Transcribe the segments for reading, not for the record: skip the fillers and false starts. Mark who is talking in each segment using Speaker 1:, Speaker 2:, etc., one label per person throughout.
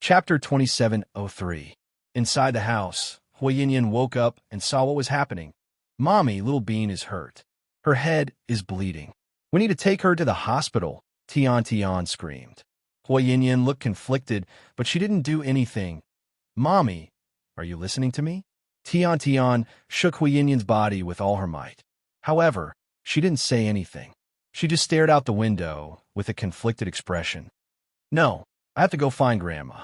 Speaker 1: Chapter 2703. Inside the house, Yin woke up and saw what was happening. Mommy, little Bean is hurt. Her head is bleeding. We need to take her to the hospital, Tian screamed. Yin looked conflicted, but she didn't do anything. Mommy, are you listening to me? Tian shook Yin's body with all her might. However, she didn't say anything. She just stared out the window with a conflicted expression. No, I have to go find Grandma.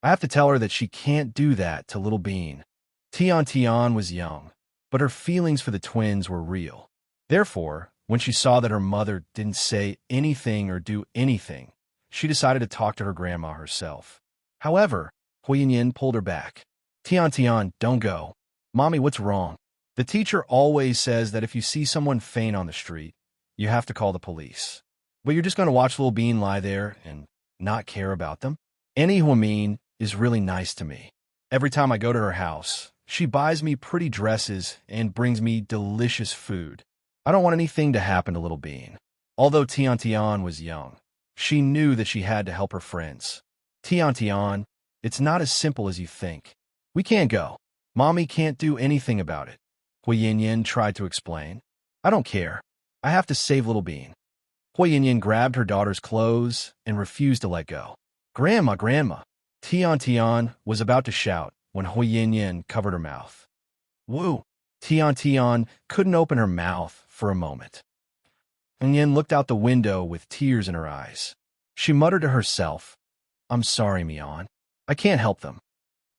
Speaker 1: I have to tell her that she can't do that to little Bean. Tian was young, but her feelings for the twins were real. Therefore, when she saw that her mother didn't say anything or do anything, she decided to talk to her grandma herself. However, Yin pulled her back. Tian, don't go. Mommy, what's wrong? The teacher always says that if you see someone faint on the street, you have to call the police. But you're just going to watch little Bean lie there and not care about them? Annie Huamin is really nice to me. Every time I go to her house, she buys me pretty dresses and brings me delicious food. I don't want anything to happen to little Bean. Although Tian was young, she knew that she had to help her friends. Tian, it's not as simple as you think. We can't go. Mommy can't do anything about it. Yin tried to explain. I don't care. I have to save little Bean. Yin grabbed her daughter's clothes and refused to let go. Grandma! Tian was about to shout when Yin covered her mouth. Woo! Tian couldn't open her mouth for a moment. Yin looked out the window with tears in her eyes. She muttered to herself, I'm sorry, Mian. I can't help them.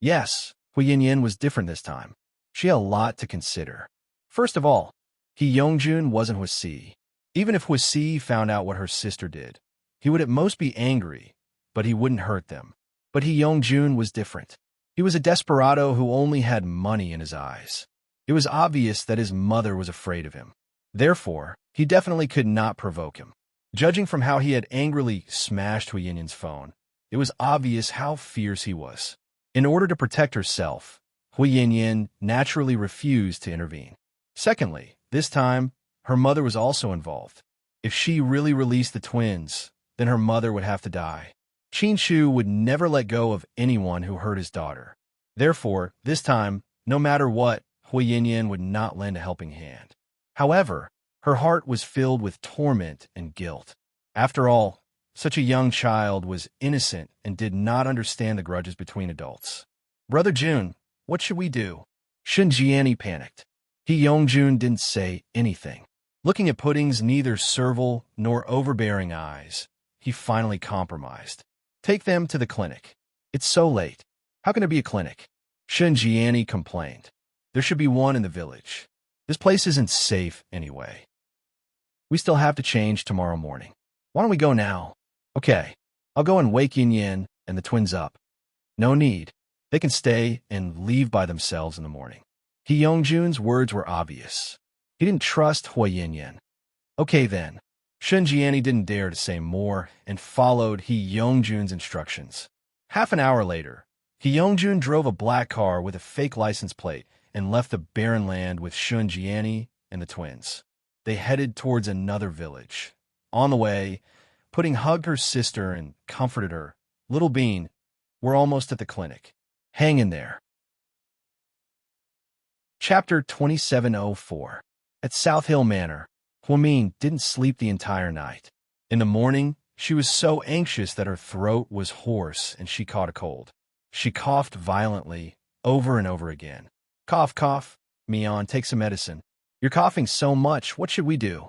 Speaker 1: Yes, Yin was different this time. She had a lot to consider. First of all, Yongjun wasn't Huisi. Even if Huisi found out what her sister did, he would at most be angry, but he wouldn't hurt them. But Yongjun was different. He was a desperado who only had money in his eyes. It was obvious that his mother was afraid of him. Therefore, he definitely could not provoke him. Judging from how he had angrily smashed Yin's phone, it was obvious how fierce he was. In order to protect herself, Yin naturally refused to intervene. Secondly, this time, her mother was also involved. If she really released the twins, then her mother would have to die. Qin Shu would never let go of anyone who hurt his daughter. Therefore, this time, no matter what, Yin would not lend a helping hand. However, her heart was filled with torment and guilt. After all, such a young child was innocent and did not understand the grudges between adults. Brother Jun, what should we do? Shinjiani panicked. Yongjun didn't say anything. Looking at Pudding's neither servile nor overbearing eyes, he finally compromised. Take them to the clinic. It's so late. How can there be a clinic? Shinjiani complained. There should be one in the village. This place isn't safe anyway. We still have to change tomorrow morning. Why don't we go now? Okay, I'll go and wake Yin and the twins up. No need. They can stay and leave by themselves in the morning. Yongjun's words were obvious. He didn't trust Yin. Okay then. Shinjiani didn't dare to say more and followed Yongjun's instructions. Half an hour later, Yongjun drove a black car with a fake license plate and left the barren land with Shinjiani and the twins. They headed towards another village. On the way, Pudding hugged her sister and comforted her. Little Bean, we're almost at the clinic. Hang in there. Chapter 2704. At South Hill Manor, Huamin didn't sleep the entire night. In the morning, she was so anxious that her throat was hoarse and she caught a cold. She coughed violently, over and over again. Cough, cough. Mian, take some medicine. You're coughing so much, what should we do?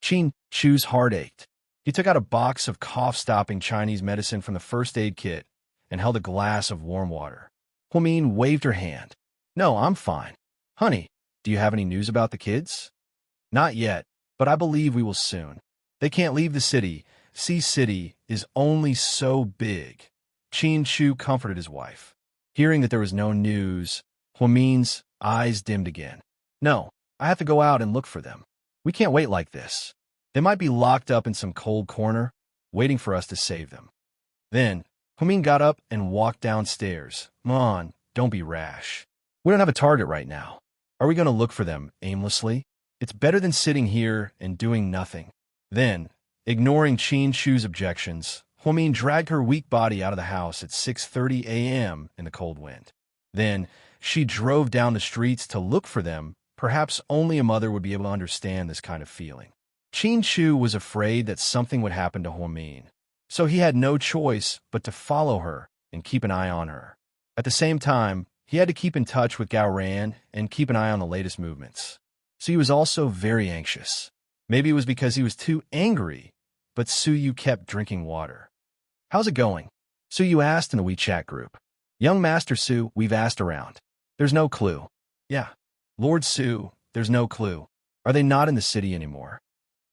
Speaker 1: Qin Shu's heart ached. He took out a box of cough-stopping Chinese medicine from the first aid kit and held a glass of warm water. Huamin waved her hand. No, I'm fine. Honey, do you have any news about the kids? Not yet, but I believe we will soon. They can't leave the city. Sea City is only so big. Qin Shu comforted his wife. Hearing that there was no news, Huamin's eyes dimmed again. No, I have to go out and look for them. We can't wait like this. They might be locked up in some cold corner, waiting for us to save them. Then, Huamin got up and walked downstairs. Come on, don't be rash. We don't have a target right now. Are we going to look for them aimlessly? It's better than sitting here and doing nothing. Then, ignoring Qin Shu's objections, Huamin dragged her weak body out of the house at 6:30 a.m. in the cold wind. Then, she drove down the streets to look for them. Perhaps only a mother would be able to understand this kind of feeling. Qin Chu was afraid that something would happen to Huamin, so he had no choice but to follow her and keep an eye on her. At the same time, he had to keep in touch with Gao Ran and keep an eye on the latest movements. So he was also very anxious. Maybe it was because he was too angry, but Su Yu kept drinking water. "How's it going?" Su Yu asked in the WeChat group. "Young Master Su, we've asked around. There's no clue." "Yeah. Lord Su, there's no clue. Are they not in the city anymore?"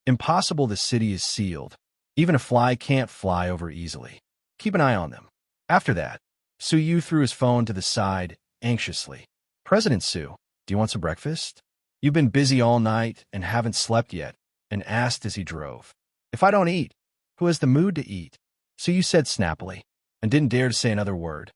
Speaker 1: "Impossible, the city is sealed. Even a fly can't fly over easily. Keep an eye on them." After that, Su Yu threw his phone to the side, anxiously. "President Su, do you want some breakfast? You've been busy all night and haven't slept yet," and asked as he drove. "If I don't eat, who has the mood to eat?" Su Yu said snappily, and didn't dare to say another word.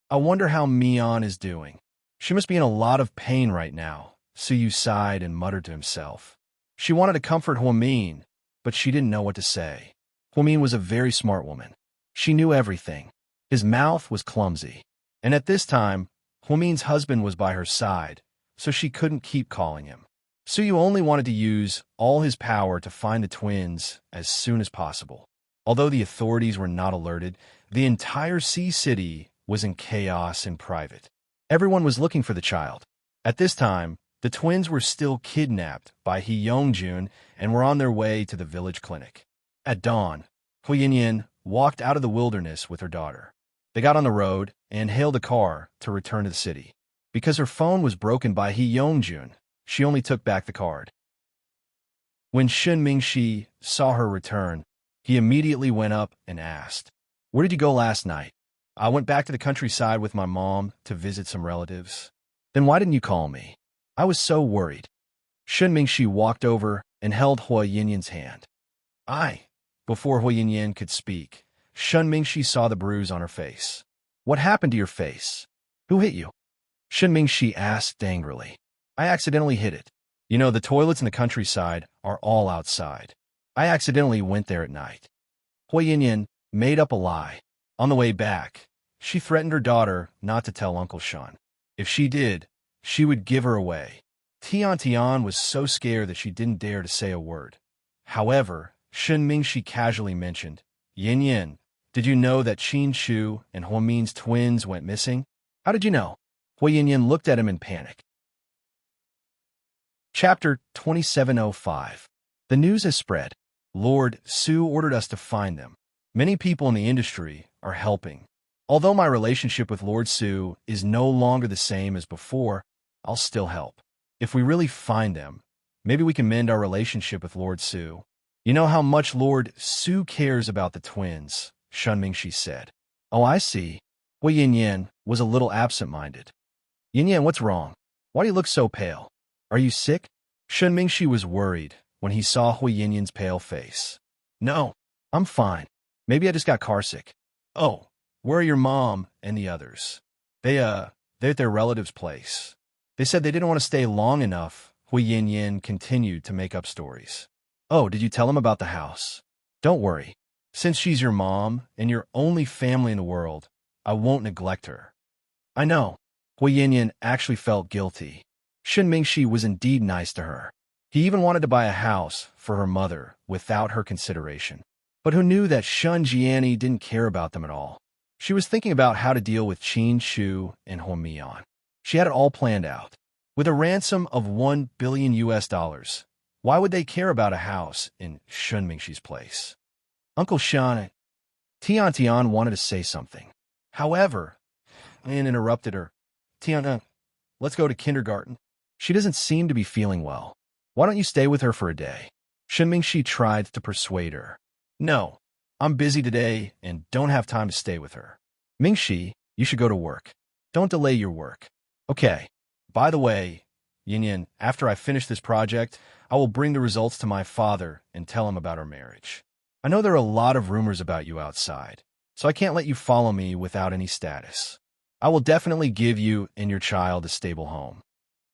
Speaker 1: "I wonder how Mian is doing. She must be in a lot of pain right now," Su Yu sighed and muttered to himself. She wanted to comfort Huamin, but she didn't know what to say. Huamin was a very smart woman. She knew everything. His mouth was clumsy. And at this time, Huamin's husband was by her side, so she couldn't keep calling him. Su Yu only wanted to use all his power to find the twins as soon as possible. Although the authorities were not alerted, the entire Sea City was in chaos in private. Everyone was looking for the child. At this time, the twins were still kidnapped by He Yongjun and were on their way to the village clinic. At dawn, Hu Yinyan walked out of the wilderness with her daughter. They got on the road and hailed a car to return to the city. Because her phone was broken by He Yongjun, she only took back the card. When Shun Mingxi saw her return, he immediately went up and asked, "Where did you go last night?" "I went back to the countryside with my mom to visit some relatives." "Then why didn't you call me?" "I was so worried." Shun Mingxi walked over and held Hua Yinyan's hand. Before Hua Yinyan could speak, Shun Mingxi saw the bruise on her face. "What happened to your face? Who hit you?" Shun Mingxi asked angrily. "I accidentally hit it. You know, the toilets in the countryside are all outside. I accidentally went there at night." Hua Yinyan made up a lie. On the way back, she threatened her daughter not to tell Uncle Shun. If she did, she would give her away. Tian was so scared that she didn't dare to say a word. However, Shun Mingxi casually mentioned, "Yin Yin, did you know that Qin Chu and Huamin's twins went missing?" "How did you know?" Hua Yinyan looked at him in panic. Chapter 2705. The news has spread. Lord Su ordered us to find them. Many people in the industry are helping. Although my relationship with Lord Su is no longer the same as before, I'll still help. If we really find them, maybe we can mend our relationship with Lord Su. "You know how much Lord Su cares about the twins," Shun Mingxi said. "Oh, I see." Hui Yinyan was a little absent-minded. "Yinyan, what's wrong? Why do you look so pale? Are you sick?" Shun Mingxi was worried when he saw Hui Yinyan's pale face. "No, I'm fine. Maybe I just got carsick." "Oh, where are your mom and the others?" They're at their relative's place. They said they didn't want to stay long enough." Hui Yinyan continued to make up stories. "Oh, did you tell them about the house?" "Don't worry. Since she's your mom and your only family in the world, I won't neglect her." "I know." Hui Yinyan actually felt guilty. Shun Mingxi was indeed nice to her. He even wanted to buy a house for her mother without her consideration. But who knew that Shun Jiani didn't care about them at all? She was thinking about how to deal with Qin Shu and Huamian. She had it all planned out. With a ransom of $1 billion US, why would they care about a house in Shun Mingxi's place? Uncle Shun, Tian wanted to say something. However, Anne interrupted her. "Tian, let's go to kindergarten. She doesn't seem to be feeling well. Why don't you stay with her for a day?" Shun Mingxi tried to persuade her. "No, I'm busy today and don't have time to stay with her." "Mingxi, you should go to work. Don't delay your work." "Okay. By the way, Yinyan, after I finish this project, I will bring the results to my father and tell him about our marriage. I know there are a lot of rumors about you outside, so I can't let you follow me without any status. I will definitely give you and your child a stable home."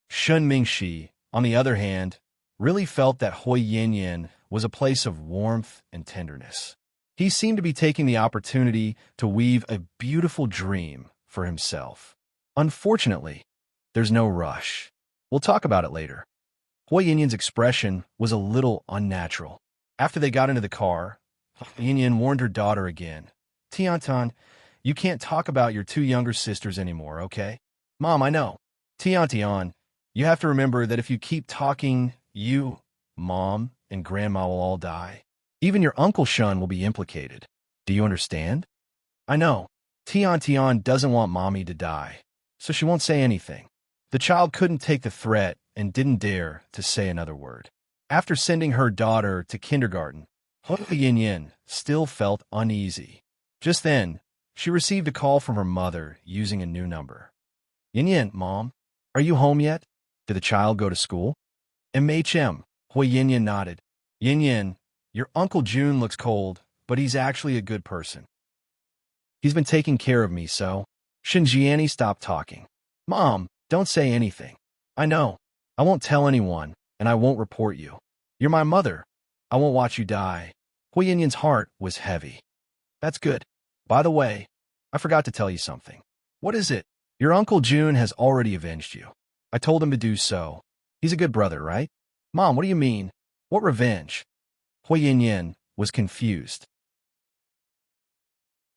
Speaker 1: Shun Mingxi, on the other hand, really felt that Hui Yinyan was a place of warmth and tenderness. He seemed to be taking the opportunity to weave a beautiful dream for himself. Unfortunately, there's no rush. We'll talk about it later. Hui Yinyan's expression was a little unnatural. After they got into the car, Yinyan warned her daughter again. Tiantan, you can't talk about your two younger sisters anymore, okay? Mom, I know. Tiantian, you have to remember that if you keep talking, you, Mom, and Grandma will all die. Even your Uncle Shun will be implicated. Do you understand? I know. Tiantian doesn't want Mommy to die, so she won't say anything. The child couldn't take the threat and didn't dare to say another word. After sending her daughter to kindergarten, Hui Yinyan still felt uneasy. Just then, she received a call from her mother using a new number. Yinyan, Mom, are you home yet? Did the child go to school? MHM, Hui Yinyan nodded. Yinyan, your Uncle June looks cold, but he's actually a good person. He's been taking care of me, so. Shinjiani stopped talking. Mom, don't say anything. I know. I won't tell anyone, and I won't report you. You're my mother. I won't watch you die. Hui Yinyan's heart was heavy. That's good. By the way, I forgot to tell you something. What is it? Your Uncle June has already avenged you. I told him to do so. He's a good brother, right? Mom, what do you mean? What revenge? Hui Yinyan was confused.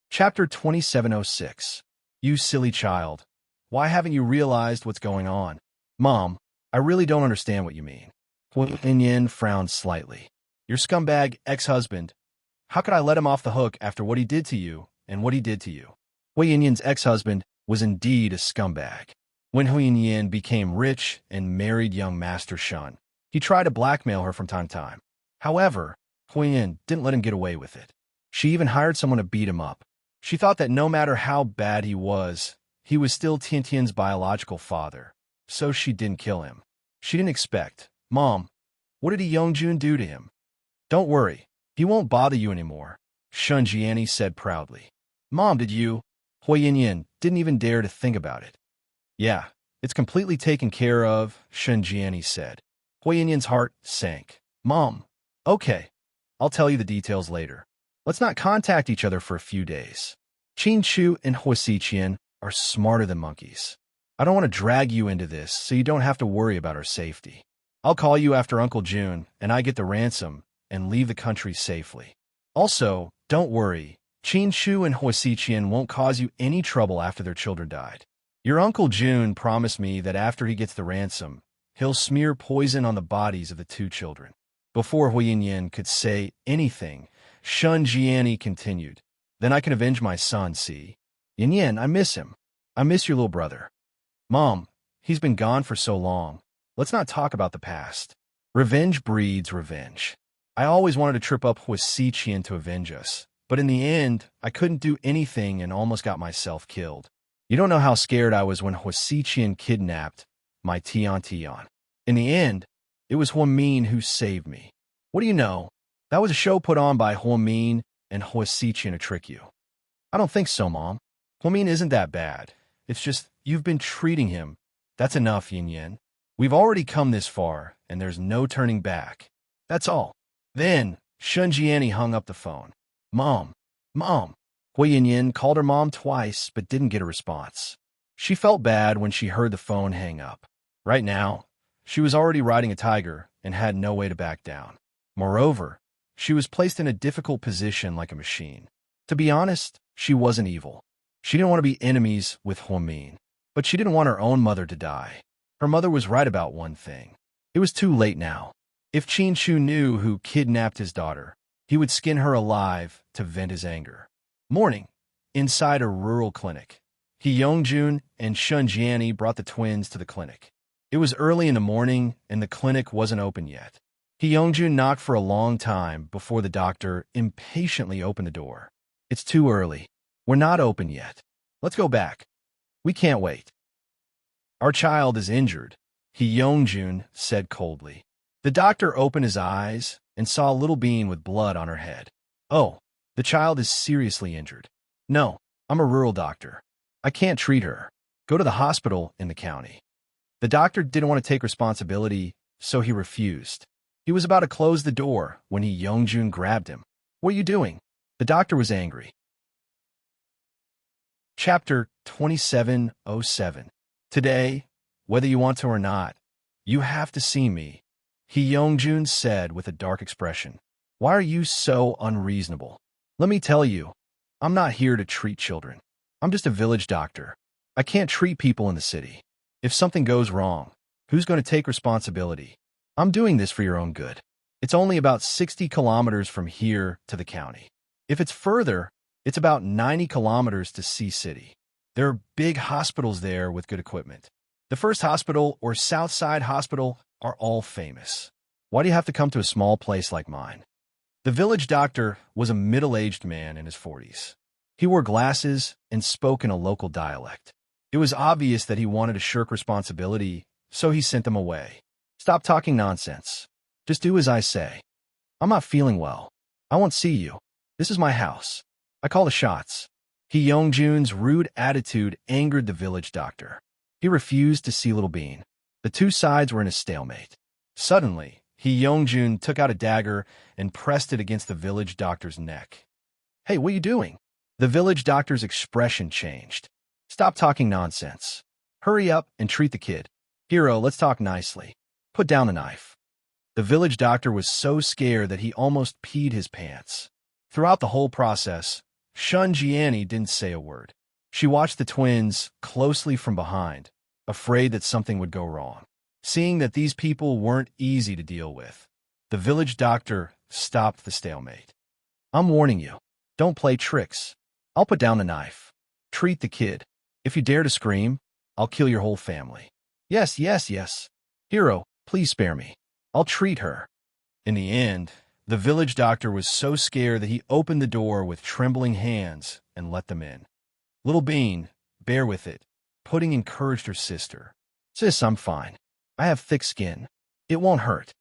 Speaker 1: Chapter 2706. You silly child. Why haven't you realized what's going on? Mom, I really don't understand what you mean. Hui Yinyan frowned slightly. Your scumbag ex-husband. How could I let him off the hook after what he did to you and what he did to you? Hui Yinyan's ex-husband was indeed a scumbag. When Hui Yinyan became rich and married young Master Shun, he tried to blackmail her from time to time. However, Hui Yin didn't let him get away with it. She even hired someone to beat him up. She thought that no matter how bad he was still Tiantian's biological father, so she didn't kill him. She didn't expect. Mom, what did Yongjun do to him? Don't worry, he won't bother you anymore, Shun Jiani said proudly. Mom, did you? Hui Yinyan didn't even dare to think about it. Yeah, it's completely taken care of, Shun Jiani said. Hui Yinyan's heart sank. Mom, okay, I'll tell you the details later. Let's not contact each other for a few days. Qin Chu and Hui Xiqian are smarter than monkeys. I don't want to drag you into this, so you don't have to worry about our safety. I'll call you after Uncle June and I get the ransom and leave the country safely. Also, don't worry, Qin Chu and Hui Xiqian won't cause you any trouble after their children died. Your Uncle June promised me that after he gets the ransom, he'll smear poison on the bodies of the two children. Before Hui Yinyan could say anything, Shun Jiani continued. Then I can avenge my son, see? Yinyan, I miss him. I miss your little brother. Mom, he's been gone for so long. Let's not talk about the past. Revenge breeds revenge. I always wanted to trip up Hui Xiqian to avenge us, but in the end, I couldn't do anything and almost got myself killed. You don't know how scared I was when Hui Xiqian kidnapped my Tian. In the end, it was Huamin who saved me. What do you know? That was a show put on by Huamin and Hui Xiqian to trick you. I don't think so, Mom. Huamin isn't that bad. It's just you've been treating him. That's enough, Yinyan. We've already come this far, and there's no turning back. That's all. Then, Shun Jiani hung up the phone. Mom. Hui Yinyan called her mom twice, but didn't get a response. She felt bad when she heard the phone hang up. Right now, she was already riding a tiger and had no way to back down. Moreover, she was placed in a difficult position like a machine. To be honest, she wasn't evil. She didn't want to be enemies with Huamin, but she didn't want her own mother to die. Her mother was right about one thing. It was too late now. If Qin Chu knew who kidnapped his daughter, he would skin her alive to vent his anger. Morning, inside a rural clinic. He Yongjun and Shun Jiani brought the twins to the clinic. It was early in the morning, and the clinic wasn't open yet. He Yongjun knocked for a long time before the doctor impatiently opened the door. It's too early. We're not open yet. Let's go back. We can't wait. Our child is injured, He Yongjun said coldly. The doctor opened his eyes and saw a little being with blood on her head. Oh, the child is seriously injured. No, I'm a rural doctor. I can't treat her. Go to the hospital in the county. The doctor didn't want to take responsibility, so he refused. He was about to close the door when He Yongjun grabbed him. What are you doing? The doctor was angry. Chapter 2707. Today, whether you want to or not, you have to see me, Hee Young-jun said with a dark expression. Why are you so unreasonable? Let me tell you, I'm not here to treat children. I'm just a village doctor. I can't treat people in the city. If something goes wrong, who's going to take responsibility? I'm doing this for your own good. It's only about 60 kilometers from here to the county. If it's further, it's about 90 kilometers to Sea City. There are big hospitals there with good equipment. The First Hospital or Southside Hospital are all famous. Why do you have to come to a small place like mine? The village doctor was a middle-aged man in his 40s. He wore glasses and spoke in a local dialect. It was obvious that he wanted to shirk responsibility, so he sent them away. Stop talking nonsense. Just do as I say. I'm not feeling well. I won't see you. This is my house. I call the shots. Hee Young-jun's rude attitude angered the village doctor. He refused to see Little Bean. The two sides were in a stalemate. Suddenly, Hee Young-jun took out a dagger and pressed it against the village doctor's neck. Hey, what are you doing? The village doctor's expression changed. Stop talking nonsense. Hurry up and treat the kid. Hero, let's talk nicely. Put down the knife. The village doctor was so scared that he almost peed his pants. Throughout the whole process, Shun Jiani didn't say a word. She watched the twins closely from behind, afraid that something would go wrong. Seeing that these people weren't easy to deal with, the village doctor stopped the stalemate. I'm warning you, don't play tricks. I'll put down the knife. Treat the kid. If you dare to scream, I'll kill your whole family. Yes, yes, yes. Hero, please spare me. I'll treat her. In the end, the village doctor was so scared that he opened the door with trembling hands and let them in. Little Bean, bear with it. Pudding encouraged her sister. Sis, I'm fine. I have thick skin. It won't hurt.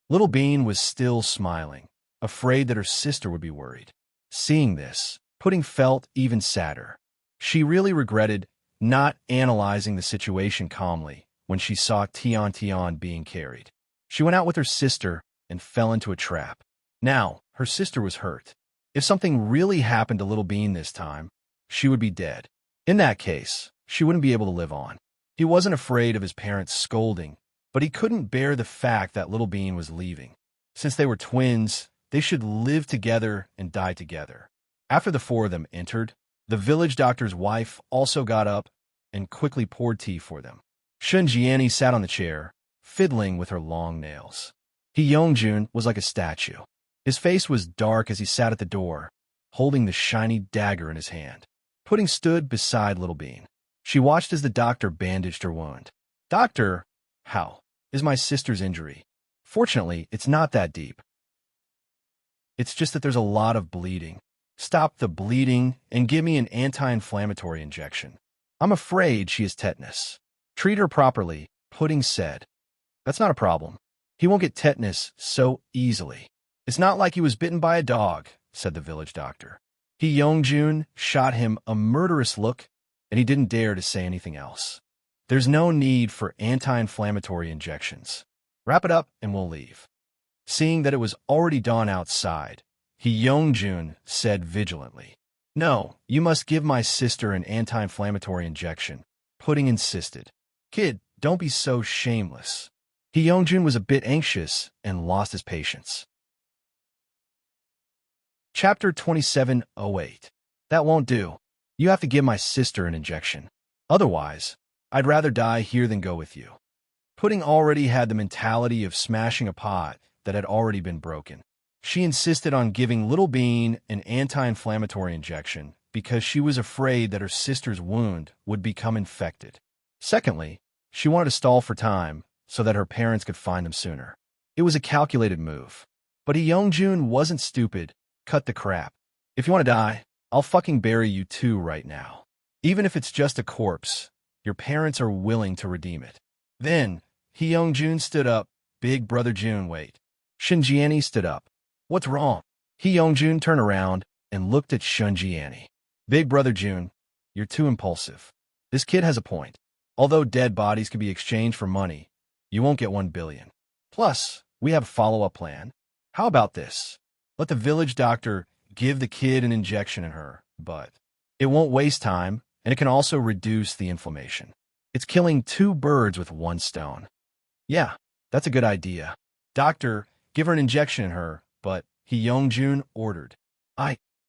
Speaker 1: Little Bean was still smiling, afraid that her sister would be worried. Seeing this, Pudding felt even sadder. She really regretted not analyzing the situation calmly when she saw Tian Tian being carried. She went out with her sister and fell into a trap. Now, her sister was hurt. If something really happened to Little Bean this time, she would be dead. In that case, she wouldn't be able to live on. He wasn't afraid of his parents scolding, but he couldn't bear the fact that Little Bean was leaving. Since they were twins, they should live together and die together. After the four of them entered, the village doctor's wife also got up and quickly poured tea for them. Shun Jiani sat on the chair, fiddling with her long nails. Hee Young-jun was like a statue. His face was dark as he sat at the door, holding the shiny dagger in his hand. Pudding stood beside Little Bean. She watched as the doctor bandaged her wound. Doctor, how is my sister's injury? Fortunately, it's not that deep. It's just that there's a lot of bleeding. Stop the bleeding and give me an anti-inflammatory injection. I'm afraid she has tetanus. Treat her properly, Pudding said. That's not a problem. He won't get tetanus so easily. It's not like he was bitten by a dog, said the village doctor. Hee Young-jun shot him a murderous look, and he didn't dare to say anything else. There's no need for anti-inflammatory injections. Wrap it up and we'll leave. Seeing that it was already dawn outside, Hee Young-jun said vigilantly, No, you must give my sister an anti-inflammatory injection. Pudding insisted. Kid, don't be so shameless. Hee Young-jun was a bit anxious and lost his patience. Chapter 2708. That won't do. You have to give my sister an injection. Otherwise, I'd rather die here than go with you. Pudding already had the mentality of smashing a pot that had already been broken. She insisted on giving Little Bean an anti-inflammatory injection because she was afraid that her sister's wound would become infected. Secondly, she wanted to stall for time so that her parents could find them sooner. It was a calculated move. But Hee Young-jun wasn't stupid. Cut the crap. If you want to die, I'll fucking bury you too right now. Even if it's just a corpse, your parents are willing to redeem it. Then, Hee Young-jun stood up. Big brother Jun, wait. Shun Jiani stood up. What's wrong? Hee Young-jun turned around and looked at Shun Jiani. Big brother Jun, you're too impulsive. This kid has a point. Although dead bodies can be exchanged for money, you won't get 1 billion. Plus, we have a follow-up plan. How about this? Let the village doctor give the kid an injection in her, but it won't waste time, and it can also reduce the inflammation. It's killing two birds with one stone. Yeah, that's a good idea. Doctor, give her an injection in her, but Hyungjun ordered.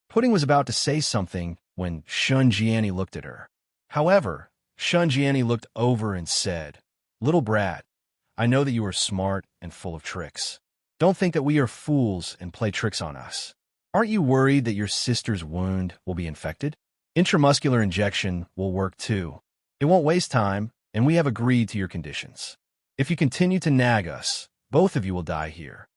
Speaker 1: Pudding was about to say something when Shun Jiani looked at her. However, Shun Jiani looked over and said, "Little brat, I know that you are smart and full of tricks. Don't think that we are fools and play tricks on us. Aren't you worried that your sister's wound will be infected? Intramuscular injection will work too. It won't waste time, and we have agreed to your conditions. If you continue to nag us, both of you will die here."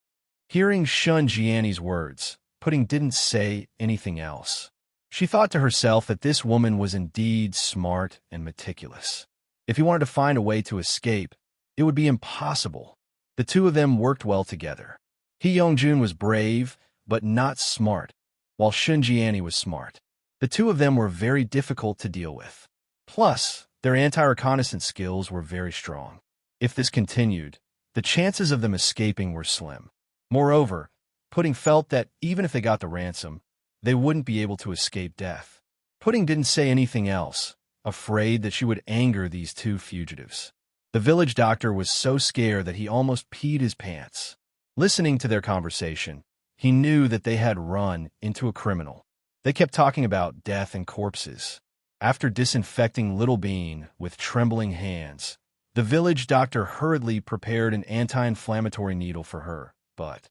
Speaker 1: Hearing Shun Jiani's words, Pudding didn't say anything else. She thought to herself that this woman was indeed smart and meticulous. If he wanted to find a way to escape, it would be impossible. The two of them worked well together. Hyungjun was brave, but not smart, while Shun Jiani was smart. The two of them were very difficult to deal with. Plus, their anti-reconnaissance skills were very strong. If this continued, the chances of them escaping were slim. Moreover, Pudding felt that even if they got the ransom, they wouldn't be able to escape death. Pudding didn't say anything else, afraid that she would anger these two fugitives. The village doctor was so scared that he almost peed his pants. Listening to their conversation, he knew that they had run into a criminal. They kept talking about death and corpses. After disinfecting Little Bean with trembling hands, the village doctor hurriedly prepared an anti-inflammatory needle for her, but,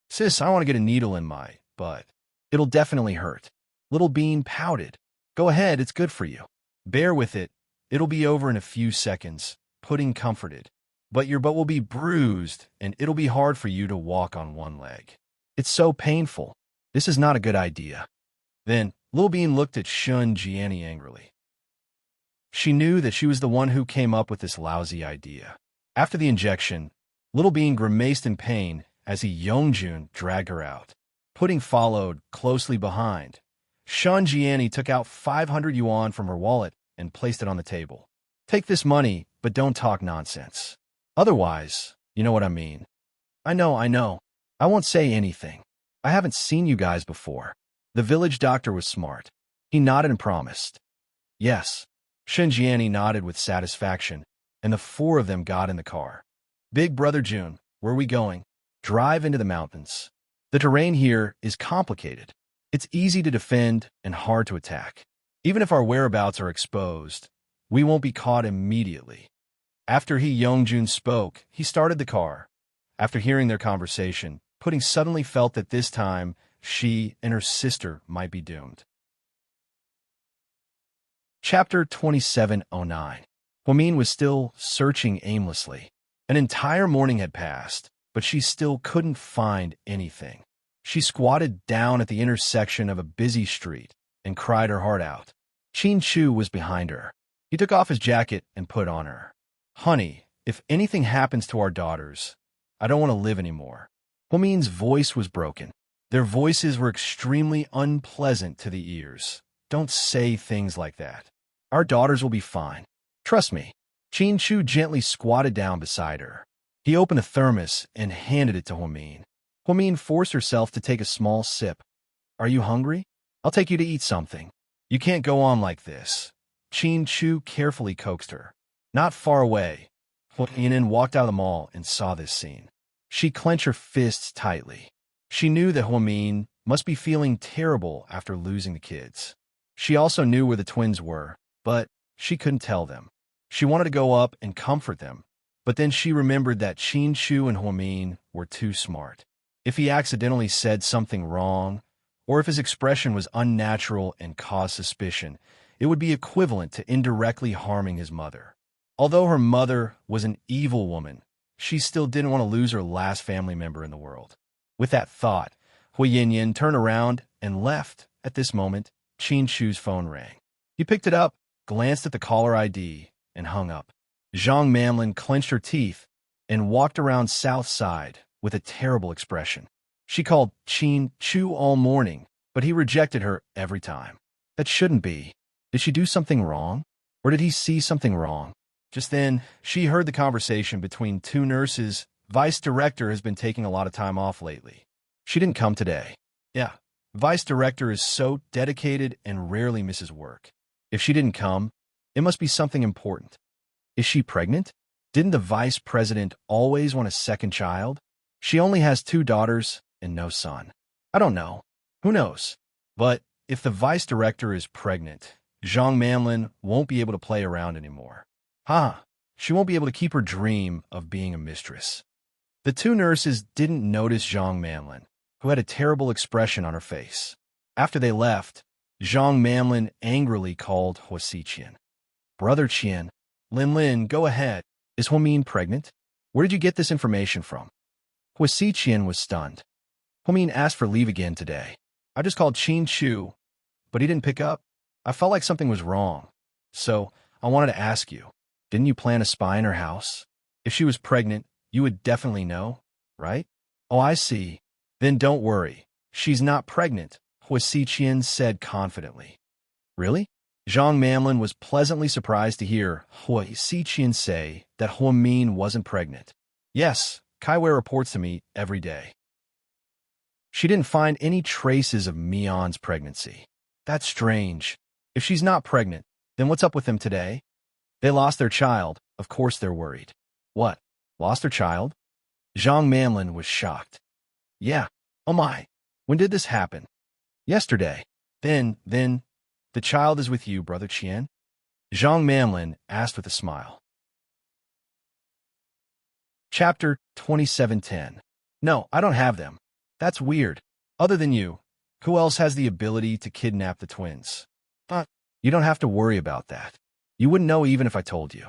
Speaker 1: "Sis, I want to get a needle in my butt. It'll definitely hurt." Little Bean pouted. "Go ahead, it's good for you. Bear with it. It'll be over in a few seconds," Pudding comforted. "But your butt will be bruised, and it'll be hard for you to walk on one leg. It's so painful. This is not a good idea." Then, Little Bean looked at Shun Jiani angrily. She knew that she was the one who came up with this lousy idea. After the injection, Little Bean grimaced in pain as Hyungjun dragged her out. Pudding followed closely behind. Shun Jiani took out 500 yuan from her wallet and placed it on the table. "Take this money, but don't talk nonsense. Otherwise, you know what I mean." I know. I won't say anything. I haven't seen you guys before." The village doctor was smart. He nodded and promised. "Yes." Shun Jiani nodded with satisfaction, and the four of them got in the car. "Big Brother June, where are we going?" "Drive into the mountains. The terrain here is complicated. It's easy to defend and hard to attack. Even if our whereabouts are exposed, we won't be caught immediately." After Hyungjun spoke, he started the car. After hearing their conversation, Pudding suddenly felt that this time she and her sister might be doomed. Chapter 2709. Hwamin was still searching aimlessly. An entire morning had passed, but she still couldn't find anything. She squatted down at the intersection of a busy street and cried her heart out. Chin Chu was behind her. He took off his jacket and put on her. "Honey, if anything happens to our daughters, I don't want to live anymore." Hwamin's voice was broken. Their voices were extremely unpleasant to the ears. "Don't say things like that. Our daughters will be fine. Trust me." Chin Chu gently squatted down beside her. He opened a thermos and handed it to Hwamin. Hwamin forced herself to take a small sip. "Are you hungry? I'll take you to eat something. You can't go on like this." Chin Chu carefully coaxed her. Not far away, Hwamin walked out of the mall and saw this scene. She clenched her fists tightly. She knew that Hwamin must be feeling terrible after losing the kids. She also knew where the twins were, but she couldn't tell them. She wanted to go up and comfort them, but then she remembered that Chin Chu and Hwamin were too smart. If he accidentally said something wrong, or if his expression was unnatural and caused suspicion, it would be equivalent to indirectly harming his mother. Although her mother was an evil woman, she still didn't want to lose her last family member in the world. With that thought, Hui Yin turned around and left. At this moment, Chin Chu's phone rang. He picked it up, glanced at the caller ID, and hung up. Zhang Manlin clenched her teeth and walked around South Side with a terrible expression. She called Chin Chu all morning, but he rejected her every time. That shouldn't be. Did she do something wrong? Or did he see something wrong? Just then, she heard the conversation between two nurses. Vice director has been taking a lot of time off lately. She didn't come today. Yeah, Vice director is so dedicated and rarely misses work. If she didn't come, it must be something important. Is she pregnant? Didn't the vice president always want a second child? She only has 2 daughters and no son. I don't know. Who knows? But if the vice director is pregnant, Zhang Manlin won't be able to play around anymore. She won't be able to keep her dream of being a mistress. The 2 nurses didn't notice Zhang Manlin, who had a terrible expression on her face. After they left, Zhang Manlin angrily called Hua Xiqian. Brother Qian, Lin, go ahead. Is Huamin pregnant? Where did you get this information from? Hua Xiqian was stunned. Huamin asked for leave again today. I just called Qin Chu, but he didn't pick up. I felt like something was wrong. So, I wanted to ask you, didn't you plan a spy in her house? If she was pregnant, you would definitely know, right? Oh, I see. Then don't worry. She's not pregnant, Hua Xiqian said confidently. Really? Zhang Manlin was pleasantly surprised to hear Hua Xiqian say that Huamin wasn't pregnant. Yes, Kaiwei reports to me every day. She didn't find any traces of Mion's pregnancy. That's strange. If she's not pregnant, then what's up with them today? They lost their child. Of course they're worried. What? Lost their child? Zhang Manlin was shocked. Yeah. Oh my. When did this happen? Yesterday. Then, the child is with you, Brother Qian? Zhang Manlin asked with a smile. Chapter 2710. No, I don't have them. That's weird. Other than you, who else has the ability to kidnap the twins? You don't have to worry about that. You wouldn't know even if I told you.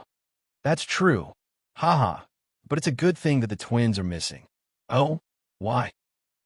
Speaker 1: That's true. But it's a good thing that the twins are missing. Oh? Why?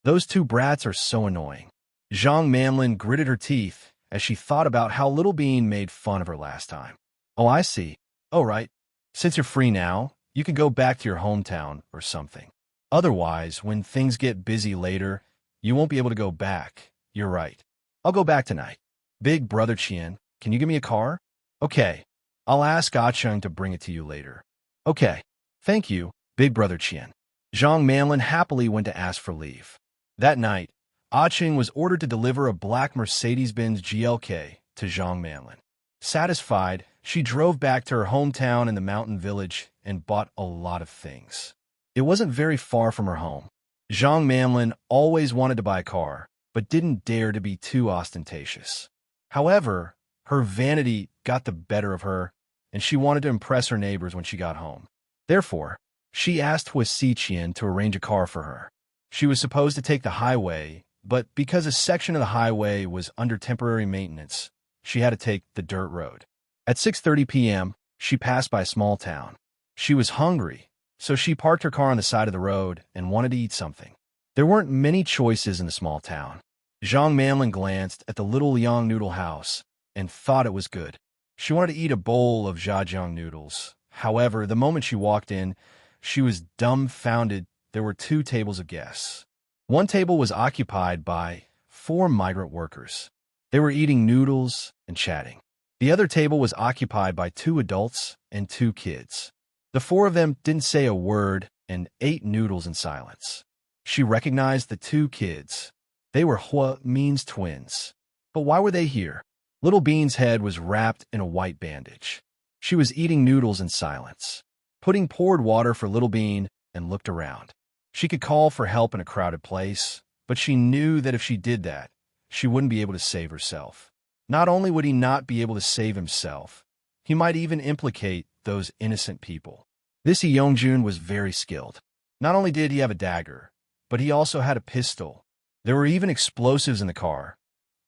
Speaker 1: Those 2 brats are so annoying. Zhang Manlin gritted her teeth as she thought about how Little Bean made fun of her last time. Oh, I see. Oh, right. Since you're free now, you can go back to your hometown or something. Otherwise, when things get busy later, you won't be able to go back. You're right. I'll go back tonight. Big Brother Qian, can you give me a car? Okay. I'll ask Ah-chung to bring it to you later. Okay. Thank you, Big Brother Qian. Zhang Manlin happily went to ask for leave. That night, Ah-chung was ordered to deliver a black Mercedes-Benz GLK to Zhang Manlin. Satisfied, she drove back to her hometown in the mountain village and bought a lot of things. It wasn't very far from her home. Zhang Manlin always wanted to buy a car, but didn't dare to be too ostentatious. However, her vanity got the better of her, and she wanted to impress her neighbors when she got home. Therefore, she asked Hua Xiqian to arrange a car for her. She was supposed to take the highway, but because a section of the highway was under temporary maintenance, she had to take the dirt road. At 6:30 p.m., she passed by a small town. She was hungry, so she parked her car on the side of the road and wanted to eat something. There weren't many choices in the small town. Zhang Manlin glanced at the little Liang noodle house and thought it was good. She wanted to eat a bowl of jjiang noodles. However, the moment she walked in, she was dumbfounded. There were 2 tables of guests. One table was occupied by 4 migrant workers. They were eating noodles and chatting. The other table was occupied by 2 adults and 2 kids. The 4 of them didn't say a word and ate noodles in silence. She recognized the 2 kids. They were Hua Min's twins. But why were they here? Little Bean's head was wrapped in a white bandage. She was eating noodles in silence. Pudding poured water for Little Bean and looked around. She could call for help in a crowded place, but she knew that if she did that, she wouldn't be able to save herself. Not only would he not be able to save himself, he might even implicate those innocent people. This Yongjun was very skilled. Not only did he have a dagger, but he also had a pistol. There were even explosives in the car.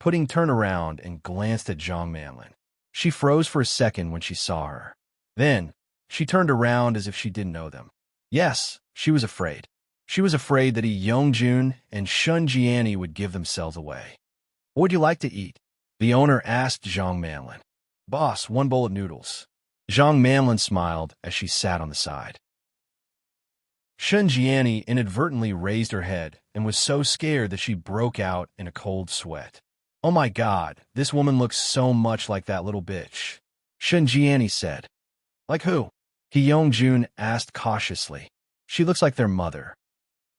Speaker 1: Pudding turned around and glanced at Zhang Manlin. She froze for a second when she saw her. Then, she turned around as if she didn't know them. Yes, she was afraid. She was afraid that Yongjun and Shun Jiani would give themselves away. What would you like to eat? The owner asked Zhang Manlin. Boss, 1 bowl of noodles. Zhang Manlin smiled as she sat on the side. Shun Jiani inadvertently raised her head and was so scared that she broke out in a cold sweat. Oh my God, this woman looks so much like that little bitch. Shun Jiani said. Like who? Yongjun asked cautiously. She looks like their mother.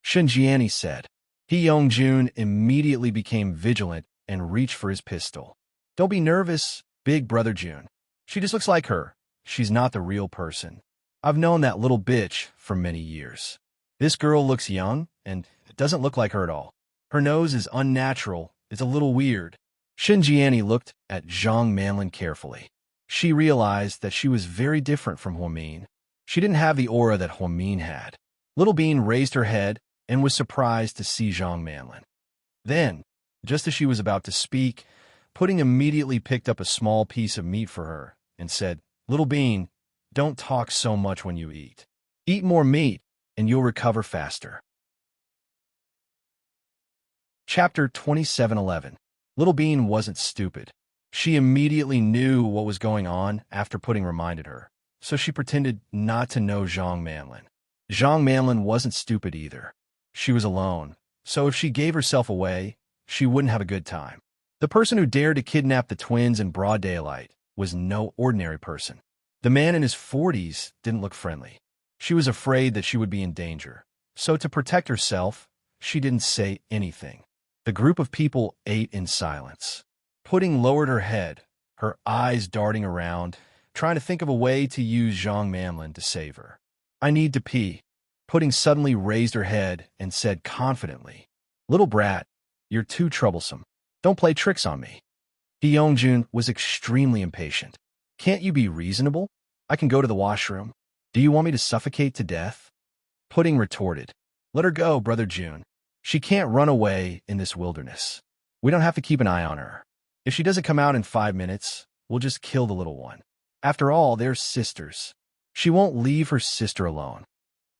Speaker 1: Shun Jiani said. Hee Young-jun immediately became vigilant and reached for his pistol. Don't be nervous, big brother June. She just looks like her. She's not the real person. I've known that little bitch for many years. This girl looks young and doesn't look like her at all. Her nose is unnatural, it's a little weird. Shin Jianni looked at Zhang Manlin carefully. She realized that she was very different from Huamin. She didn't have the aura that Huamin had. Little Bean raised her head and was surprised to see Zhang Manlin. Then, just as she was about to speak, Pudding immediately picked up a small piece of meat for her and said, "Little Bean, don't talk so much when you eat. Eat more meat, and you'll recover faster." Chapter 27:11. Little Bean wasn't stupid. She immediately knew what was going on after Pudding reminded her, so she pretended not to know Zhang Manlin. Zhang Manlin wasn't stupid either. She was alone, so if she gave herself away, she wouldn't have a good time. The person who dared to kidnap the twins in broad daylight was no ordinary person. The man in his 40s didn't look friendly. She was afraid that she would be in danger, so to protect herself, she didn't say anything. The group of people ate in silence. Pudding lowered her head, her eyes darting around, trying to think of a way to use Zhang Manlin to save her. "I need to pee." Pudding suddenly raised her head and said confidently, "Little brat, you're too troublesome. Don't play tricks on me." Hee Young-jun was extremely impatient. "Can't you be reasonable? I can go to the washroom. Do you want me to suffocate to death?" Pudding retorted, "Let her go, brother June. She can't run away in this wilderness. We don't have to keep an eye on her. If she doesn't come out in 5 minutes, we'll just kill the little one. After all, they're sisters. She won't leave her sister alone."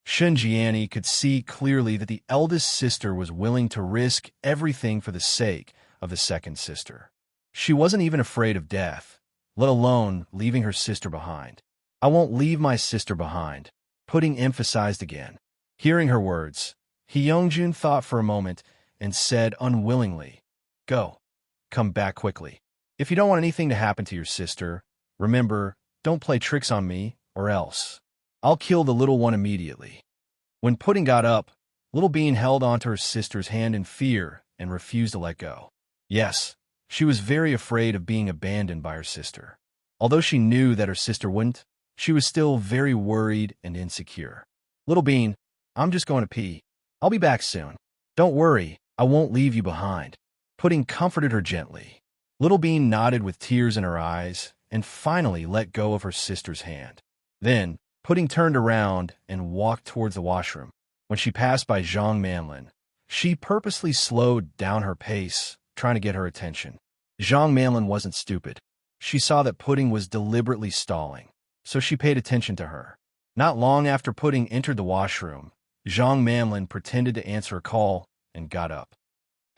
Speaker 1: Shin Jianni could see clearly that the eldest sister was willing to risk everything for the sake of the second sister. She wasn't even afraid of death, let alone leaving her sister behind. "I won't leave my sister behind," Pudding emphasized again. Hearing her words, Hee Young-jun thought for a moment and said unwillingly, "Go. Come back quickly. If you don't want anything to happen to your sister, remember, don't play tricks on me, or else I'll kill the little one immediately." When Pudding got up, Little Bean held onto her sister's hand in fear and refused to let go. Yes, she was very afraid of being abandoned by her sister. Although she knew that her sister wouldn't, she was still very worried and insecure. "Little Bean, I'm just going to pee. I'll be back soon. Don't worry, I won't leave you behind." Pudding comforted her gently. Little Bean nodded with tears in her eyes and finally let go of her sister's hand. Then, Pudding turned around and walked towards the washroom. When she passed by Zhang Manlin, she purposely slowed down her pace, trying to get her attention. Zhang Manlin wasn't stupid. She saw that Pudding was deliberately stalling, so she paid attention to her. Not long after Pudding entered the washroom, Zhang Manlin pretended to answer a call and got up.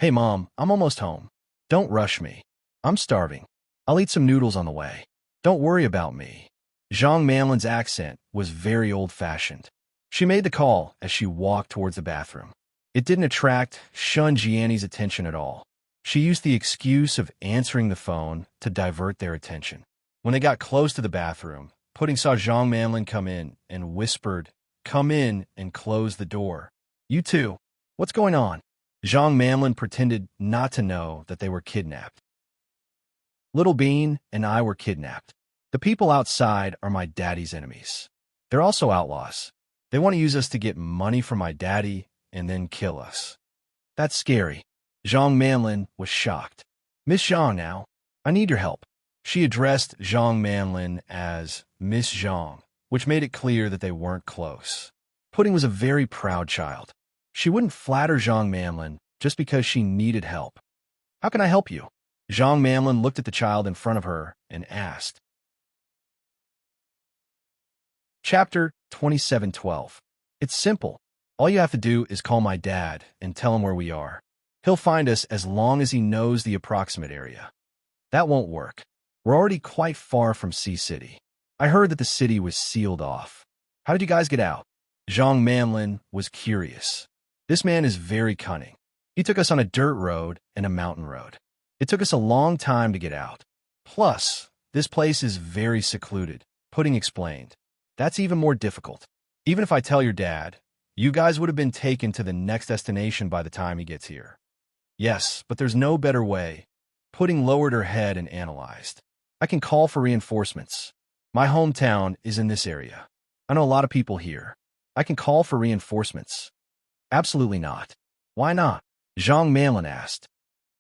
Speaker 1: "Hey, Mom, I'm almost home. Don't rush me. I'm starving. I'll eat some noodles on the way. Don't worry about me." Zhang Manlin's accent was very old-fashioned. She made the call as she walked towards the bathroom. It didn't attract Shun Jianni's attention at all. She used the excuse of answering the phone to divert their attention. When they got close to the bathroom, Pudding saw Zhang Manlin come in and whispered, "Come in and close the door." "You two, what's going on?" Zhang Manlin pretended not to know that they were kidnapped. "Little Bean and I were kidnapped. The people outside are my daddy's enemies. They're also outlaws. They want to use us to get money from my daddy and then kill us." "That's scary." Zhang Manlin was shocked. "Miss Zhang now, I need your help." She addressed Zhang Manlin as Miss Zhang, which made it clear that they weren't close. Pudding was a very proud child. She wouldn't flatter Zhang Manlin just because she needed help. "How can I help you?" Zhang Manlin looked at the child in front of her and asked. Chapter 27:12. It's simple. All you have to do is call my dad and tell him where we are. He'll find us as long as he knows the approximate area. That won't work. We're already quite far from Sea City. I heard that the city was sealed off. How did you guys get out? Zhang Manlin was curious. This man is very cunning. He took us on a dirt road and a mountain road. It took us a long time to get out. Plus, this place is very secluded, Pudding explained. That's even more difficult. Even if I tell your dad, You guys would have been taken to the next destination by the time he gets here. Yes, but there's no better way. Pudding lowered her head and analyzed. I can call for reinforcements. My hometown is in this area. I know a lot of people here. I can call for reinforcements. Absolutely not. Why not? Zhang Manlin asked.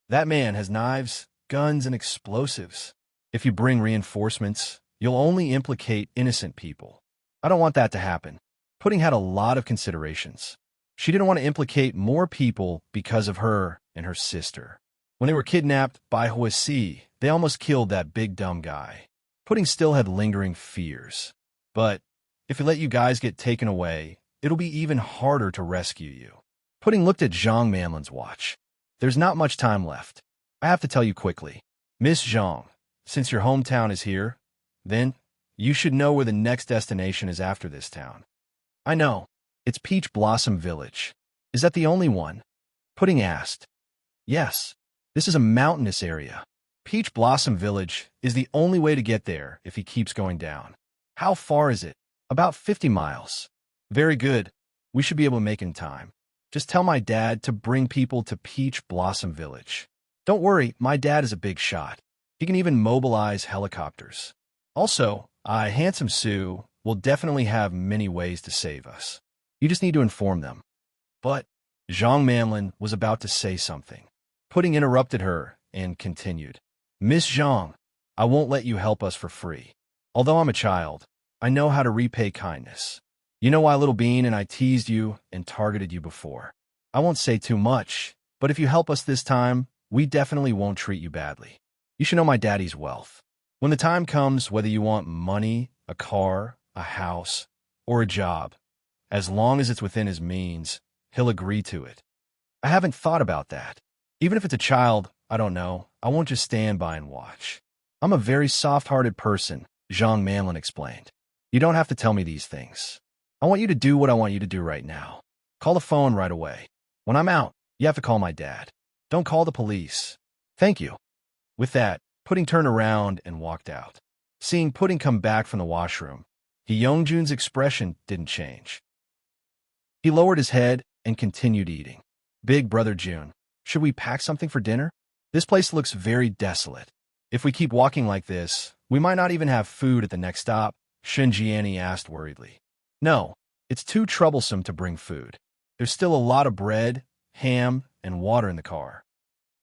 Speaker 1: That man has knives, guns, and explosives. If you bring reinforcements, you'll only implicate innocent people. I don't want that to happen. Pudding had a lot of considerations. She didn't want to implicate more people because of her and her sister. When they were kidnapped by Huasi, they almost killed that big dumb guy. Pudding still had lingering fears. But if we let you guys get taken away, it'll be even harder to rescue you. Pudding looked at Zhang Manlin's watch. There's not much time left. I have to tell you quickly. Miss Zhang, since your hometown is here, then you should know where the next destination is after this town. I know. It's Peach Blossom Village. Is that the only one? Pudding asked. Yes. This is a mountainous area. Peach Blossom Village is the only way to get there if he keeps going down. How far is it? About 50 miles. Very good. We should be able to make it in time. Just tell my dad to bring people to Peach Blossom Village. Don't worry, my dad is a big shot. He can even mobilize helicopters. Also, Handsome Sue will definitely have many ways to save us. You just need to inform them. But Zhang Manlin was about to say something. Pudding interrupted her and continued. Miss Zhang, I won't let you help us for free. Although I'm a child, I know how to repay kindness. You know why Little Bean and I teased you and targeted you before. I won't say too much, but if you help us this time, we definitely won't treat you badly. You should know my daddy's wealth. When the time comes, whether you want money, a car, a house, or a job, as long as it's within his means, he'll agree to it. I haven't thought about that. Even if it's a child, I don't know, I won't just stand by and watch. I'm a very soft-hearted person, Zhang Manlin explained. You don't have to tell me these things. I want you to do what I want you to do right now. Call the phone right away. When I'm out, you have to call my dad. Don't call the police. Thank you. With that, Pudding turned around and walked out. Seeing Pudding come back from the washroom, Hyungjun's expression didn't change. He lowered his head and continued eating. Big Brother June, should we pack something for dinner? This place looks very desolate. If we keep walking like this, we might not even have food at the next stop, Shinjiani asked worriedly. No, it's too troublesome to bring food. There's still a lot of bread, ham, and water in the car.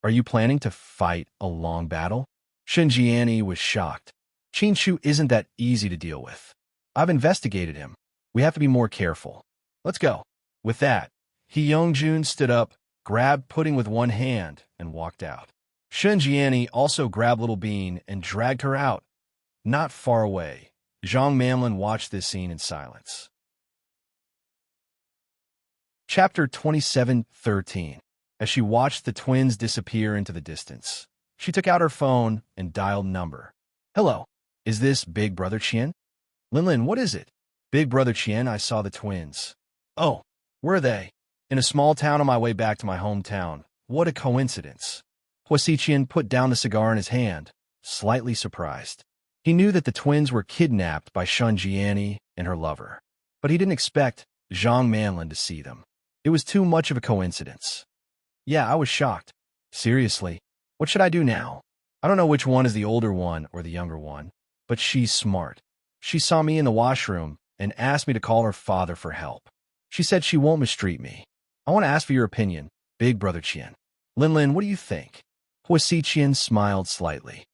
Speaker 1: Are you planning to fight a long battle? Shinjiani was shocked. Chinshu isn't that easy to deal with. I've investigated him. We have to be more careful. Let's go. With that, Hyungjun stood up, grabbed Pudding with one hand, and walked out. Shinjiani also grabbed Little Bean and dragged her out. Not far away, Zhang Manlin watched this scene in silence. Chapter 27:13. As she watched the twins disappear into the distance, she took out her phone and dialed number. Hello, is this Big Brother Chien? Linlin, what is it? Big Brother Chien, I saw the twins. Oh, where are they? In a small town on my way back to my hometown. What a coincidence. Huasi Chien put down the cigar in his hand, slightly surprised. He knew that the twins were kidnapped by Shinjiani and her lover, but he didn't expect Zhang Manlin to see them. It was too much of a coincidence. Yeah, I was shocked. Seriously, what should I do now? I don't know which one is the older one or the younger one, but she's smart. She saw me in the washroom and asked me to call her father for help. She said she won't mistreat me. I want to ask for your opinion, Big Brother Chien. Linlin, what do you think? Huasi Chien smiled slightly.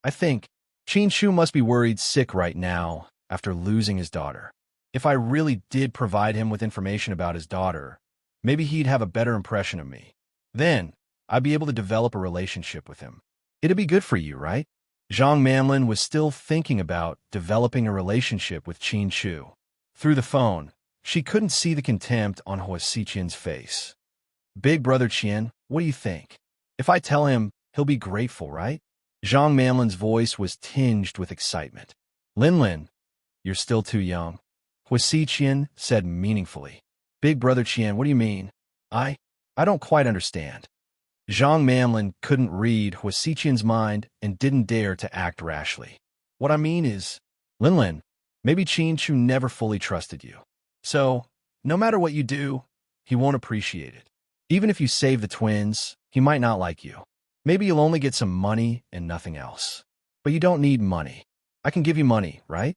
Speaker 1: I think Chinshu must be worried sick right now after losing his daughter. If I really did provide him with information about his daughter, maybe he'd have a better impression of me. Then, I'd be able to develop a relationship with him. It'd be good for you, right? Zhang Manlin was still thinking about developing a relationship with Chinshu. Through the phone, she couldn't see the contempt on Huasi Chien's face. Big Brother Chien, what do you think? If I tell him, he'll be grateful, right? Zhang Manlin's voice was tinged with excitement. Linlin, you're still too young. Huasi Chien said meaningfully. Big Brother Chien, what do you mean? I don't quite understand. Zhang Manlin couldn't read Huasi Chien's mind and didn't dare to act rashly. What I mean is, Linlin, maybe Chinshu never fully trusted you. So, no matter what you do, he won't appreciate it. Even if you save the twins, he might not like you. Maybe you'll only get some money and nothing else. But you don't need money. I can give you money, right?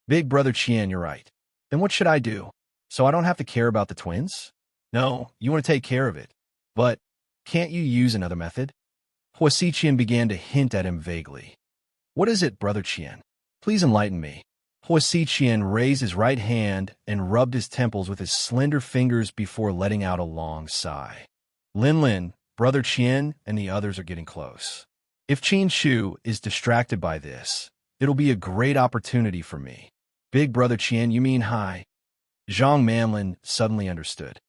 Speaker 1: Big brother Qian, you're right. Then what should I do? So I don't have to care about the twins? No, you want to take care of it. But can't you use another method? Hua Xiqian began to hint at him vaguely. What is it, brother Qian? Please enlighten me. Hua Xiqian raised his right hand and rubbed his temples with his slender fingers before letting out a long sigh. Lin, brother Qian, and the others are getting close. If Qin Shu is distracted by this, it'll be a great opportunity for me. Big brother Qian, you mean hi? Zhang Manlin suddenly understood.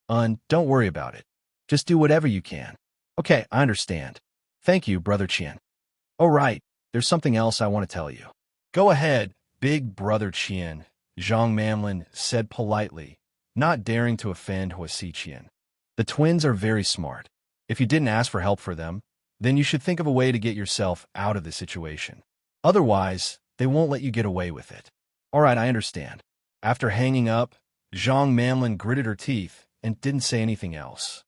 Speaker 1: Don't worry about it. Just do whatever you can. Okay, I understand. Thank you, brother Qian. Oh right, there's something else I want to tell you. Go ahead, big brother Qian, Zhang Manlin said politely, not daring to offend Hua Xiqian. The twins are very smart. If you didn't ask for help for them, then you should think of a way to get yourself out of the situation. Otherwise, they won't let you get away with it. All right, I understand. After hanging up, Zhang Manlin gritted her teeth and didn't say anything else.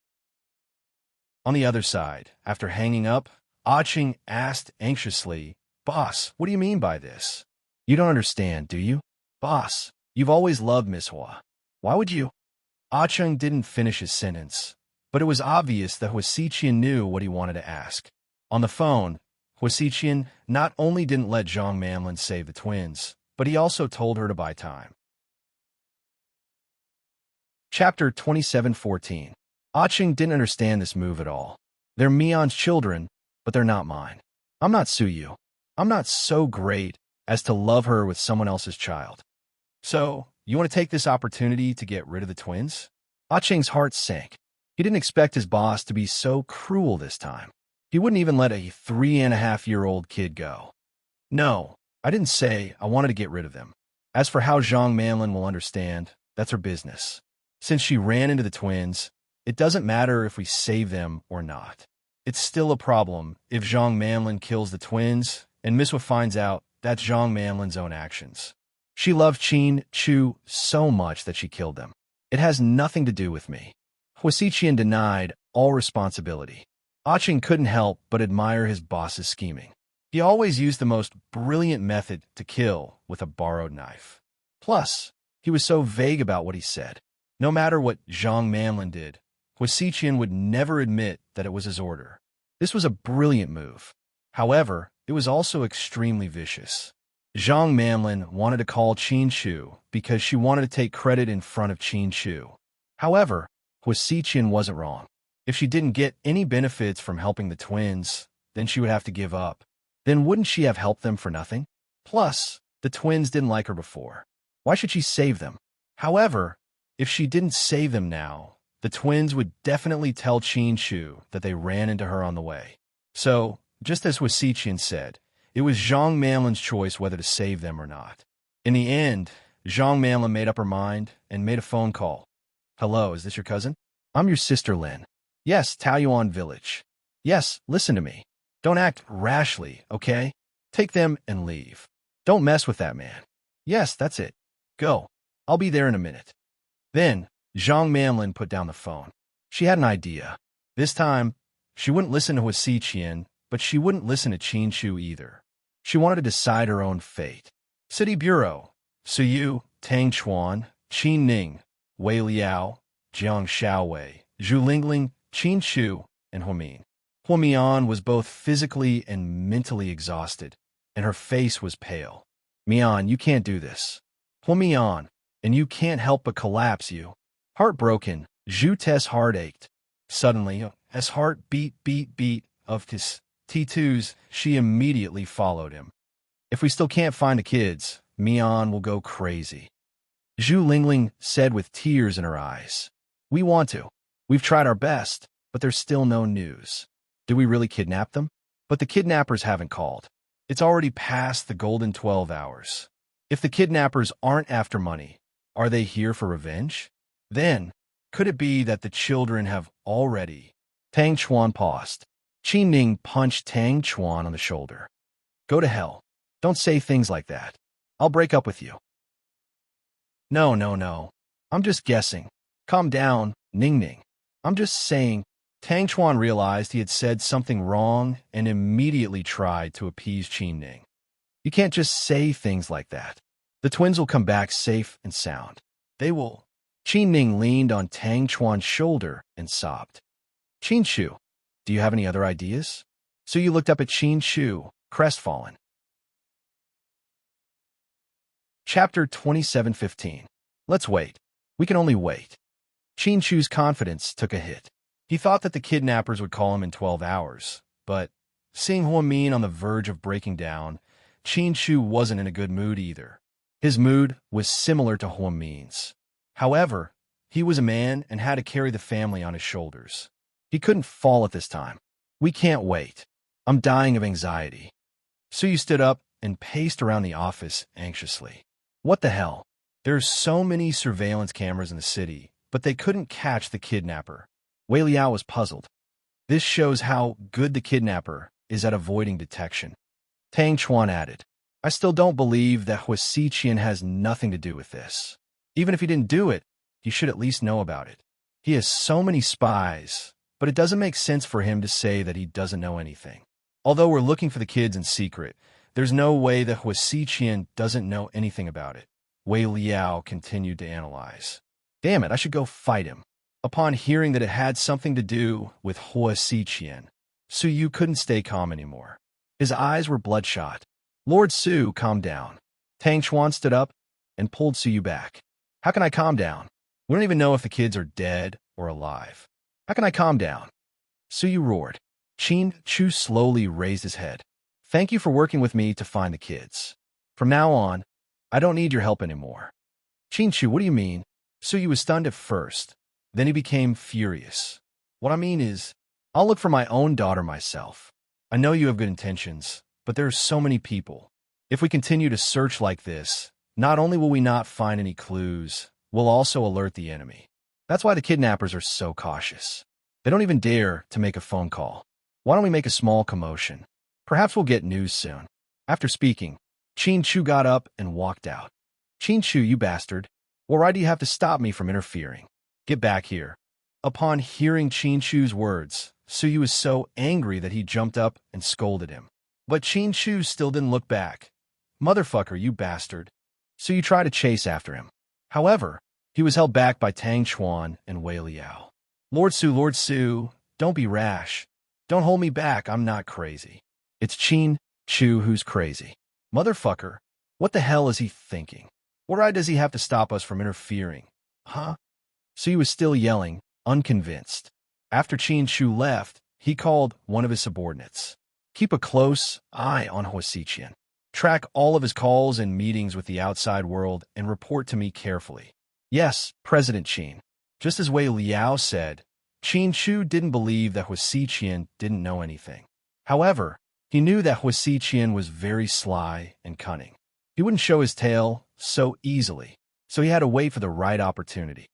Speaker 1: On the other side, after hanging up, Qing asked anxiously, Boss, what do you mean by this? You don't understand, do you? Boss, you've always loved Miss Hua. Why would you? Qing didn't finish his sentence, but it was obvious that Hua Xiqian knew what he wanted to ask. On the phone, Hua Xiqian not only didn't let Zhang Manlin save the twins, but he also told her to buy time. Chapter 27:14. Qing didn't understand this move at all. They're Mion's children, but they're not mine. I'm not Suyu. I'm not so great as to love her with someone else's child. So, you want to take this opportunity to get rid of the twins? Qing's heart sank. He didn't expect his boss to be so cruel this time. He wouldn't even let a 3.5-year-old kid go. No, I didn't say I wanted to get rid of them. As for how Zhang Manlin will understand, that's her business. Since she ran into the twins, it doesn't matter if we save them or not. It's still a problem if Zhang Manlin kills the twins and Miss Hua finds out that's Zhang Manlin's own actions. She loved Qin Chu so much that she killed them. It has nothing to do with me. Hua Xiqian denied all responsibility. Qing couldn't help but admire his boss's scheming. He always used the most brilliant method to kill with a borrowed knife. Plus, he was so vague about what he said. No matter what Zhang Manlin did, Hua Xiqian would never admit that it was his order. This was a brilliant move. However, it was also extremely vicious. Zhang Manlin wanted to call Qin Chu because she wanted to take credit in front of Qin Chu. However, Hua Xiqian wasn't wrong. If she didn't get any benefits from helping the twins, then she would have to give up. Then wouldn't she have helped them for nothing? Plus, the twins didn't like her before. Why should she save them? However, if she didn't save them now, the twins would definitely tell Qin Chu that they ran into her on the way. So, just as Hua Xiqian said, it was Zhang Manlin's choice whether to save them or not. In the end, Zhang Manlin made up her mind and made a phone call. Hello, is this your cousin? I'm your sister Lin. Yes, Taoyuan village. Yes, listen to me. Don't act rashly, okay? Take them and leave. Don't mess with that man. Yes, that's it. Go. I'll be there in a minute. Then, Zhang Manlin put down the phone. She had an idea. This time, she wouldn't listen to Hua Xiqian, but she wouldn't listen to Qin Chu either. She wanted to decide her own fate. City Bureau. Suyu, Tang Chuan, Qin Ning, Wei Liao, Jiang Xiaowei, Zhu Lingling, Qin Chu, and Hua Min. Hua Mian was both physically and mentally exhausted, and her face was pale. Mian, you can't do this. Hua Mian, and you can't help but collapse, you. Heartbroken, Zhu Te's heart ached. Suddenly, as heart beat of his T2s, she immediately followed him. If we still can't find the kids, Mian will go crazy. Zhu Lingling said with tears in her eyes. We want to. We've tried our best, but there's still no news. Did we really kidnap them? But the kidnappers haven't called. It's already past the golden 12 hours. If the kidnappers aren't after money, are they here for revenge? Then, could it be that the children have already? Tang Chuan paused. Qin Ning punched Tang Chuan on the shoulder. Go to hell. Don't say things like that. I'll break up with you. No. I'm just guessing. Calm down, Ning Ning. I'm just saying. Tang Chuan realized he had said something wrong and immediately tried to appease Qin Ning. You can't just say things like that. The twins will come back safe and sound. They will. Qin Ning leaned on Tang Chuan's shoulder and sobbed. Qin Shu, do you have any other ideas? So you looked up at Qin Shu, crestfallen. Chapter 27:15. Let's wait. We can only wait. Qin Shu's confidence took a hit. He thought that the kidnappers would call him in 12 hours, but seeing Huo Min on the verge of breaking down, Qin Shu wasn't in a good mood either. His mood was similar to Huo Min's. However, he was a man and had to carry the family on his shoulders. He couldn't fall at this time. We can't wait. I'm dying of anxiety. Suyu stood up and paced around the office anxiously. What the hell? There's so many surveillance cameras in the city, but they couldn't catch the kidnapper. Wei Liao was puzzled. This shows how good the kidnapper is at avoiding detection. Tang Chuan added, I still don't believe that Hua Xiqian has nothing to do with this. Even if he didn't do it, he should at least know about it. He has so many spies, but it doesn't make sense for him to say that he doesn't know anything. Although we're looking for the kids in secret, there's no way that Hua Xiqian doesn't know anything about it. Wei Liao continued to analyze. Damn it, I should go fight him. Upon hearing that it had something to do with Hua Xiqian, Suyu couldn't stay calm anymore. His eyes were bloodshot. Lord Su, calm down. Tang Chuan stood up and pulled Suyu back. How can I calm down? We don't even know if the kids are dead or alive. How can I calm down? Suyu roared. Qin Chu slowly raised his head. Thank you for working with me to find the kids. From now on, I don't need your help anymore. Qin Chu, what do you mean? Suyu was stunned at first. Then he became furious. What I mean is, I'll look for my own daughter myself. I know you have good intentions, but there are so many people. If we continue to search like this, not only will we not find any clues, we'll also alert the enemy. That's why the kidnappers are so cautious. They don't even dare to make a phone call. Why don't we make a small commotion? Perhaps we'll get news soon. After speaking, Qin Chu got up and walked out. Qin Chu, you bastard. Why do you have to stop me from interfering? Get back here. Upon hearing Qin Chu's words, Suyu was so angry that he jumped up and scolded him. But Qin Chu still didn't look back. Motherfucker, you bastard. Suyu tried to chase after him. However, he was held back by Tang Chuan and Wei Liao. Lord Su, don't be rash. Don't hold me back, I'm not crazy. It's Qin Chu who's crazy. Motherfucker, what the hell is he thinking? Why does he have to stop us from interfering? Huh? Suyu was still yelling, unconvinced. After Qin Chu left, he called one of his subordinates. Keep a close eye on Hua Xiqian. Track all of his calls and meetings with the outside world and report to me carefully. Yes, President Qin. Just as Wei Liao said, Qin Chu didn't believe that Hua Xiqian didn't know anything. However, he knew that Hua Xiqian was very sly and cunning. He wouldn't show his tail so easily, so he had to wait for the right opportunity.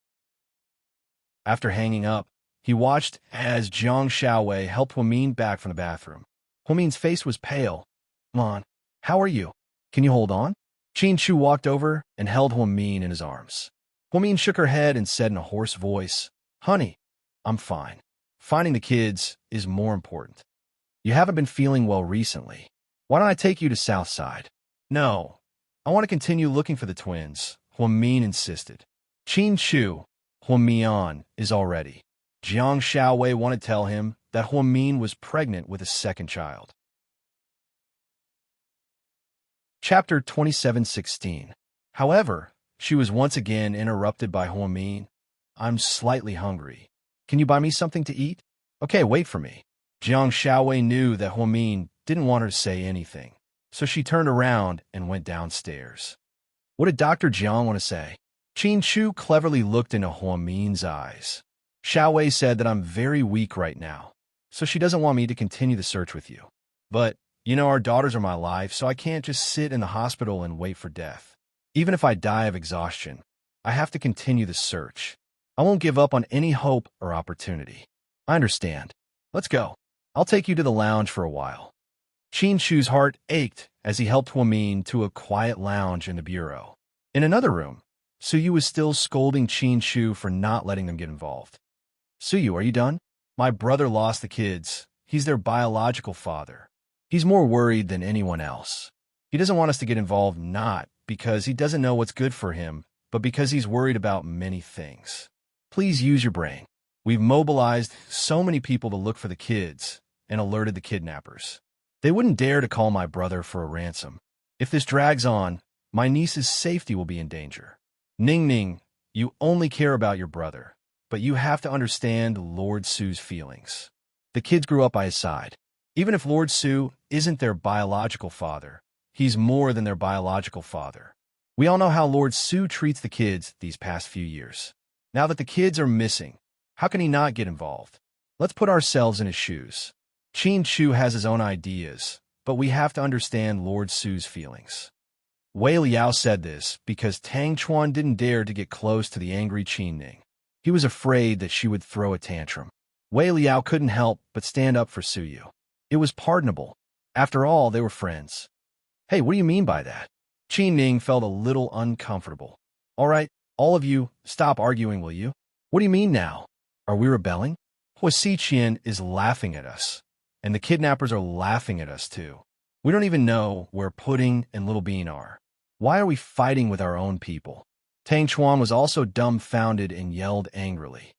Speaker 1: After hanging up, he watched as Jiang Xiaowei helped Huo Min back from the bathroom. Huo Min's face was pale. Come on, how are you? Can you hold on? Qin Chu walked over and held Huo Min in his arms. Huo Min shook her head and said in a hoarse voice, Honey, I'm fine. Finding the kids is more important. You haven't been feeling well recently. Why don't I take you to Southside? No, I want to continue looking for the twins, Huo Min insisted. Qin Chu, Huo Mian is all ready. Jiang Xiaowei wanted to tell him that Huo Min was pregnant with a second child. Chapter 27:16. However, she was once again interrupted by Huo Min. I'm slightly hungry. Can you buy me something to eat? Okay, wait for me. Jiang Xiaowei knew that Huo Min didn't want her to say anything, so she turned around and went downstairs. What did Dr. Jiang want to say? Qin Chu cleverly looked into Huo Min's eyes. Xiaowei said that I'm very weak right now, so she doesn't want me to continue the search with you. But, you know, our daughters are my life, so I can't just sit in the hospital and wait for death. Even if I die of exhaustion, I have to continue the search. I won't give up on any hope or opportunity. I understand. Let's go. I'll take you to the lounge for a while. Qin Chu's heart ached as he helped Huo Min to a quiet lounge in the bureau. In another room, Suyu was still scolding Qin Shu for not letting them get involved. Suyu, are you done? My brother lost the kids. He's their biological father. He's more worried than anyone else. He doesn't want us to get involved, not because he doesn't know what's good for him, but because he's worried about many things. Please use your brain. We've mobilized so many people to look for the kids and alerted the kidnappers. They wouldn't dare to call my brother for a ransom. If this drags on, my niece's safety will be in danger. Ning Ning, you only care about your brother, but you have to understand Lord Su's feelings. The kids grew up by his side. Even if Lord Su isn't their biological father, he's more than their biological father. We all know how Lord Su treats the kids these past few years. Now that the kids are missing, how can he not get involved? Let's put ourselves in his shoes. Qin Shu has his own ideas, but we have to understand Lord Su's feelings. Wei Liao said this because Tang Chuan didn't dare to get close to the angry Qin Ning. He was afraid that she would throw a tantrum. Wei Liao couldn't help but stand up for Suyu. It was pardonable. After all, they were friends. Hey, what do you mean by that? Qin Ning felt a little uncomfortable. All right, all of you, stop arguing, will you? What do you mean now? Are we rebelling? Hua Xiqian is laughing at us, and the kidnappers are laughing at us too. We don't even know where Pudding and Little Bean are. Why are we fighting with our own people? Tang Chuan was also dumbfounded and yelled angrily.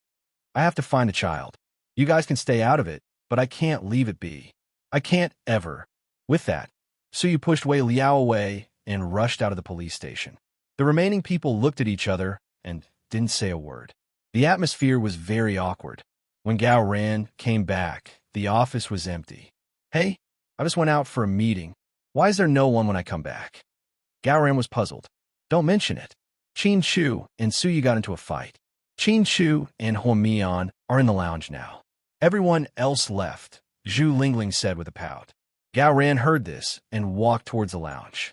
Speaker 1: I have to find the child. You guys can stay out of it, but I can't leave it be. I can't ever. With that, Suyu pushed Wei Liao away and rushed out of the police station. The remaining people looked at each other and didn't say a word. The atmosphere was very awkward. When Gao Ran came back, the office was empty. Hey, I just went out for a meeting. Why is there no one when I come back? Gao Ran was puzzled. Don't mention it. Qin Shu and Suyu got into a fight. Qin Shu and Hua Mian are in the lounge now. Everyone else left, Zhu Lingling said with a pout. Gao Ran heard this and walked towards the lounge.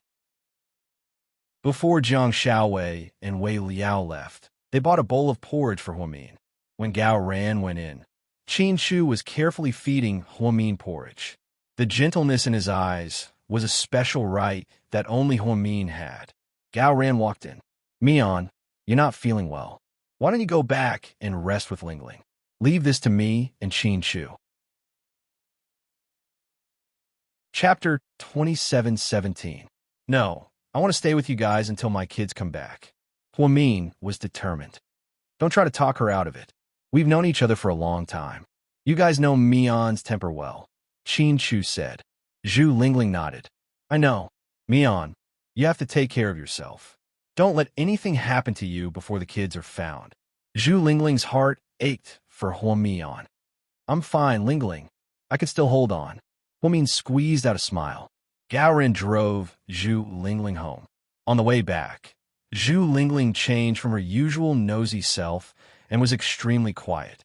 Speaker 1: Before Jiang Xiaowei and Wei Liao left, they bought a bowl of porridge for Huamin. When Gao Ran went in, Qin Shu was carefully feeding Huamin porridge. The gentleness in his eyes was a special right that only Huamin had. Gao Ran walked in. Mian, you're not feeling well. Why don't you go back and rest with Lingling? Leave this to me and Qin Shu. Chapter 27:17. No, I want to stay with you guys until my kids come back. Huamin was determined. Don't try to talk her out of it. We've known each other for a long time. You guys know Mian's temper well, Qin Shu said. Zhu Lingling nodded. I know. Mian, you have to take care of yourself. Don't let anything happen to you before the kids are found. Zhu Lingling's heart ached for Huamian. I'm fine, Lingling. I can still hold on. Huamin squeezed out a smile. Gao Ran drove Zhu Lingling home. On the way back, Zhu Lingling changed from her usual nosy self and was extremely quiet.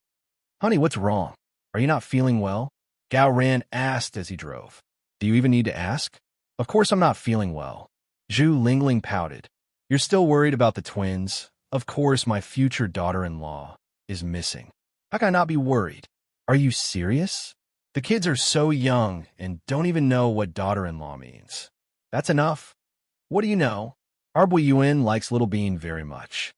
Speaker 1: Honey, what's wrong? Are you not feeling well? Gao Ran asked as he drove. Do you even need to ask? Of course I'm not feeling well. Zhu Lingling pouted. You're still worried about the twins? Of course my future daughter-in-law is missing. How can I not be worried? Are you serious? The kids are so young and don't even know what daughter-in-law means. That's enough. What do you know? Arbui Yuan likes Little Bean very much.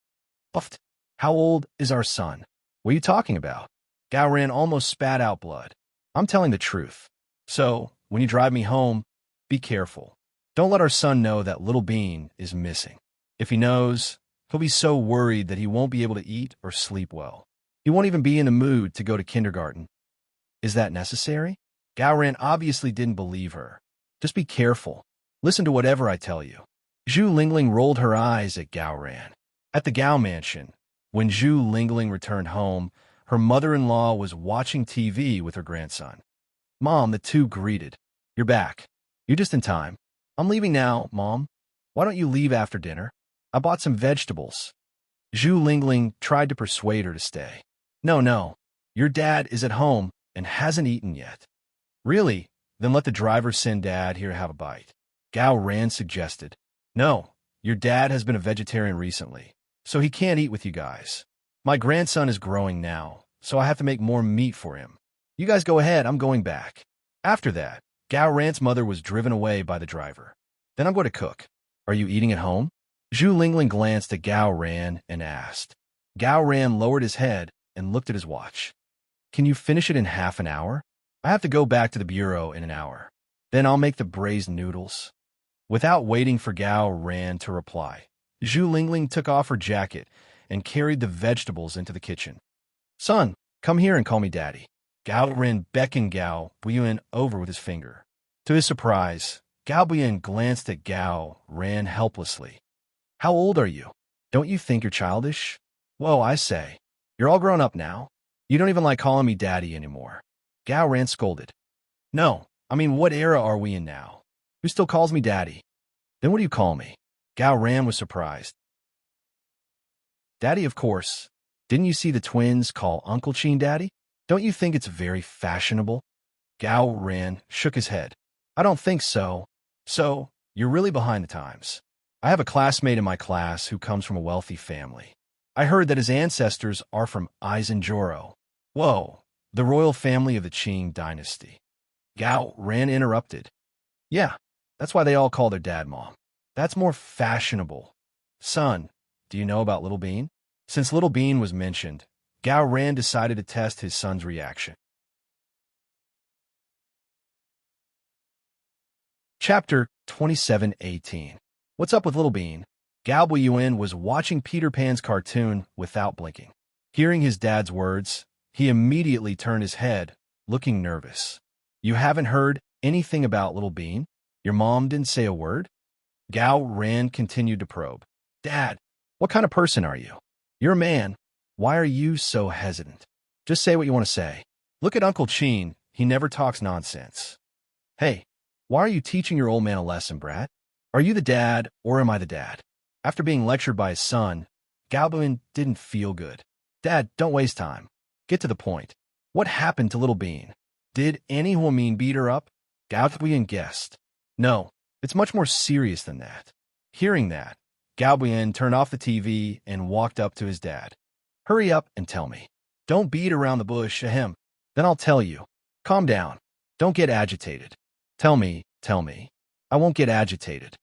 Speaker 1: Puffed. How old is our son? What are you talking about? Gao Ran almost spat out blood. I'm telling the truth. So, when you drive me home, be careful. Don't let our son know that Little Bean is missing. If he knows, he'll be so worried that he won't be able to eat or sleep well. He won't even be in the mood to go to kindergarten. Is that necessary? Gao Ran obviously didn't believe her. Just be careful. Listen to whatever I tell you. Zhu Lingling rolled her eyes at Gao Ran. At the Gao mansion, when Zhu Lingling returned home, her mother-in-law was watching TV with her grandson. Mom, the two greeted. You're back. You're just in time. I'm leaving now, Mom. Why don't you leave after dinner? I bought some vegetables. Zhu Lingling tried to persuade her to stay. No. Your dad is at home and hasn't eaten yet. Really? Then let the driver send Dad here to have a bite. Gao Ran suggested. No, your dad has been a vegetarian recently, so he can't eat with you guys. My grandson is growing now, so I have to make more meat for him. You guys go ahead, I'm going back. After that, Gao Ran's mother was driven away by the driver. Then I'm going to cook. Are you eating at home? Zhu Lingling glanced at Gao Ran and asked. Gao Ran lowered his head and looked at his watch. Can you finish it in half an hour? I have to go back to the bureau in an hour. Then I'll make the braised noodles. Without waiting for Gao Ran to reply, Zhu Lingling took off her jacket and carried the vegetables into the kitchen. Son, come here and call me Daddy. Gao Ran beckoned Gao Buiyuan over with his finger. To his surprise, Gao Buiyuan glanced at Gao Ran helplessly. How old are you? Don't you think you're childish? Whoa, I say. You're all grown up now. You don't even like calling me Daddy anymore. Gao Ran scolded. No, I mean, what era are we in now? Who still calls me Daddy? Then what do you call me? Gao Ran was surprised. Daddy, of course. Didn't you see the twins call Uncle Chin Daddy? Don't you think it's very fashionable? Gao Ran shook his head. I don't think so. So, you're really behind the times. I have a classmate in my class who comes from a wealthy family. I heard that his ancestors are from Aizenjoro. Whoa, the royal family of the Qing dynasty. Gao Ran interrupted. Yeah, that's why they all call their dad Mom. That's more fashionable. Son, do you know about Little Bean? Since Little Bean was mentioned, Gao Ran decided to test his son's reaction. Chapter 27:18. What's up with Little Bean? Gao Buiyuan was watching Peter Pan's cartoon without blinking. Hearing his dad's words, he immediately turned his head, looking nervous. You haven't heard anything about Little Bean? Your mom didn't say a word? Gao Ran continued to probe. Dad, what kind of person are you? You're a man. Why are you so hesitant? Just say what you want to say. Look at Uncle Chin. He never talks nonsense. Hey, why are you teaching your old man a lesson, brat? Are you the dad, or am I the dad? After being lectured by his son, Gao Buiyuan didn't feel good. Dad, don't waste time. Get to the point. What happened to Little Bean? Did Annie Huamin beat her up? Gao Buiyuan guessed. No, it's much more serious than that. Hearing that, Gao Buiyuan turned off the TV and walked up to his dad. Hurry up and tell me. Don't beat around the bush, ahem. Then I'll tell you. Calm down. Don't get agitated. Tell me. I won't get agitated.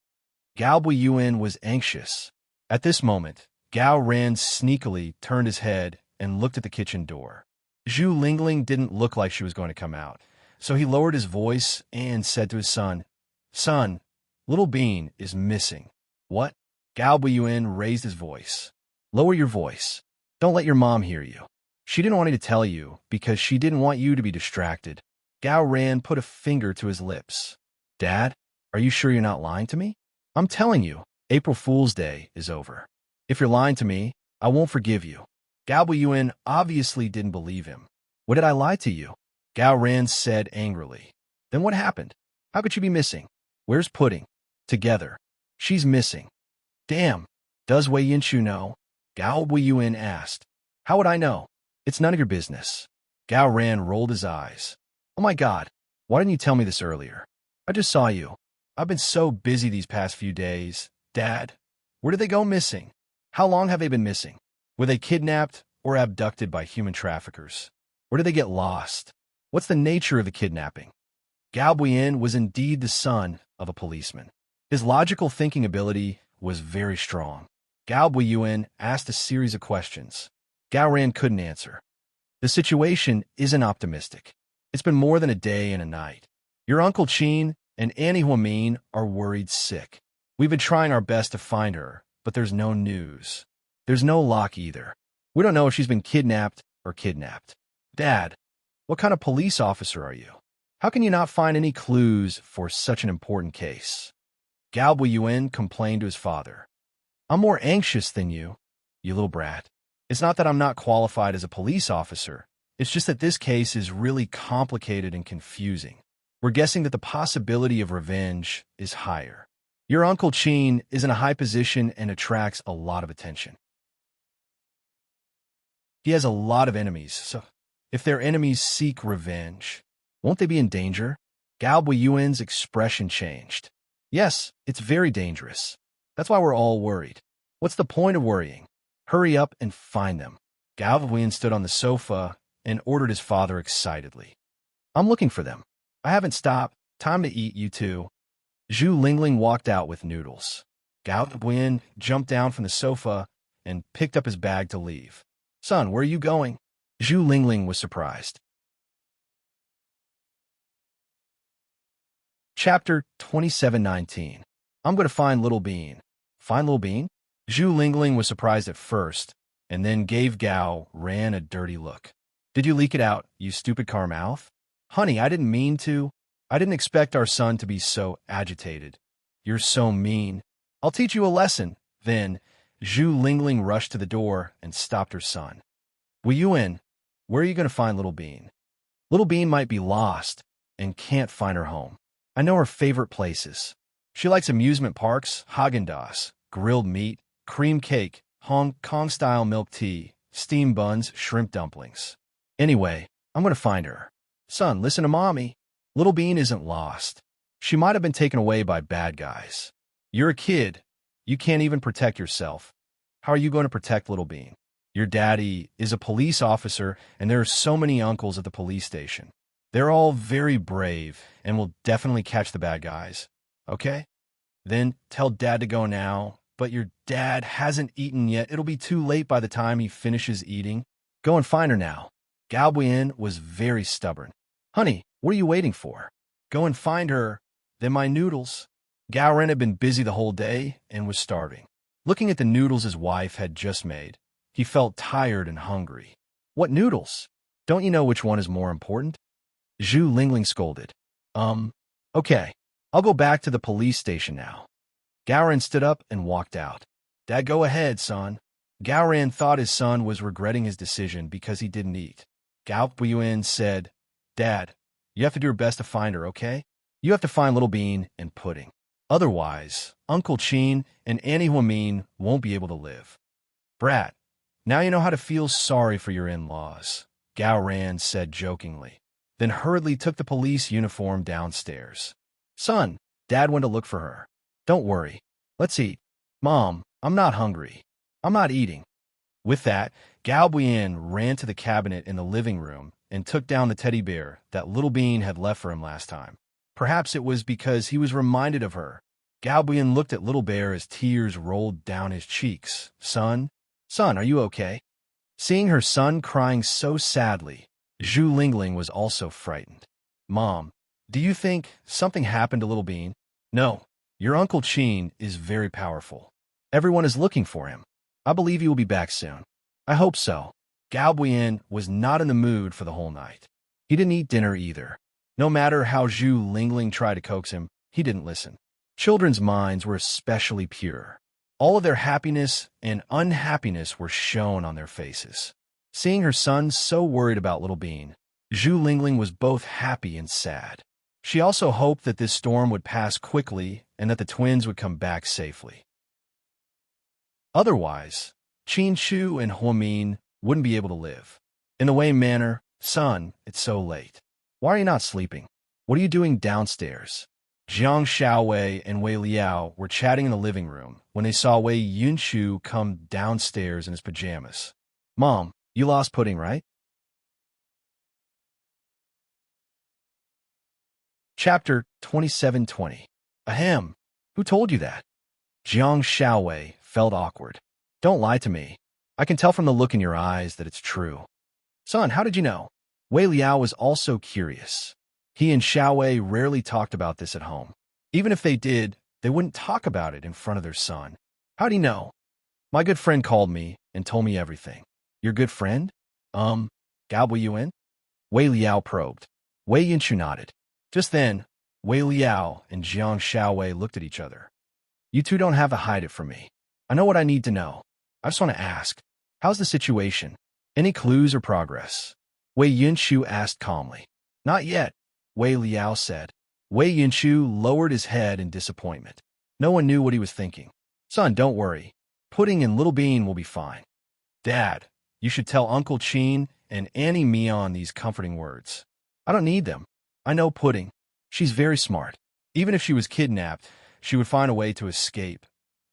Speaker 1: Gao Buiyuan was anxious. At this moment, Gao Ran sneakily turned his head and looked at the kitchen door. Zhu Lingling didn't look like she was going to come out, so he lowered his voice and said to his son, Son, Little Bean is missing. What? Gao Buiyuan raised his voice. Lower your voice. Don't let your mom hear you. She didn't want me to tell you because she didn't want you to be distracted. Gao Ran put a finger to his lips. Dad, are you sure you're not lying to me? I'm telling you, April Fool's Day is over. If you're lying to me, I won't forgive you. Gao Buiyuan obviously didn't believe him. What did I lie to you? Gao Ran said angrily. Then what happened? How could she be missing? Where's Pudding? Together. She's missing. Damn. Does Wei Yinshu know? Gao Buiyuan asked. How would I know? It's none of your business. Gao Ran rolled his eyes. Oh my God. Why didn't you tell me this earlier? I just saw you. I've been so busy these past few days. Dad, where did they go missing? How long have they been missing? Were they kidnapped or abducted by human traffickers? Or did they get lost? What's the nature of the kidnapping? Gao Buiyuan was indeed the son of a policeman. His logical thinking ability was very strong. Gao Buiyuan asked a series of questions. Gao Ran couldn't answer. The situation isn't optimistic. It's been more than a day and a night. Your Uncle Chin and Annie Huamin are worried sick. We've been trying our best to find her, but there's no news. There's no lock either. We don't know if she's been kidnapped or kidnapped. Dad, what kind of police officer are you? How can you not find any clues for such an important case? Gao Buiyuan complained to his father. I'm more anxious than you little brat. It's not that I'm not qualified as a police officer. It's just that this case is really complicated and confusing. We're guessing that the possibility of revenge is higher. Your Uncle Chin is in a high position and attracts a lot of attention. He has a lot of enemies, so if their enemies seek revenge, won't they be in danger? Gao Buiyuan's expression changed. Yes, it's very dangerous. That's why we're all worried. What's the point of worrying? Hurry up and find them. Gao Buiyuan stood on the sofa and ordered his father excitedly. I'm looking for them. I haven't stopped. Time to eat, you two. Zhu Lingling walked out with noodles. Gao Buin jumped down from the sofa and picked up his bag to leave. Son, where are you going? Zhu Lingling was surprised. Chapter 2719. I'm going to find Little Bean. Find Little Bean? Zhu Lingling was surprised at first, and then gave Gao Ran a dirty look. Did you leak it out, you stupid car mouth? Honey, I didn't mean to. I didn't expect our son to be so agitated. You're so mean. I'll teach you a lesson. Then, Zhu Lingling rushed to the door and stopped her son. Wu Yuan, where are you going to find Little Bean? Little Bean might be lost and can't find her home. I know her favorite places. She likes amusement parks, Haagen-Dazs, grilled meat, cream cake, Hong Kong-style milk tea, steamed buns, shrimp dumplings. Anyway, I'm going to find her. Son, listen to Mommy. Little Bean isn't lost. She might have been taken away by bad guys. You're a kid. You can't even protect yourself. How are you going to protect Little Bean? Your daddy is a police officer, and there are so many uncles at the police station. They're all very brave and will definitely catch the bad guys. Okay? Then tell Dad to go now, but your dad hasn't eaten yet. It'll be too late by the time he finishes eating. Go and find her now. Gao Buin was very stubborn. Honey, what are you waiting for? Go and find her. Then my noodles. Gao Ren had been busy the whole day and was starving. Looking at the noodles his wife had just made, he felt tired and hungry. What noodles? Don't you know which one is more important? Zhu Lingling scolded. Okay. I'll go back to the police station now. Gao Ren stood up and walked out. Dad, go ahead, son. Gao Ren thought his son was regretting his decision because he didn't eat. Gao Buin said, Dad, you have to do your best to find her, okay? You have to find Little Bean and Pudding. Otherwise, Uncle Chin and Annie Huamin won't be able to live. Brat, now you know how to feel sorry for your in-laws, Gao Ran said jokingly, then hurriedly took the police uniform downstairs. Son, Dad went to look for her. Don't worry. Let's eat. Mom, I'm not hungry. I'm not eating. With that, Gao Buin ran to the cabinet in the living room and took down the teddy bear that Little Bean had left for him last time. Perhaps it was because he was reminded of her. Gao Buin looked at Little Bear as tears rolled down his cheeks. Son, are you okay? Seeing her son crying so sadly, Zhu Lingling was also frightened. Mom, do you think something happened to Little Bean? No, your Uncle Chin is very powerful. Everyone is looking for him. I believe he will be back soon. I hope so. Gao Buin was not in the mood for the whole night. He didn't eat dinner either. No matter how Zhu Lingling tried to coax him, he didn't listen. Children's minds were especially pure. All of their happiness and unhappiness were shown on their faces. Seeing her son so worried about Little Bean, Zhu Lingling was both happy and sad. She also hoped that this storm would pass quickly and that the twins would come back safely. Otherwise, Qin Chu and Huamin wouldn't be able to live. In the Wei manner, son, it's so late. Why are you not sleeping? What are you doing downstairs? Jiang Xiaowei and Wei Liao were chatting in the living room when they saw Wei Yunshu come downstairs in his pajamas. Mom, you lost Pudding, right? Chapter 2720. Ahem. Who told you that? Jiang Xiaowei felt awkward. Don't lie to me. I can tell from the look in your eyes that it's true. Son, how did you know? Wei Liao was also curious. He and Xiaowei rarely talked about this at home. Even if they did, they wouldn't talk about it in front of their son. How'd he know? My good friend called me and told me everything. Your good friend? Gao Buiyuan? Wei Liao probed. Wei Yinshu nodded. Just then, Wei Liao and Jiang Xiaowei looked at each other. You two don't have to hide it from me. I know what I need to know. I just want to ask, how's the situation? Any clues or progress? Wei Yinshu asked calmly. Not yet, Wei Liao said. Wei Yinshu lowered his head in disappointment. No one knew what he was thinking. Son, don't worry. Pudding and Little Bean will be fine. Dad, you should tell Uncle Chin and Annie Mian these comforting words. I don't need them. I know Pudding. She's very smart. Even if she was kidnapped, she would find a way to escape.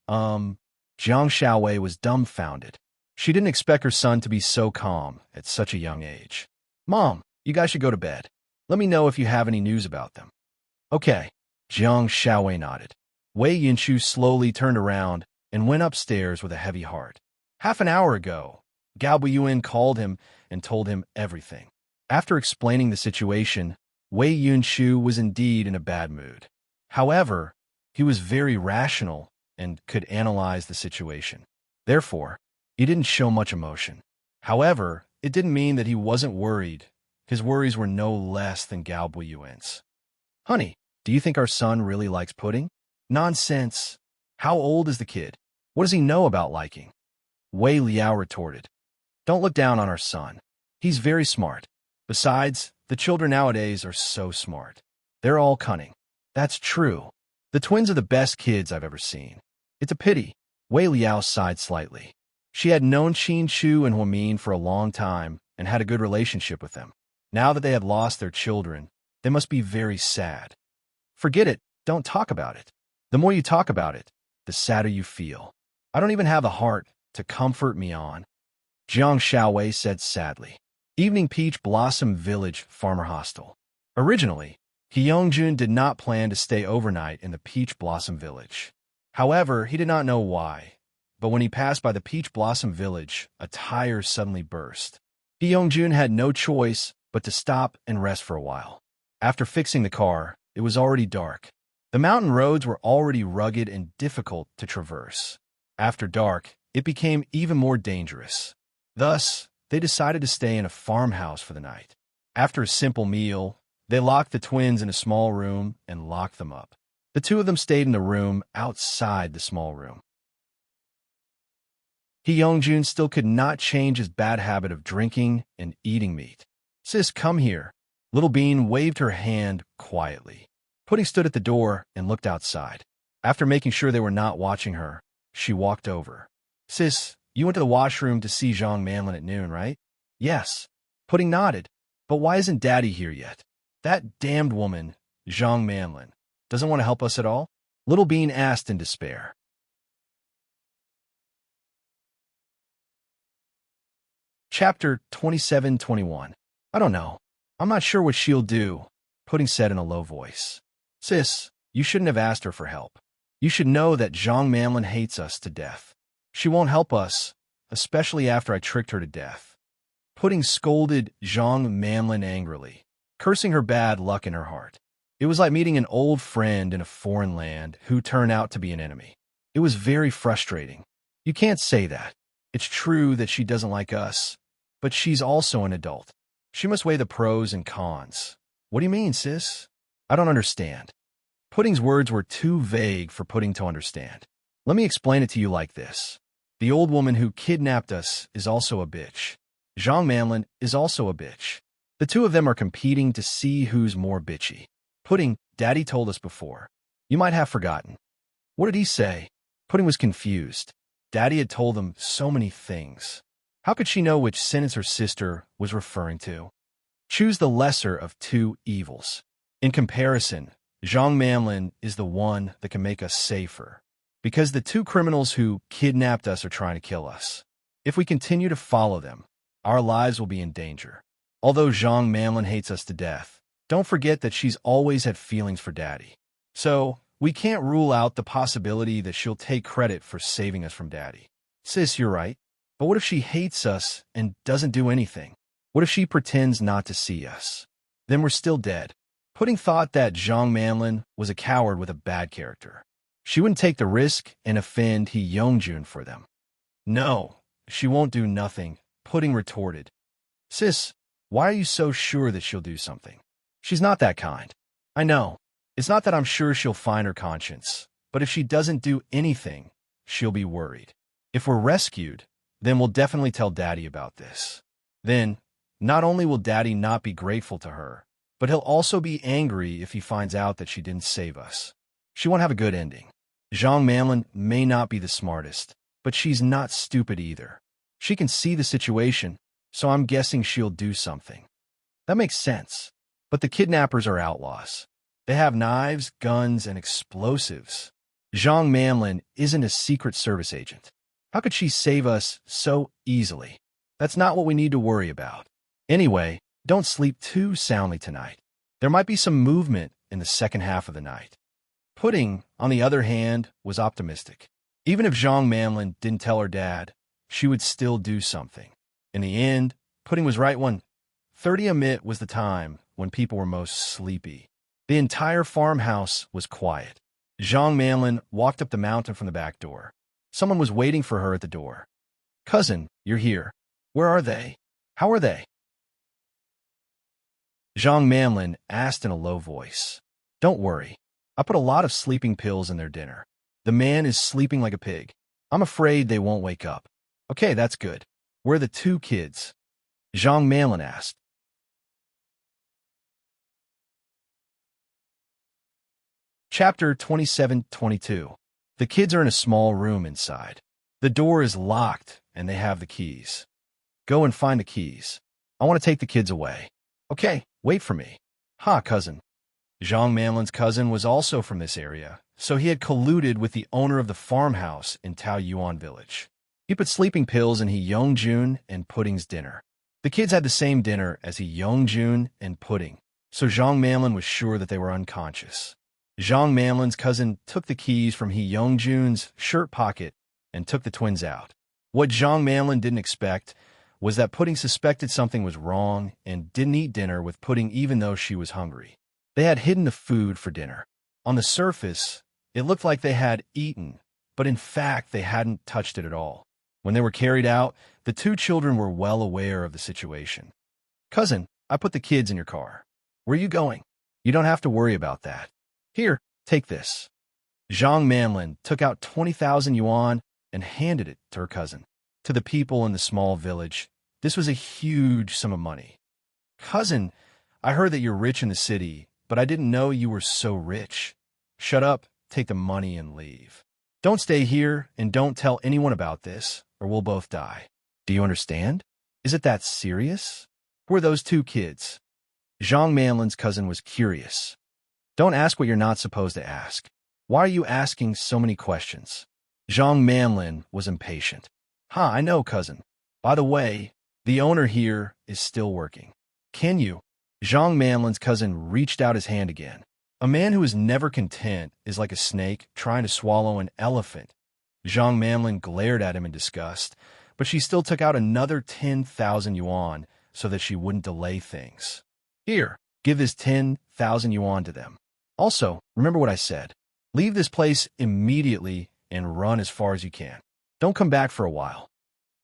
Speaker 1: Jiang Xiaowei was dumbfounded. She didn't expect her son to be so calm at such a young age. Mom, you guys should go to bed. Let me know if you have any news about them. Okay, Jiang Xiaowei nodded. Wei Yinshu slowly turned around and went upstairs with a heavy heart. Half an hour ago, Gao Buiyuan called him and told him everything. After explaining the situation, Wei Yinshu was indeed in a bad mood. However, he was very rational and could analyze the situation. Therefore, he didn't show much emotion. However, it didn't mean that he wasn't worried. His worries were no less than Gao Buiyuan's. Honey, do you think our son really likes pudding? Nonsense. How old is the kid? What does he know about liking? Wei Liao retorted. Don't look down on our son. He's very smart. Besides, the children nowadays are so smart. They're all cunning. That's true. The twins are the best kids I've ever seen. It's a pity. Wei Liao sighed slightly. She had known Qin Shu and Huamin for a long time and had a good relationship with them. Now that they had lost their children, they must be very sad. Forget it. Don't talk about it. The more you talk about it, the sadder you feel. I don't even have the heart to comfort me on. Jiang Xiaowei said sadly. Evening Peach Blossom Village Farmer Hostel. Originally, He Yongjun did not plan to stay overnight in the Peach Blossom Village. However, he did not know why. But when he passed by the Peach Blossom Village, a tire suddenly burst. He Yongjun had no choice but to stop and rest for a while. After fixing the car, it was already dark. The mountain roads were already rugged and difficult to traverse. After dark, it became even more dangerous. Thus, they decided to stay in a farmhouse for the night. After a simple meal, they locked the twins in a small room and locked them up. The two of them stayed in the room outside the small room. He Yongjun still could not change his bad habit of drinking and eating meat. Sis, come here. Little Bean waved her hand quietly. Pudding stood at the door and looked outside. After making sure they were not watching her, she walked over. Sis, you went to the washroom to see Zhang Manlin at noon, right? Yes. Pudding nodded. But why isn't Daddy here yet? That damned woman, Zhang Manlin, doesn't want to help us at all? Little Bean asked in despair. Chapter 27-21. I don't know. I'm not sure what she'll do, Pudding said in a low voice. Sis, you shouldn't have asked her for help. You should know that Zhang Manlin hates us to death. She won't help us, especially after I tricked her to death. Pudding scolded Zhang Manlin angrily, cursing her bad luck in her heart. It was like meeting an old friend in a foreign land who turned out to be an enemy. It was very frustrating. You can't say that. It's true that she doesn't like us, but she's also an adult. She must weigh the pros and cons. What do you mean, sis? I don't understand. Pudding's words were too vague for Pudding to understand. Let me explain it to you like this. The old woman who kidnapped us is also a bitch. Zhang Manlin is also a bitch. The two of them are competing to see who's more bitchy. Pudding, Daddy told us before. You might have forgotten. What did he say? Pudding was confused. Daddy had told them so many things. How could she know which sentence her sister was referring to? Choose the lesser of two evils. In comparison, Zhang Manlin is the one that can make us safer, because the two criminals who kidnapped us are trying to kill us. If we continue to follow them, our lives will be in danger. Although Zhang Manlin hates us to death, don't forget that she's always had feelings for Daddy. So, we can't rule out the possibility that she'll take credit for saving us from Daddy. Sis, you're right. But what if she hates us and doesn't do anything? What if she pretends not to see us? Then we're still dead. Pudding thought that Zhang Manlin was a coward with a bad character. She wouldn't take the risk and offend He Yongjun for them. No, she won't do nothing, Pudding retorted. Sis, why are you so sure that she'll do something? She's not that kind. I know. It's not that I'm sure she'll find her conscience, but if she doesn't do anything, she'll be worried. If we're rescued, then we'll definitely tell Daddy about this. Then, not only will Daddy not be grateful to her, but he'll also be angry if he finds out that she didn't save us. She won't have a good ending. Zhang Manlin may not be the smartest, but she's not stupid either. She can see the situation, so I'm guessing she'll do something. That makes sense. But the kidnappers are outlaws. They have knives, guns, and explosives. Zhang Manlin isn't a Secret Service agent. How could she save us so easily? That's not what we need to worry about. Anyway, don't sleep too soundly tonight. There might be some movement in the second half of the night. Pudding, on the other hand, was optimistic. Even if Zhang Manlin didn't tell her dad, she would still do something. In the end, Pudding was right. 1:30 am was the time when people were most sleepy. The entire farmhouse was quiet. Zhang Manlin walked up the mountain from the back door. Someone was waiting for her at the door. "Cousin, you're here. Where are they? How are they?" Zhang Manlin asked in a low voice. "Don't worry. I put a lot of sleeping pills in their dinner. The man is sleeping like a pig. I'm afraid they won't wake up." "Okay, that's good. Where are the two kids?" Zhang Manlin asked. Chapter 27-22. The kids are in a small room inside. The door is locked, and they have the keys. "Go and find the keys. I want to take the kids away." "Okay, wait for me." "Ha, cousin." Zhang Manlin's cousin was also from this area, so he had colluded with the owner of the farmhouse in Taoyuan village. He put sleeping pills in He Yongjun and Pudding's dinner. The kids had the same dinner as He Yongjun and Pudding, so Zhang Manlin was sure that they were unconscious. Zhang Manlin's cousin took the keys from He Yongjun's shirt pocket and took the twins out. What Zhang Manlin didn't expect was that Pudding suspected something was wrong and didn't eat dinner with Pudding even though she was hungry. They had hidden the food for dinner. On the surface, it looked like they had eaten, but in fact they hadn't touched it at all. When they were carried out, the two children were well aware of the situation. "Cousin, I put the kids in your car. Where are you going?" "You don't have to worry about that. Here, take this." Zhang Manlin took out 20,000 yuan and handed it to her cousin. To the people in the small village, this was a huge sum of money. "Cousin, I heard that you're rich in the city, but I didn't know you were so rich." "Shut up, take the money and leave. Don't stay here and don't tell anyone about this, or we'll both die. Do you understand? Is it that serious?" "Who are those two kids?" Zhang Manlin's cousin was curious. "Don't ask what you're not supposed to ask. Why are you asking so many questions?" Zhang Manlin was impatient. "Ha, I know, cousin. By the way, the owner here is still working. Can you?" Zhang Manlin's cousin reached out his hand again. A man who is never content is like a snake trying to swallow an elephant. Zhang Manlin glared at him in disgust, but she still took out another 10,000 yuan so that she wouldn't delay things. "Here, give this 10,000 yuan to them. Also, remember what I said. Leave this place immediately and run as far as you can. Don't come back for a while."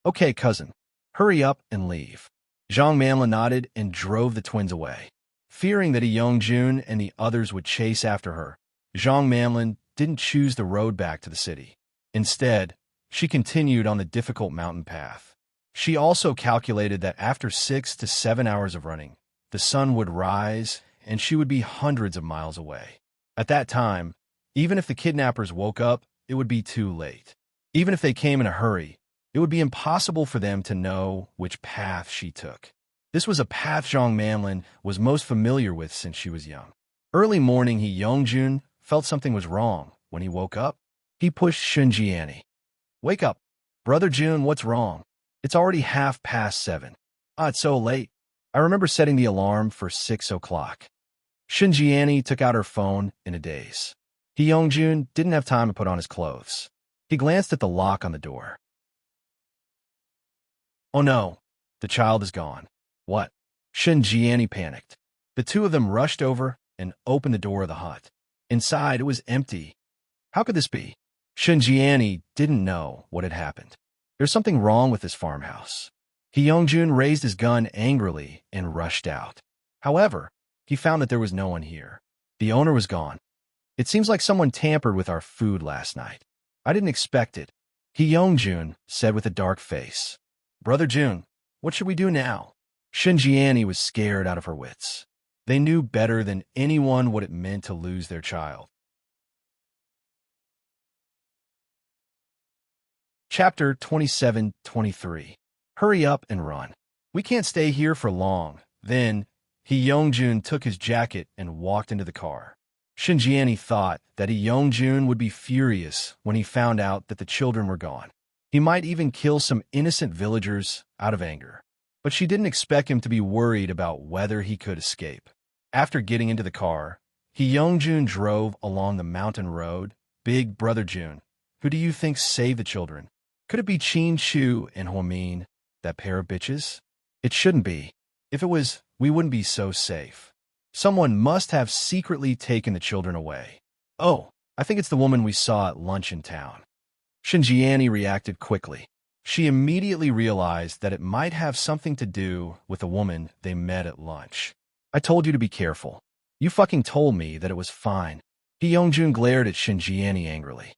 Speaker 1: "Okay, cousin. Hurry up and leave." Zhang Manlin nodded and drove the twins away. Fearing that He Yongjun and the others would chase after her, Zhang Manlin didn't choose the road back to the city. Instead, she continued on the difficult mountain path. She also calculated that after 6 to 7 hours of running, the sun would rise and she would be hundreds of miles away. At that time, even if the kidnappers woke up, it would be too late. Even if they came in a hurry, it would be impossible for them to know which path she took. This was a path Zhang Manlin was most familiar with since she was young. Early morning, He Yongjun felt something was wrong. When he woke up, he pushed Xinjiani. "Wake up. Brother Jun, what's wrong? It's already 7:30. Ah, it's so late. I remember setting the alarm for 6 o'clock. Xinjiani took out her phone in a daze. He Yongjun didn't have time to put on his clothes. He glanced at the lock on the door. "Oh no, the child is gone." "What?" Xinjiani panicked. The two of them rushed over and opened the door of the hut. Inside, it was empty. How could this be? Xinjiani didn't know what had happened. There's something wrong with this farmhouse. He Yongjun raised his gun angrily and rushed out. However, he found that there was no one here. The owner was gone. "It seems like someone tampered with our food last night. I didn't expect it," He Yongjun said with a dark face. "Brother Jun, what should we do now?" Xinjiani was scared out of her wits. They knew better than anyone what it meant to lose their child. Chapter 27-23. Hurry up and run. "We can't stay here for long." Then, He Yongjun took his jacket and walked into the car. Xinjiani thought that He Yongjun would be furious when he found out that the children were gone. He might even kill some innocent villagers out of anger. But she didn't expect him to be worried about whether he could escape. After getting into the car, Youngjun drove along the mountain road. Big brother Jun, who do you think saved the children? Could it be Qin Chu and Huamin, that pair of bitches? It shouldn't be. If it was, we wouldn't be so safe. Someone must have secretly taken the children away. Oh, I think it's the woman we saw at lunch in town. Shinjiani reacted quickly. She immediately realized that it might have something to do with the woman they met at lunch. I told you to be careful. You fucking told me that it was fine. Hyungjun glared at Shinjiani angrily.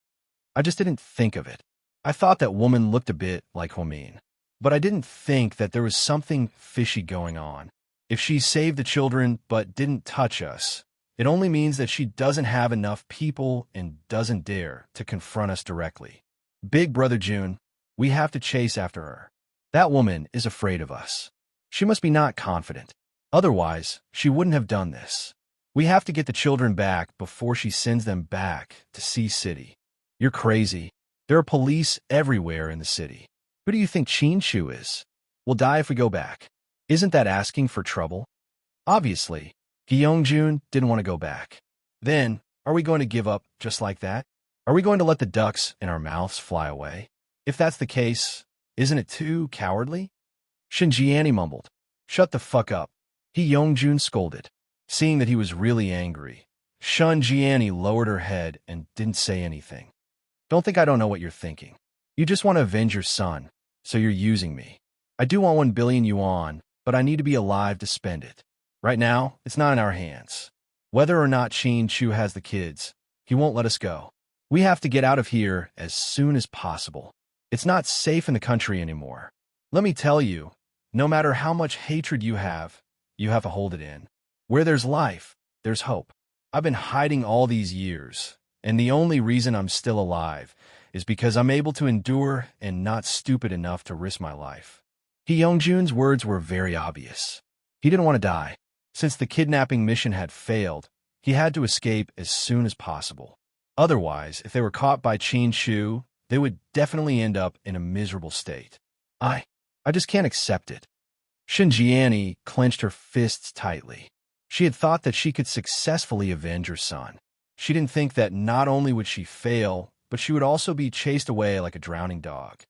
Speaker 1: I just didn't think of it. I thought that woman looked a bit like Homin. But I didn't think that there was something fishy going on. If she saved the children but didn't touch us, it only means that she doesn't have enough people and doesn't dare to confront us directly. Big brother Jun, we have to chase after her. That woman is afraid of us. She must be not confident. Otherwise, she wouldn't have done this. We have to get the children back before she sends them back to Sea City. You're crazy. There are police everywhere in the city. Who do you think Qin Chu is? We'll die if we go back. Isn't that asking for trouble? Obviously, Gyeongjun didn't want to go back. Then, are we going to give up just like that? Are we going to let the ducks in our mouths fly away? If that's the case, isn't it too cowardly? Shinjiani mumbled. Shut the fuck up. Gyeongjun scolded. Seeing that he was really angry, Shinjiani lowered her head and didn't say anything. Don't think I don't know what you're thinking. You just want to avenge your son, so you're using me. I do want 1 billion yuan, but I need to be alive to spend it. Right now, it's not in our hands. Whether or not Qin Chu has the kids, he won't let us go. We have to get out of here as soon as possible. It's not safe in the country anymore. Let me tell you, no matter how much hatred you have to hold it in. Where there's life, there's hope. I've been hiding all these years, and the only reason I'm still alive is because I'm able to endure and not stupid enough to risk my life. Hyungjun's words were very obvious. He didn't want to die. Since the kidnapping mission had failed, he had to escape as soon as possible. Otherwise, if they were caught by Qin Chu, they would definitely end up in a miserable state. I just can't accept it. Shinjiani clenched her fists tightly. She had thought that she could successfully avenge her son. She didn't think that not only would she fail, but she would also be chased away like a drowning dog.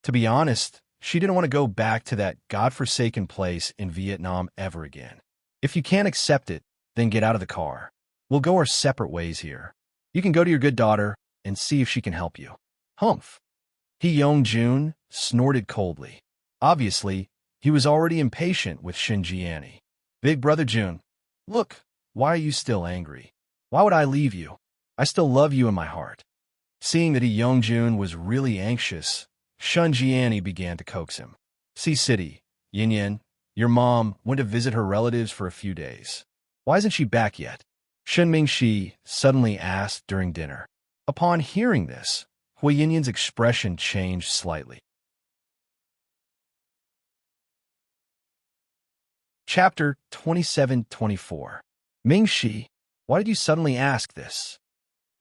Speaker 1: To be honest, she didn't want to go back to that godforsaken place in Vietnam ever again. If you can't accept it, then get out of the car. We'll go our separate ways here. You can go to your good daughter and see if she can help you. Humph. Hyungjun snorted coldly. Obviously, he was already impatient with Shinjiani. Big brother Jun, look, why are you still angry? Why would I leave you? I still love you in my heart. Seeing that Hyungjun was really anxious, Shinjiani began to coax him. Sea City, Yin, your mom went to visit her relatives for a few days. Why isn't she back yet? Shen Mingxi suddenly asked during dinner. Upon hearing this, Hui Yinyan's expression changed slightly. Chapter 27-24. Mingxi, why did you suddenly ask this?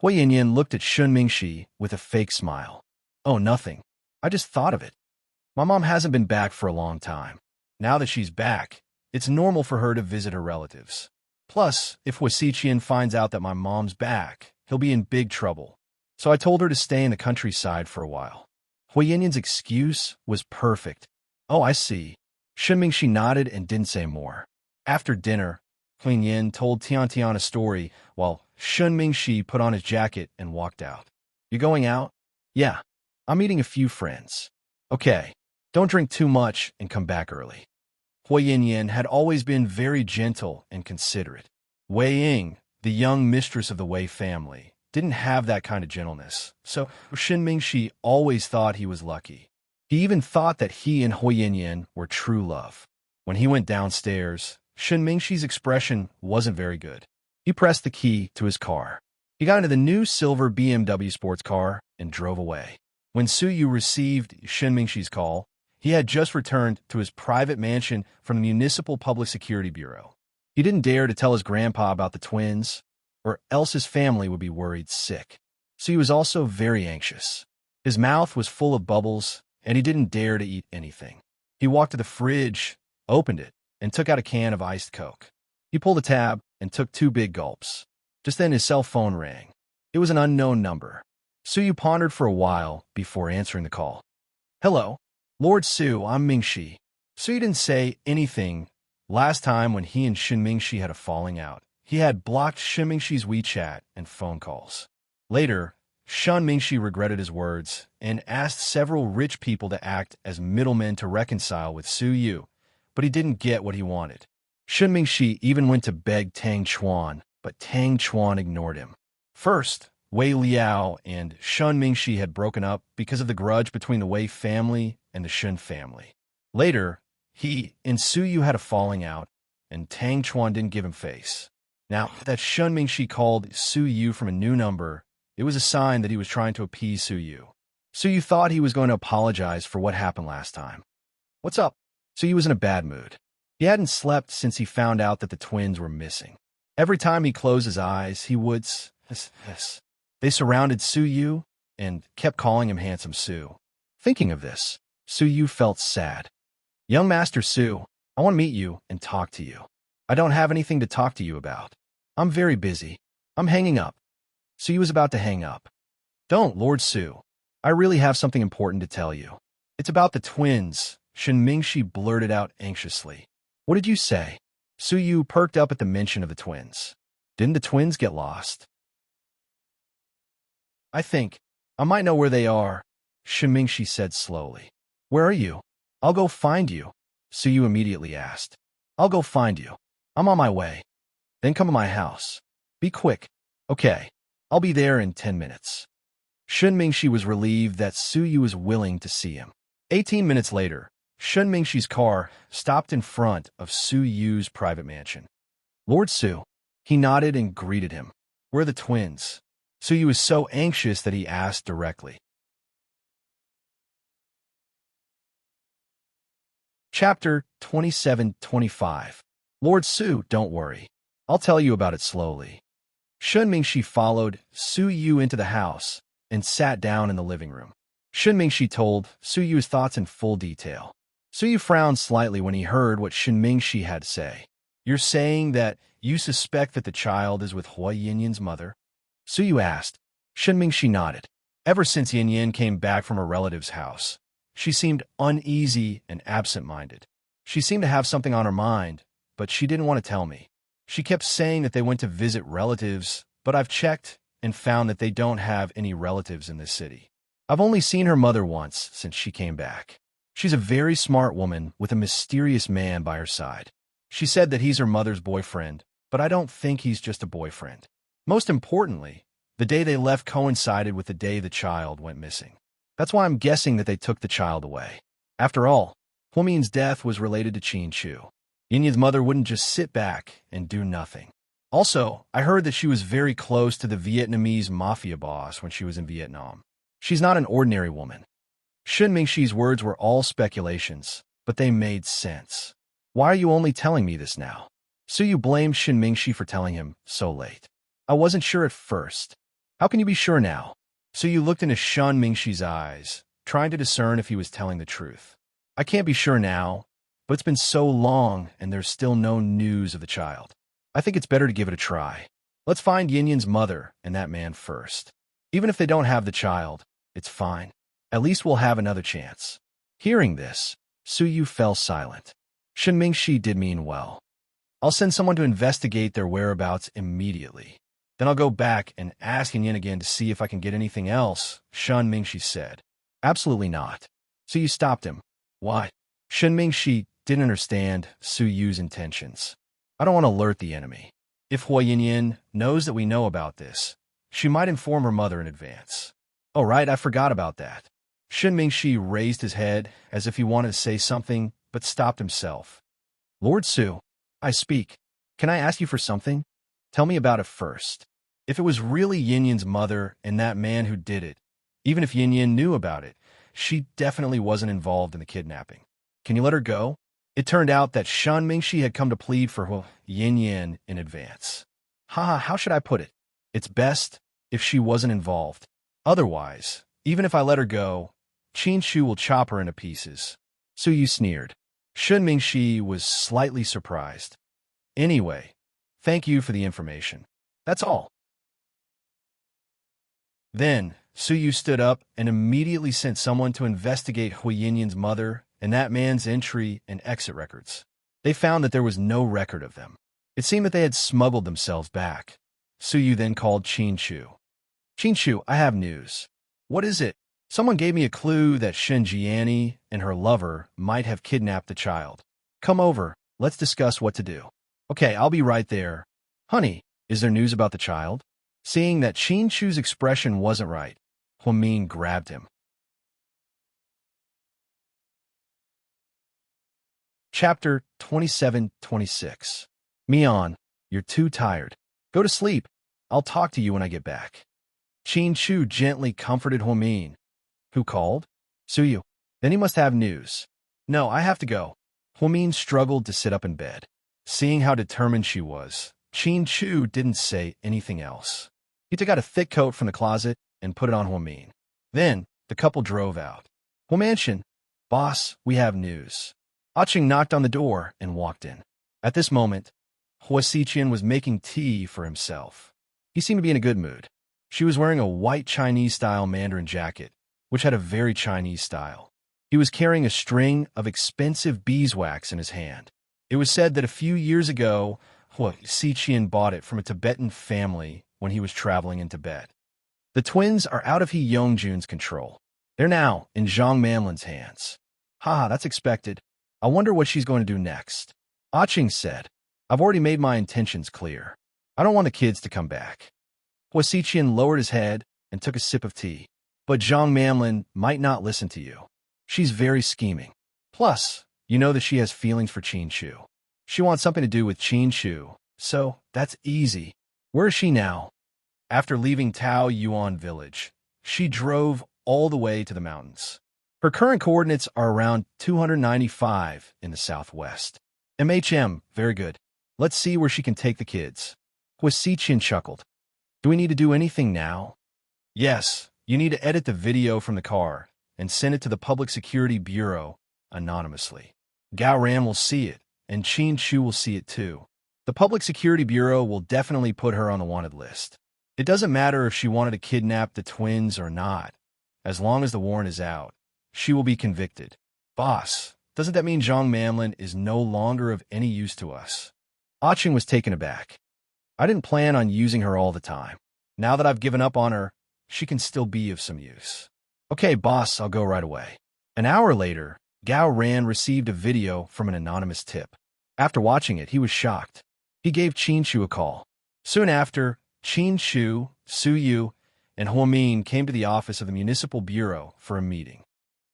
Speaker 1: Hui Yinyan looked at Shun Mingxi with a fake smile. Oh, nothing. I just thought of it. My mom hasn't been back for a long time. Now that she's back, it's normal for her to visit her relatives. Plus, if Wasichian finds out that my mom's back, he'll be in big trouble. So I told her to stay in the countryside for a while. Hui Yinyan's excuse was perfect. Oh, I see. Shun Mingxi nodded and didn't say more. After dinner, Hui Yin told Tian a story while Shun Mingxi put on his jacket and walked out. You going out? Yeah. I'm meeting a few friends. Okay. Don't drink too much and come back early. Hui Yin had always been very gentle and considerate. Wei Ying, the young mistress of the Wei family, didn't have that kind of gentleness, so Shin Mingxi always thought he was lucky. He even thought that he and Hui Yin were true love. When he went downstairs, Shin Mingxi's expression wasn't very good. He pressed the key to his car. He got into the new silver BMW sports car and drove away. When Su Yu received Shin Mingxi's call, he had just returned to his private mansion from the Municipal Public Security Bureau. He didn't dare to tell his grandpa about the twins, or else his family would be worried sick. So he was also very anxious. His mouth was full of bubbles, and he didn't dare to eat anything. He walked to the fridge, opened it, and took out a can of iced Coke. He pulled the tab and took 2 big gulps. Just then his cell phone rang. It was an unknown number. Suyu pondered for a while before answering the call. Hello, Lord Su, I'm Mingxi. Suyu didn't say anything. Last time when he and Shin Mingxi had a falling out, he had blocked Shin Mingxi's WeChat and phone calls. Later, Shin Mingxi regretted his words and asked several rich people to act as middlemen to reconcile with Suyu, but he didn't get what he wanted. Shin Mingxi even went to beg Tang Chuan, but Tang Chuan ignored him. First, Wei Liao and Shin Mingxi had broken up because of the grudge between the Wei family and the Shin family. Later, he and Suyu had a falling out, and Tang Chuan didn't give him face. Now that Shin Mingxi called Suyu from a new number, it was a sign that he was trying to appease Suyu. Suyu thought he was going to apologize for what happened last time. What's up? Suyu was in a bad mood. He hadn't slept since he found out that the twins were missing. Every time he closed his eyes, he would hiss. They surrounded Suyu and kept calling him Handsome Su. Thinking of this, Suyu felt sad. Young Master Su, I want to meet you and talk to you. I don't have anything to talk to you about. I'm very busy. I'm hanging up. Suyu was about to hang up. Don't, Lord Su. I really have something important to tell you. It's about the twins, Shin Mingxi blurted out anxiously. What did you say? Suyu perked up at the mention of the twins. Didn't the twins get lost? I think I might know where they are, Shin Mingxi said slowly. Where are you? I'll go find you, Suyu immediately asked. I'll go find you. I'm on my way. Then come to my house. Be quick. Okay, I'll be there in 10 minutes. Shin Mingxi was relieved that Suyu was willing to see him. 18 minutes later, Shin Mingxi's car stopped in front of Suyu's private mansion. Lord Su. He nodded and greeted him. Where are the twins? Suyu was so anxious that he asked directly. Chapter 27-25. Lord Su, don't worry. I'll tell you about it slowly. Shin Mingxi followed Suyu into the house and sat down in the living room. Shin Mingxi told Suyu's thoughts in full detail. Suyu frowned slightly when he heard what Shin Mingxi had to say. You're saying that you suspect that the child is with Hua Yinyan's mother? Suyu asked. Shin Mingxi nodded. Ever since Yinyan came back from her relative's house, she seemed uneasy and absent-minded. She seemed to have something on her mind, but she didn't want to tell me. She kept saying that they went to visit relatives, but I've checked and found that they don't have any relatives in this city. I've only seen her mother once since she came back. She's a very smart woman with a mysterious man by her side. She said that he's her mother's boyfriend, but I don't think he's just a boyfriend. Most importantly, the day they left coincided with the day the child went missing. That's why I'm guessing that they took the child away. After all, Huomin's death was related to Qin Chu. Yinyan's mother wouldn't just sit back and do nothing. Also, I heard that she was very close to the Vietnamese mafia boss when she was in Vietnam. She's not an ordinary woman. Shin Mingxi's words were all speculations, but they made sense. Why are you only telling me this now? Suyu blamed Shin Mingxi for telling him so late. I wasn't sure at first. How can you be sure now? Suyu looked into Shin Mingxi's eyes, trying to discern if he was telling the truth. I can't be sure now, but it's been so long and there's still no news of the child. I think it's better to give it a try. Let's find Yinyan's mother and that man first. Even if they don't have the child, it's fine. At least we'll have another chance. Hearing this, Suyu fell silent. Shin Mingxi did mean well. I'll send someone to investigate their whereabouts immediately. Then I'll go back and ask Yinyan again to see if I can get anything else, Shin Mingxi said. Absolutely not. Suyu stopped him. Why? Shin Mingxi didn't understand Suyu's intentions. I don't want to alert the enemy. If Hua Yinyan knows that we know about this, she might inform her mother in advance. Oh, right, I forgot about that. Shin Mingxi raised his head as if he wanted to say something, but stopped himself. Lord Su, I speak. Can I ask you for something? Tell me about it first. If it was really Yinyan's mother and that man who did it, even if Yinyan knew about it, she definitely wasn't involved in the kidnapping. Can you let her go? It turned out that Shin Mingxi had come to plead for Hua Yinyan in advance. How should I put it? It's best if she wasn't involved. Otherwise, even if I let her go, Qin Chu will chop her into pieces. Suyu sneered. Shun Mingxi was slightly surprised. Anyway, thank you for the information. That's all. Then, Suyu stood up and immediately sent someone to investigate Hui Yinyan's mother and that man's entry and exit records. They found that there was no record of them. It seemed that they had smuggled themselves back. Suyu then called Qin Chu. Qin Chu, I have news. What is it? Someone gave me a clue that Shen Jiani and her lover might have kidnapped the child. Come over. Let's discuss what to do. Okay, I'll be right there. Honey, is there news about the child? Seeing that Qin Chu's expression wasn't right, Huamin grabbed him. Chapter 27-26. Mian, you're too tired. Go to sleep. I'll talk to you when I get back. Qin Chu gently comforted Huamin. Who called? Suyu. Then he must have news. No, I have to go. Huamin struggled to sit up in bed. Seeing how determined she was, Qin Chu didn't say anything else. He took out a thick coat from the closet and put it on Huamin. Then, the couple drove out. Huamansion, boss, we have news. Aching knocked on the door and walked in. At this moment, Hua Xiqian was making tea for himself. He seemed to be in a good mood. She was wearing a white Chinese-style Mandarin jacket, which had a very Chinese style. He was carrying a string of expensive beeswax in his hand. It was said that a few years ago, Hua Xiqian bought it from a Tibetan family when he was traveling in Tibet. The twins are out of He Yongjun's control. They're now in Zhang Manlin's hands. Haha, that's expected. I wonder what she's going to do next. Aching said, I've already made my intentions clear. I don't want the kids to come back. Hua Xiqian lowered his head and took a sip of tea. But Zhang Manlin might not listen to you. She's very scheming. Plus, you know that she has feelings for Qin Chu. She wants something to do with Qin Chu, so that's easy. Where is she now? After leaving Tao Yuan village, she drove all the way to the mountains. Her current coordinates are around 295 in the southwest. Very good. Let's see where she can take the kids. Hua Xiqian chuckled. Do we need to do anything now? Yes. You need to edit the video from the car and send it to the Public Security Bureau anonymously. Gao Ran will see it, and Qin Chu will see it too. The Public Security Bureau will definitely put her on the wanted list. It doesn't matter if she wanted to kidnap the twins or not. As long as the warrant is out, she will be convicted. Boss, doesn't that mean Zhang Manlin is no longer of any use to us? Aching was taken aback. I didn't plan on using her all the time. Now that I've given up on her, she can still be of some use. Okay, boss, I'll go right away. An hour later, Gao Ran received a video from an anonymous tip. After watching it, he was shocked. He gave Qin Chu a call. Soon after, Qin Chu, Suyu, and Huamin came to the office of the Municipal Bureau for a meeting.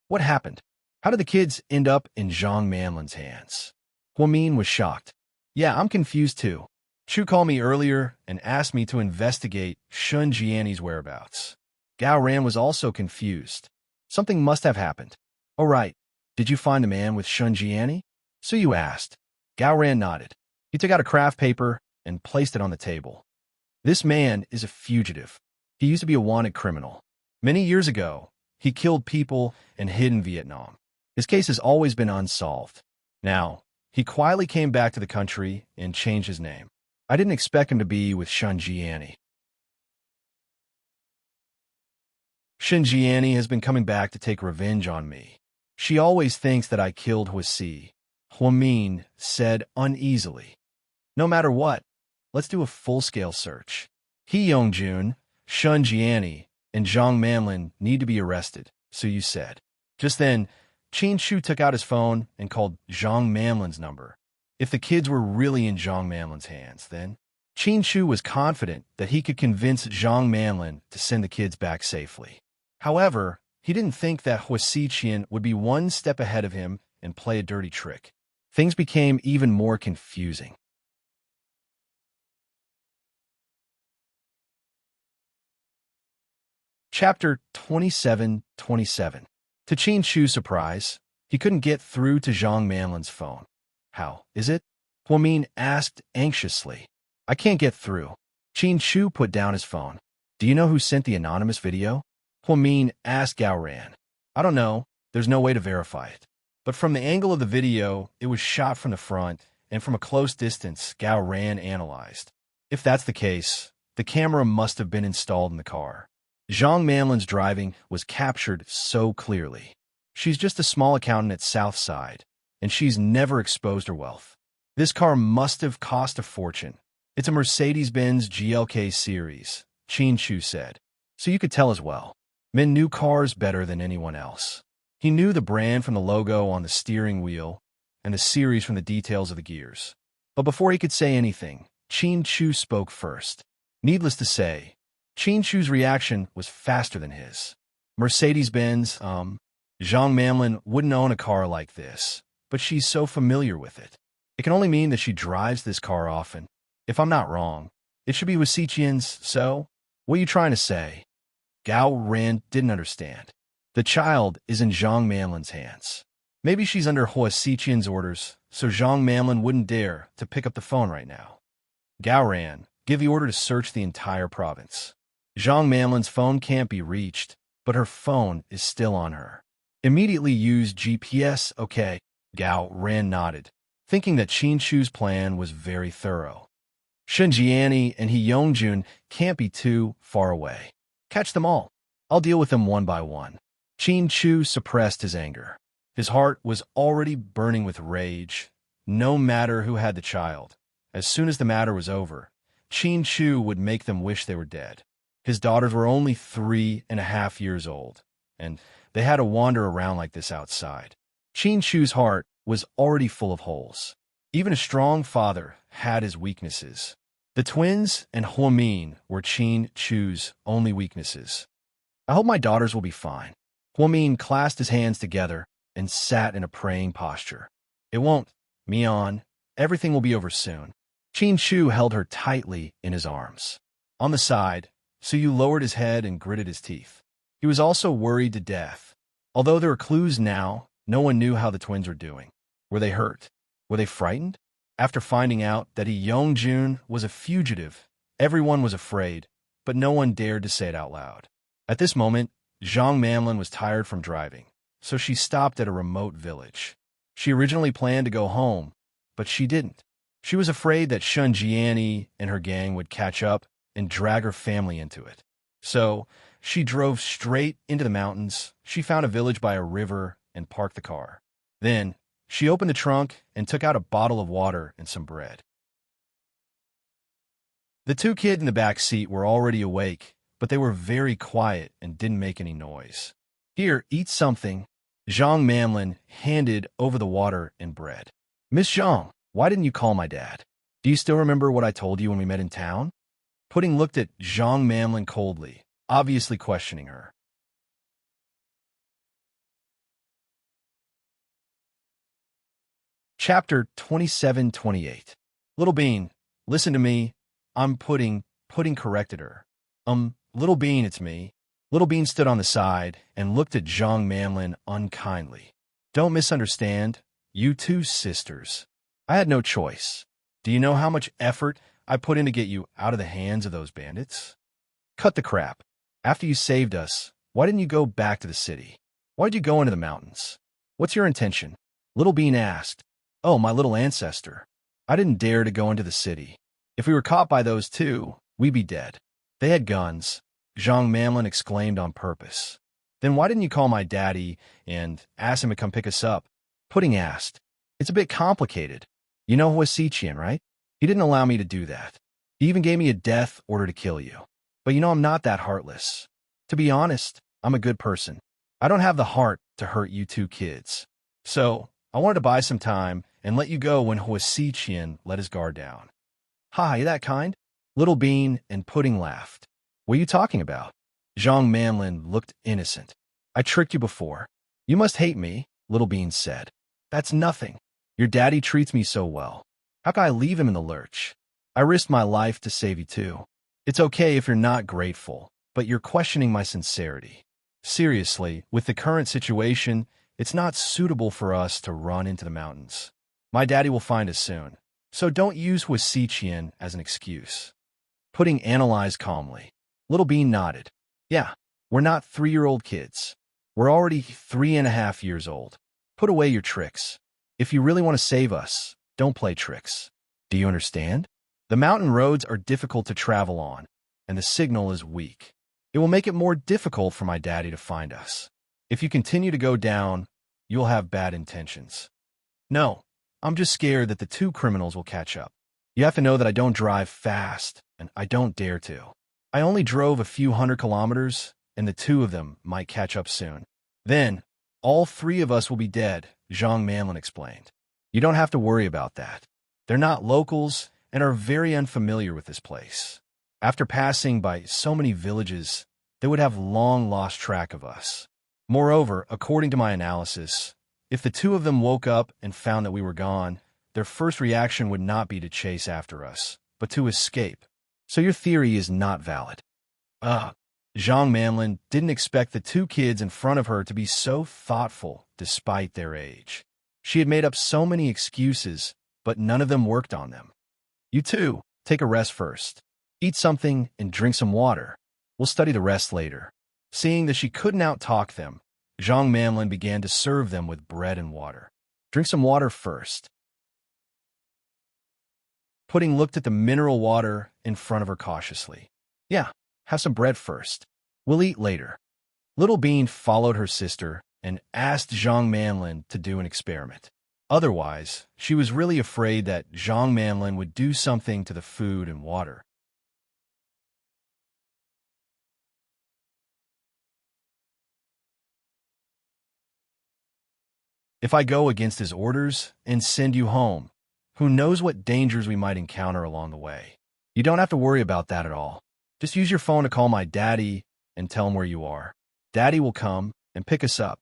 Speaker 1: What happened? How did the kids end up in Zhang Manlin's hands? Huamin was shocked. Yeah, I'm confused too. Chu called me earlier and asked me to investigate Shun Jiani's whereabouts. Gao Ran was also confused. Something must have happened. Oh right, did you find the man with Shun Jiani? Suyu asked. Gao Ran nodded. He took out a craft paper and placed it on the table. This man is a fugitive. He used to be a wanted criminal. Many years ago, he killed people and hid in Vietnam. His case has always been unsolved. Now, he quietly came back to the country and changed his name. I didn't expect him to be with Shun Jiani. Shun Jiani has been coming back to take revenge on me. She always thinks that I killed Huasi, Huamin said uneasily. No matter what, let's do a full-scale search. He Yongjun, Shun Jiani, and Zhang Manlin need to be arrested, Suyu said. Just then, Qin Chu took out his phone and called Zhang Manlin's number. If the kids were really in Zhang Manlin's hands, then Qin Chu was confident that he could convince Zhang Manlin to send the kids back safely. However, he didn't think that Hua Xiqian would be one step ahead of him and play a dirty trick. Things became even more confusing. Chapter 27-27. To Qin Chu's surprise, he couldn't get through to Zhang Manlin's phone. How is it? Huamin asked anxiously. I can't get through. Qin Chu put down his phone. Do you know who sent the anonymous video? Huamin asked Gao Ran. I don't know. There's no way to verify it. But from the angle of the video, it was shot from the front, and from a close distance, Gao Ran analyzed. If that's the case, the camera must have been installed in the car. Zhang Manlin's driving was captured so clearly. She's just a small accountant at Southside, and she's never exposed her wealth. This car must have cost a fortune. It's a Mercedes-Benz GLK series, Qin Chu said. So you could tell as well. Min knew cars better than anyone else. He knew the brand from the logo on the steering wheel and the series from the details of the gears. But before he could say anything, Qin Chu spoke first. Needless to say, Qin Chu's reaction was faster than his. Mercedes-Benz, Zhang Manlin wouldn't own a car like this, but she's so familiar with it. It can only mean that she drives this car often. If I'm not wrong, it should be with Xiqian's, so? What are you trying to say? Gao Ran didn't understand. The child is in Zhang Manlin's hands. Maybe she's under Hua Xiqian's orders, so Zhang Manlin wouldn't dare to pick up the phone right now. Gao Ran, give the order to search the entire province. Zhang Manlin's phone can't be reached, but her phone is still on her. Immediately use GPS, okay? Gao Ran nodded, thinking that Qin Chu's plan was very thorough. Shenjiani and He Yongjun can't be too far away. Catch them all. I'll deal with them one by one. Qin Chu suppressed his anger. His heart was already burning with rage, no matter who had the child. As soon as the matter was over, Qin Chu would make them wish they were dead. His daughters were only 3.5 years old, and they had to wander around like this outside. Qin Chu's heart was already full of holes. Even a strong father had his weaknesses. The twins and Huamin were Qin Chu's only weaknesses. I hope my daughters will be fine. Huamin clasped his hands together and sat in a praying posture. It won't, Mian. Everything will be over soon. Qin Chu held her tightly in his arms. On the side, Suyu lowered his head and gritted his teeth. He was also worried to death. Although there were clues now, no one knew how the twins were doing. Were they hurt? Were they frightened? After finding out that He Yongjun was a fugitive, everyone was afraid, but no one dared to say it out loud. At this moment, Zhang Manlin was tired from driving, so she stopped at a remote village. She originally planned to go home, but she didn't. She was afraid that Shun Jiani and her gang would catch up and drag her family into it. So, she drove straight into the mountains. She found a village by a river and parked the car. Then, she opened the trunk and took out a bottle of water and some bread. The two kids in the back seat were already awake, but they were very quiet and didn't make any noise. Here, eat something. Zhang Manlin handed over the water and bread. Miss Zhang, why didn't you call my dad? Do you still remember what I told you when we met in town? Pudding looked at Zhang Manlin coldly, obviously questioning her. Chapter 27-28. Little Bean, listen to me. I'm Pudding corrected her. Little Bean, it's me. Little Bean stood on the side and looked at Zhang Manlin unkindly. Don't misunderstand. You two sisters. I had no choice. Do you know how much effort I put in to get you out of the hands of those bandits? Cut the crap. After you saved us, why didn't you go back to the city? Why did you go into the mountains? What's your intention? Little Bean asked. Oh, my little ancestor. I didn't dare to go into the city. If we were caught by those two, we'd be dead. They had guns, Zhang Manlin exclaimed on purpose. Then why didn't you call my daddy and ask him to come pick us up? Pudding asked. It's a bit complicated. You know Hua Xiqian, right? He didn't allow me to do that. He even gave me a death order to kill you. But you know I'm not that heartless. To be honest, I'm a good person. I don't have the heart to hurt you two kids. So, I wanted to buy some time and let you go when Hua Xiqian let his guard down. Ha, you that kind? Little Bean and Pudding laughed. What are you talking about? Zhang Manlin looked innocent. I tricked you before. You must hate me, Little Bean said. That's nothing. Your daddy treats me so well. How can I leave him in the lurch? I risked my life to save you too. It's okay if you're not grateful, but you're questioning my sincerity. Seriously, with the current situation, it's not suitable for us to run into the mountains. My daddy will find us soon, so don't use Hua Xiqian as an excuse. Pudding analyzed calmly. Little Bean nodded. Yeah, we're not 3-year-old kids. We're already 3.5 years old. Put away your tricks. If you really want to save us, don't play tricks. Do you understand? The mountain roads are difficult to travel on, and the signal is weak. It will make it more difficult for my daddy to find us. If you continue to go down, you'll have bad intentions. No, I'm just scared that the two criminals will catch up. You have to know that I don't drive fast, and I don't dare to. I only drove a few 100 kilometers, and the two of them might catch up soon. Then, all three of us will be dead, Zhang Manlin explained. You don't have to worry about that. They're not locals and are very unfamiliar with this place. After passing by so many villages, they would have long lost track of us. Moreover, according to my analysis, if the two of them woke up and found that we were gone, their first reaction would not be to chase after us, but to escape. So your theory is not valid. Zhang Manlin didn't expect the two kids in front of her to be so thoughtful despite their age. She had made up so many excuses, but none of them worked on them. You two, take a rest first. Eat something and drink some water. We'll study the rest later. Seeing that she couldn't out-talk them, Zhang Manlin began to serve them with bread and water. Drink some water first. Pudding looked at the mineral water in front of her cautiously. Yeah, have some bread first. We'll eat later. Little Bean followed her sister and asked Zhang Manlin to do an experiment. Otherwise, she was really afraid that Zhang Manlin would do something to the food and water. If I go against his orders and send you home, who knows what dangers we might encounter along the way? You don't have to worry about that at all. Just use your phone to call my daddy and tell him where you are. Daddy will come and pick us up.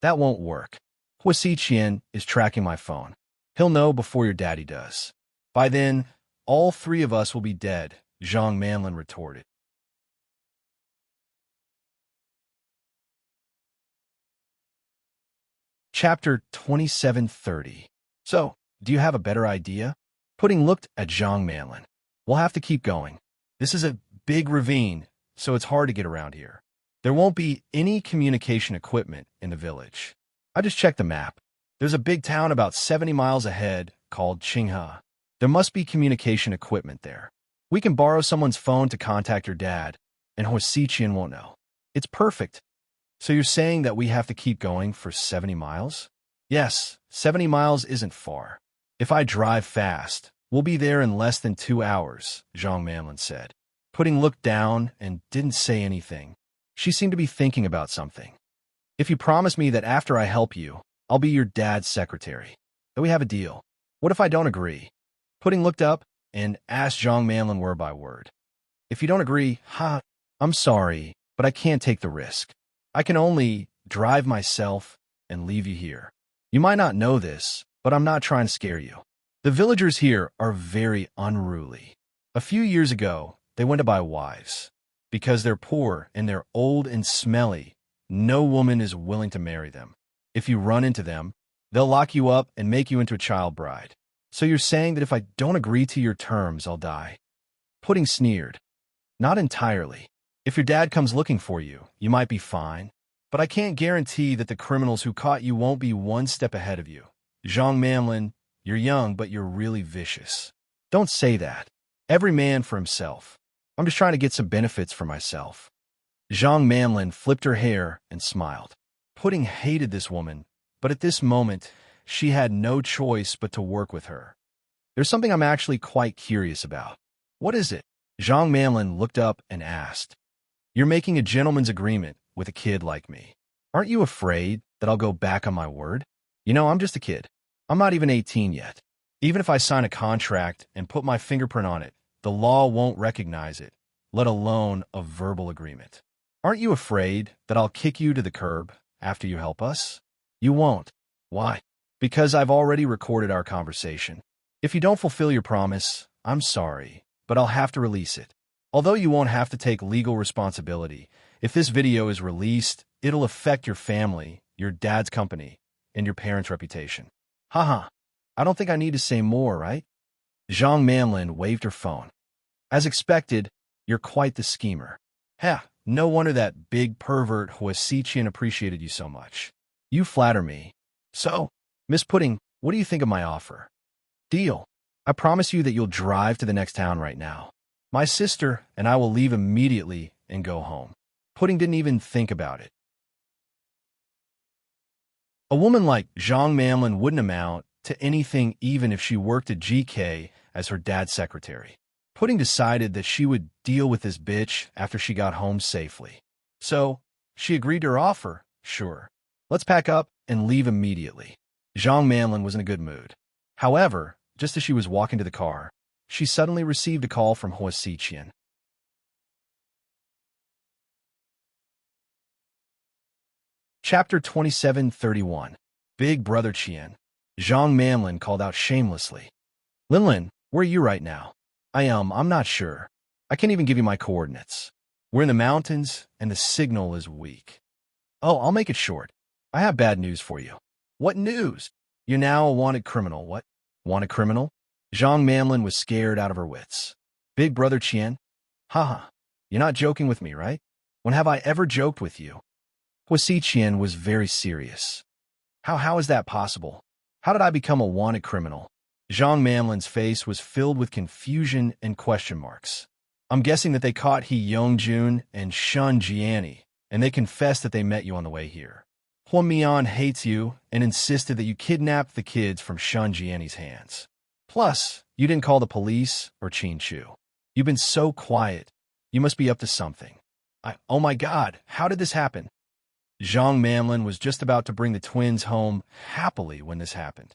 Speaker 1: That won't work. Hua Xiqian is tracking my phone. He'll know before your daddy does. By then, all three of us will be dead, Zhang Manlin retorted. Chapter 2730. So, do you have a better idea? Pudding looked at Zhang Manlin. We'll have to keep going. This is a big ravine, so it's hard to get around here. There won't be any communication equipment in the village. I just checked the map. There's a big town about 70 miles ahead called Qinghe. There must be communication equipment there. We can borrow someone's phone to contact your dad, and Hua Xiqian won't know. It's perfect. So you're saying that we have to keep going for 70 miles? Yes, 70 miles isn't far. If I drive fast, we'll be there in less than 2 hours, Zhang Manlin said. Pudding looked down and didn't say anything. She seemed to be thinking about something. If you promise me that after I help you, I'll be your dad's secretary, then we have a deal. What if I don't agree? Pudding looked up and asked Zhang Manlin word by word. If you don't agree, I'm sorry, but I can't take the risk. I can only drive myself and leave you here. You might not know this, but I'm not trying to scare you. The villagers here are very unruly. A few years ago, they went to buy wives. Because they're poor and they're old and smelly, no woman is willing to marry them. If you run into them, they'll lock you up and make you into a child bride. So you're saying that if I don't agree to your terms, I'll die? Pudding sneered. Not entirely. If your dad comes looking for you, you might be fine. But I can't guarantee that the criminals who caught you won't be one step ahead of you. Zhang Manlin, you're young, but you're really vicious. Don't say that. Every man for himself. I'm just trying to get some benefits for myself. Zhang Manlin flipped her hair and smiled. Pudding hated this woman, but at this moment, she had no choice but to work with her. There's something I'm actually quite curious about. What is it? Zhang Manlin looked up and asked. You're making a gentleman's agreement with a kid like me. Aren't you afraid that I'll go back on my word? You know, I'm just a kid. I'm not even 18 yet. Even if I sign a contract and put my fingerprint on it, the law won't recognize it, let alone a verbal agreement. Aren't you afraid that I'll kick you to the curb after you help us? You won't. Why? Because I've already recorded our conversation. If you don't fulfill your promise, I'm sorry, but I'll have to release it. Although you won't have to take legal responsibility, if this video is released, it'll affect your family, your dad's company, and your parents' reputation. Haha, I don't think I need to say more, right? Zhang Manlin waved her phone. As expected, you're quite the schemer. No wonder that big pervert Hua Xiqian appreciated you so much. You flatter me, So, Miss Pudding, what do you think of my offer? Deal. I promise you that you'll drive to the next town right now. My sister and I will leave immediately and go home. Pudding didn't even think about it. A woman like Zhang Manlin wouldn't amount to anything even if she worked at GK as her dad's secretary. Pudding decided that she would deal with this bitch after she got home safely. So, she agreed to her offer. Sure. Let's pack up and leave immediately. Zhang Manlin was in a good mood. However, just as she was walking to the car, she suddenly received a call from Hua Xiqian. Chapter 2731. Big Brother Qian. Zhang Manlin called out shamelessly. Linlin, where are you right now? I'm not sure. I can't even give you my coordinates. We're in the mountains, and the signal is weak. Oh, I'll make it short. I have bad news for you. What news? You're now a wanted criminal. What? Wanted criminal? Zhang Manlin was scared out of her wits. Big Brother Qian? Haha. You're not joking with me, right? When have I ever joked with you? Hua Xiqian was very serious. How is that possible? How did I become a wanted criminal? Zhang Manlin's face was filled with confusion and question marks. I'm guessing that they caught He Yongjun and Shun Jiani, and they confessed that they met you on the way here. Hua Mian hates you and insisted that you kidnapped the kids from Shun Jiani's hands. Plus, you didn't call the police or Qin Chu. You've been so quiet. You must be up to something. Oh my God, how did this happen? Zhang Manlin was just about to bring the twins home happily when this happened.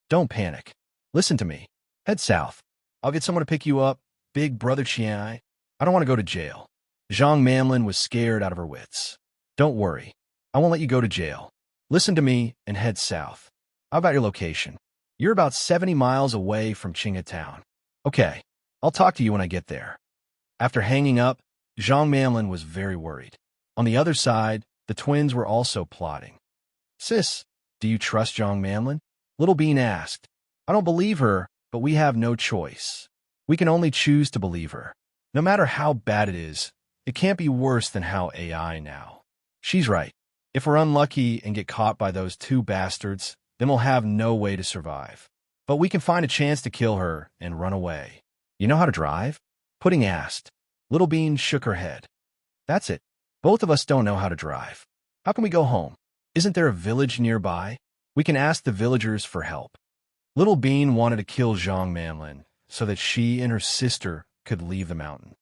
Speaker 1: Don't panic. Listen to me. Head south. I'll get someone to pick you up. Big Brother Qian. I don't want to go to jail. Zhang Manlin was scared out of her wits. Don't worry. I won't let you go to jail. Listen to me and head south. How about your location? You're about 70 miles away from Qinghe Town. Okay, I'll talk to you when I get there. After hanging up, Zhang Manlin was very worried. On the other side, the twins were also plotting. Sis, do you trust Zhang Manlin? Little Bean asked. I don't believe her, but we have no choice. We can only choose to believe her. No matter how bad it is, it can't be worse than how AI now. She's right. If we're unlucky and get caught by those two bastards, then we'll have no way to survive. But we can find a chance to kill her and run away. You know how to drive? Pudding asked. Little Bean shook her head. That's it. Both of us don't know how to drive. How can we go home? Isn't there a village nearby? We can ask the villagers for help. Little Bean wanted to kill Zhang Manlin so that she and her sister could leave the mountain.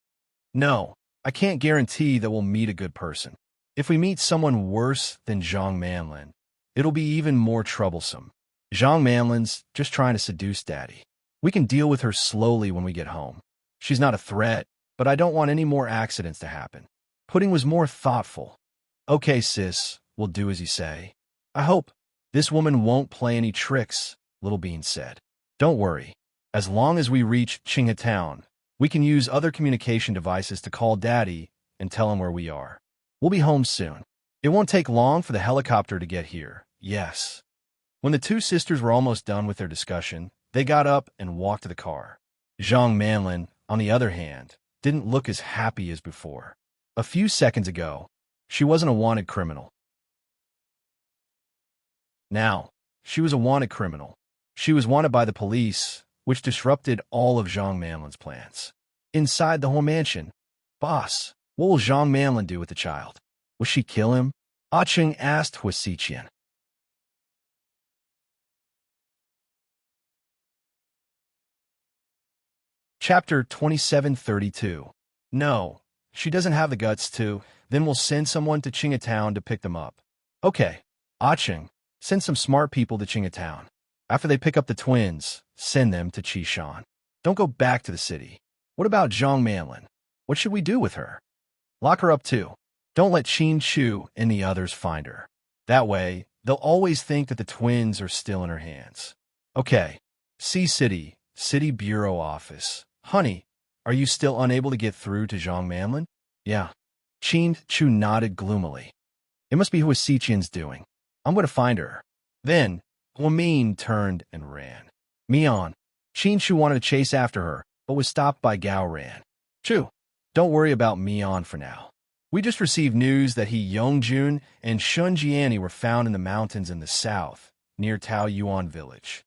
Speaker 1: No, I can't guarantee that we'll meet a good person. If we meet someone worse than Zhang Manlin, it'll be even more troublesome. Zhang Manlin's just trying to seduce Daddy. We can deal with her slowly when we get home. She's not a threat, but I don't want any more accidents to happen. Pudding was more thoughtful. Okay, sis, we'll do as you say. I hope this woman won't play any tricks, Little Bean said. Don't worry. As long as we reach Qinghe Town, we can use other communication devices to call Daddy and tell him where we are. We'll be home soon. It won't take long for the helicopter to get here. Yes. When the two sisters were almost done with their discussion, they got up and walked to the car. Zhang Manlin, on the other hand, didn't look as happy as before. A few seconds ago, she wasn't a wanted criminal. Now, she was a wanted criminal. She was wanted by the police, which disrupted all of Zhang Manlin's plans. Inside the whole mansion, boss, what will Zhang Manlin do with the child? Will she kill him? Ah Cheng asked Hua Xiqian. Chapter 2732. No, she doesn't have the guts to. Then we'll send someone to Qinghe Town to pick them up. Okay, Ah Cheng, send some smart people to Qinghe Town. After they pick up the twins, send them to Qishan. Don't go back to the city. What about Zhang Manlin? What should we do with her? Lock her up too. Don't let Qin Chu and the others find her. That way, they'll always think that the twins are still in her hands. Okay, City Bureau Office. Honey, are you still unable to get through to Zhang Manlin? Yeah. Qin Chu nodded gloomily. It must be Hua Xiqian's doing. I'm going to find her. Then, Hua Min turned and ran. Mian. Qin Chu wanted to chase after her, but was stopped by Gao Ran. Chu, don't worry about Mian for now. We just received news that He Yongjun and Shun Jiani were found in the mountains in the south, near Taoyuan village.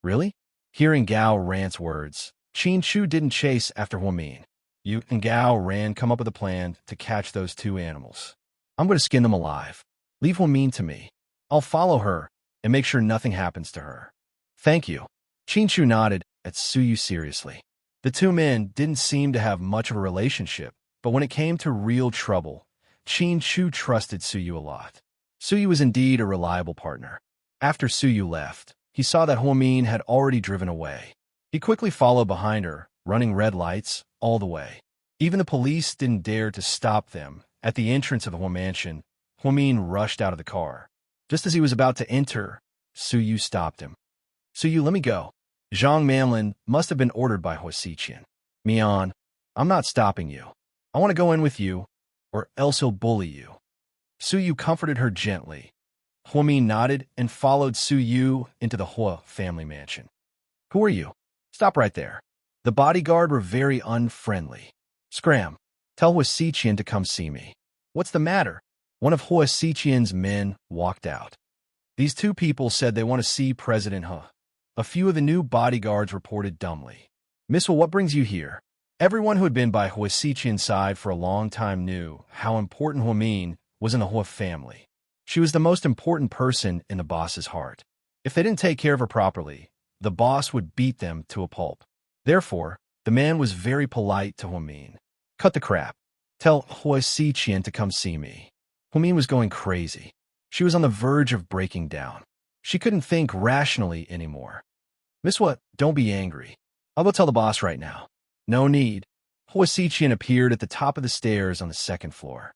Speaker 1: Really? Hearing Gao Ran's words, Qin Chu didn't chase after Huamin. Yu and Gao Ran come up with a plan to catch those two animals. I'm going to skin them alive. Leave Huamin to me. I'll follow her and make sure nothing happens to her. Thank you. Qin Chu nodded at Suyu seriously. The two men didn't seem to have much of a relationship, but when it came to real trouble, Qin Chu trusted Suyu a lot. Suyu was indeed a reliable partner. After Suyu left, he saw that Huamin had already driven away. He quickly followed behind her, running red lights all the way. Even the police didn't dare to stop them. At the entrance of the Hua mansion, Huamin rushed out of the car. Just as he was about to enter, Suyu stopped him. Suyu, let me go. Zhang Manlin must have been ordered by Hua Xiqian. Mian, I'm not stopping you. I want to go in with you, or else he'll bully you. Suyu comforted her gently. Huamin nodded and followed Suyu into the Hua family mansion. Who are you? Stop right there. The bodyguard were very unfriendly. Scram, tell Hua Xiqian to come see me. What's the matter? One of Hua Xiqian's men walked out. These two people said they want to see President He. A few of the new bodyguards reported dumbly. Miss Hua, what brings you here? Everyone who had been by Hua Xiqian's side for a long time knew how important Huamin was in the Hua family. She was the most important person in the boss's heart. If they didn't take care of her properly, the boss would beat them to a pulp. Therefore, the man was very polite to Huamin. Cut the crap. Tell Hua Xiqian to come see me. Huamin was going crazy. She was on the verge of breaking down. She couldn't think rationally anymore. Miss Hua, don't be angry. I'll go tell the boss right now. No need. Hua Xiqian appeared at the top of the stairs on the second floor.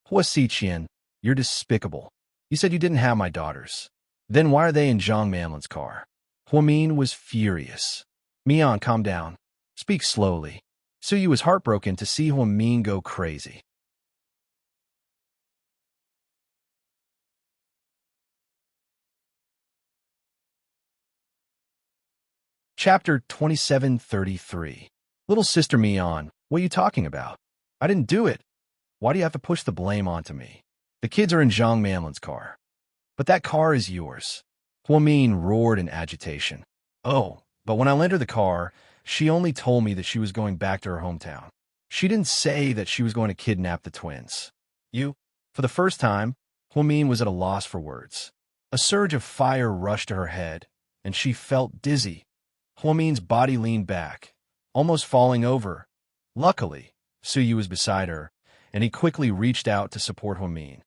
Speaker 1: Hua Xiqian, you're despicable. You said you didn't have my daughters. Then why are they in Zhang Manlin's car? Huamin was furious. Mian, calm down. Speak slowly. Suyu was heartbroken to see Huamin go crazy. Chapter 2733. Little Sister Mian, what are you talking about? I didn't do it. Why do you have to push the blame onto me? The kids are in Zhang Manlin's car. But that car is yours. Huamin roared in agitation. Oh, but when I lent her the car, she only told me that she was going back to her hometown. She didn't say that she was going to kidnap the twins. For the first time, Huamin was at a loss for words. A surge of fire rushed to her head, and she felt dizzy. Huamin's body leaned back, almost falling over. Luckily, Suyu was beside her, and he quickly reached out to support Huamin.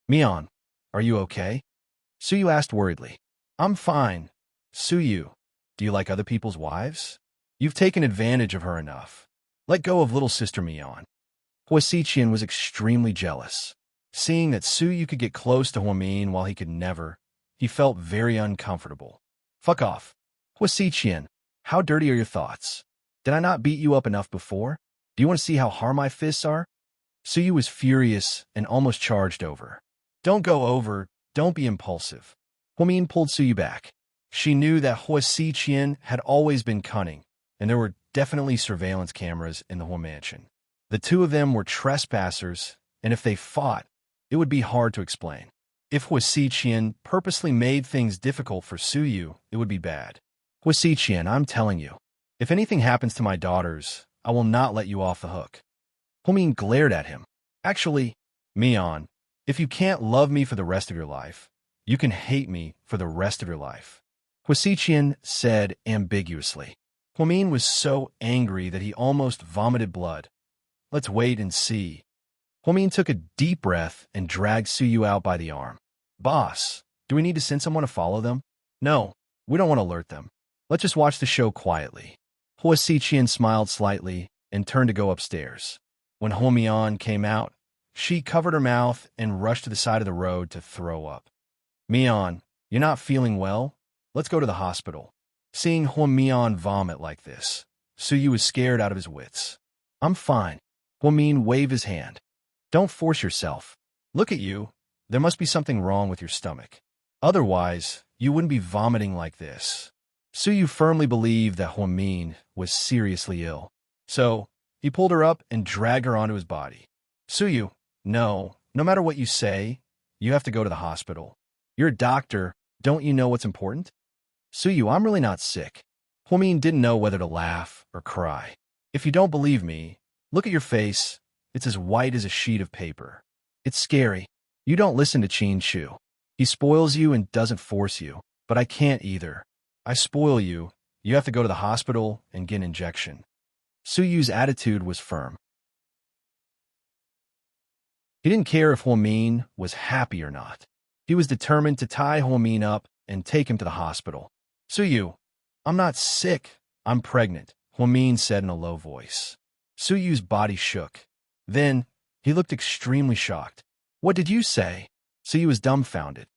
Speaker 1: Mian, are you okay? Suyu asked worriedly. I'm fine. Suyu, do you like other people's wives? You've taken advantage of her enough. Let go of little sister Mian. Hua Xiqian was extremely jealous. Seeing that Suyu could get close to Huamin while he could never, he felt very uncomfortable. Fuck off. Hua Xiqian, how dirty are your thoughts? Did I not beat you up enough before? Do you want to see how hard my fists are? Suyu was furious and almost charged over. Don't go over, don't be impulsive. Huamin pulled Suyu back. She knew that Hua Xiqian had always been cunning, and there were definitely surveillance cameras in the Hua mansion. The two of them were trespassers, and if they fought, it would be hard to explain. If Hua Xiqian purposely made things difficult for Suyu, it would be bad. Hua Xiqian, I'm telling you, if anything happens to my daughters, I will not let you off the hook. Huamin glared at him. Actually, Mian, if you can't love me for the rest of your life, you can hate me for the rest of your life. Hua Xiqian said ambiguously. Huamin was so angry that he almost vomited blood. Let's wait and see. Huamin took a deep breath and dragged Suyu out by the arm. Boss, do we need to send someone to follow them? No, we don't want to alert them. Let's just watch the show quietly. Hua Xiqian smiled slightly and turned to go upstairs. When Huamian came out, she covered her mouth and rushed to the side of the road to throw up. Mian, you're not feeling well? Let's go to the hospital. Seeing Huamian vomit like this, Suyu was scared out of his wits. I'm fine. Huamin waved his hand. Don't force yourself. Look at you. There must be something wrong with your stomach. Otherwise, you wouldn't be vomiting like this. Suyu firmly believed that Huamin was seriously ill. So, he pulled her up and dragged her onto his body. Suyu, no matter what you say, you have to go to the hospital. You're a doctor. Don't you know what's important? Suyu, I'm really not sick. Huamin didn't know whether to laugh or cry. If you don't believe me, look at your face. It's as white as a sheet of paper. It's scary. You don't listen to Qin Shu. He spoils you and doesn't force you, but I can't either. I spoil you. You have to go to the hospital and get an injection. Suyu's attitude was firm. He didn't care if Huamin was happy or not. He was determined to tie Huamin up and take him to the hospital. Suyu, I'm not sick. I'm pregnant, Huamin said in a low voice. Suyu's body shook. Then, he looked extremely shocked. What did you say? Suyu was dumbfounded.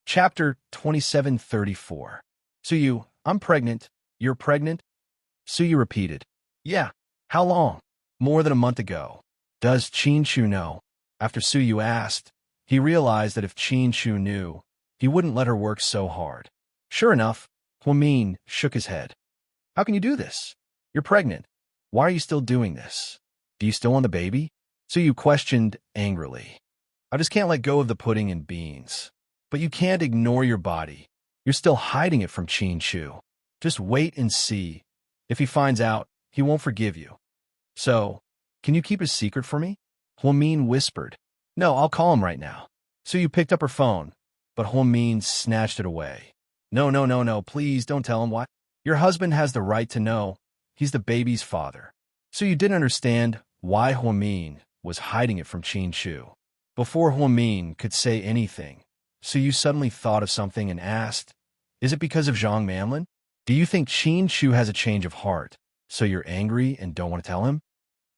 Speaker 1: Chapter 2734. Suyu, I'm pregnant. You're pregnant? Suyu repeated. Yeah. How long? More than a month ago. Does Qin Shu know? After Suyu asked, he realized that if Qin Shu knew, he wouldn't let her work so hard. Sure enough, Huamin shook his head. How can you do this? You're pregnant. Why are you still doing this? Do you still want the baby? Suyu questioned angrily. I just can't let go of the pudding and beans. But you can't ignore your body. You're still hiding it from Qin Shu. Just wait and see. If he finds out, he won't forgive you. So, can you keep his secret for me? Huamin whispered. No, I'll call him right now. Suyu picked up her phone, but Huamin snatched it away. No, please don't tell him what. Your husband has the right to know. He's the baby's father. Suyu didn't understand why Huamin was hiding it from Qin Shu. Before Huamin could say anything, Suyu suddenly thought of something and asked, Is it because of Zhang Manlin? Do you think Qin Shu has a change of heart, so you're angry and don't want to tell him?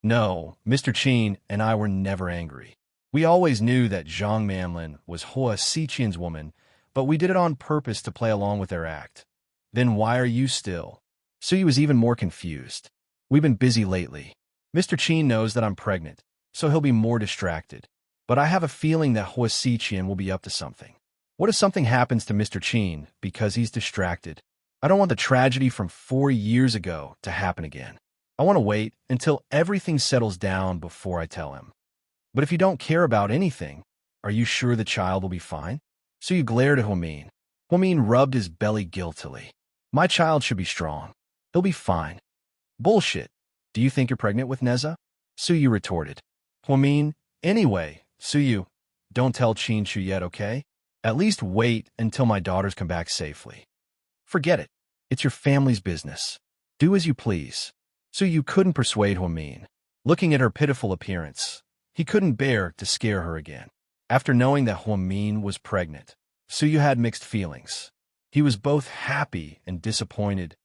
Speaker 1: No, Mr. Qin and I were never angry. We always knew that Zhang Manlin was Hua Xiqian's woman, but we did it on purpose to play along with their act. Then why are you still? Suyu was even more confused. We've been busy lately. Mr. Qin knows that I'm pregnant, so he'll be more distracted. But I have a feeling that Hua Xiqian will be up to something. What if something happens to Mr. Qin because he's distracted? I don't want the tragedy from 4 years ago to happen again. I want to wait until everything settles down before I tell him. But if you don't care about anything, are you sure the child will be fine? Suyu glared at Huamin. Huamin rubbed his belly guiltily. My child should be strong. He'll be fine. Bullshit. Do you think you're pregnant with Neza? Suyu retorted. Huamin, anyway, Suyu, don't tell Qin Shu yet, okay? At least wait until my daughters come back safely. Forget it. It's your family's business. Do as you please. Suyu couldn't persuade Huamin. Looking at her pitiful appearance, he couldn't bear to scare her again. After knowing that Huamin was pregnant, Suyu had mixed feelings. He was both happy and disappointed.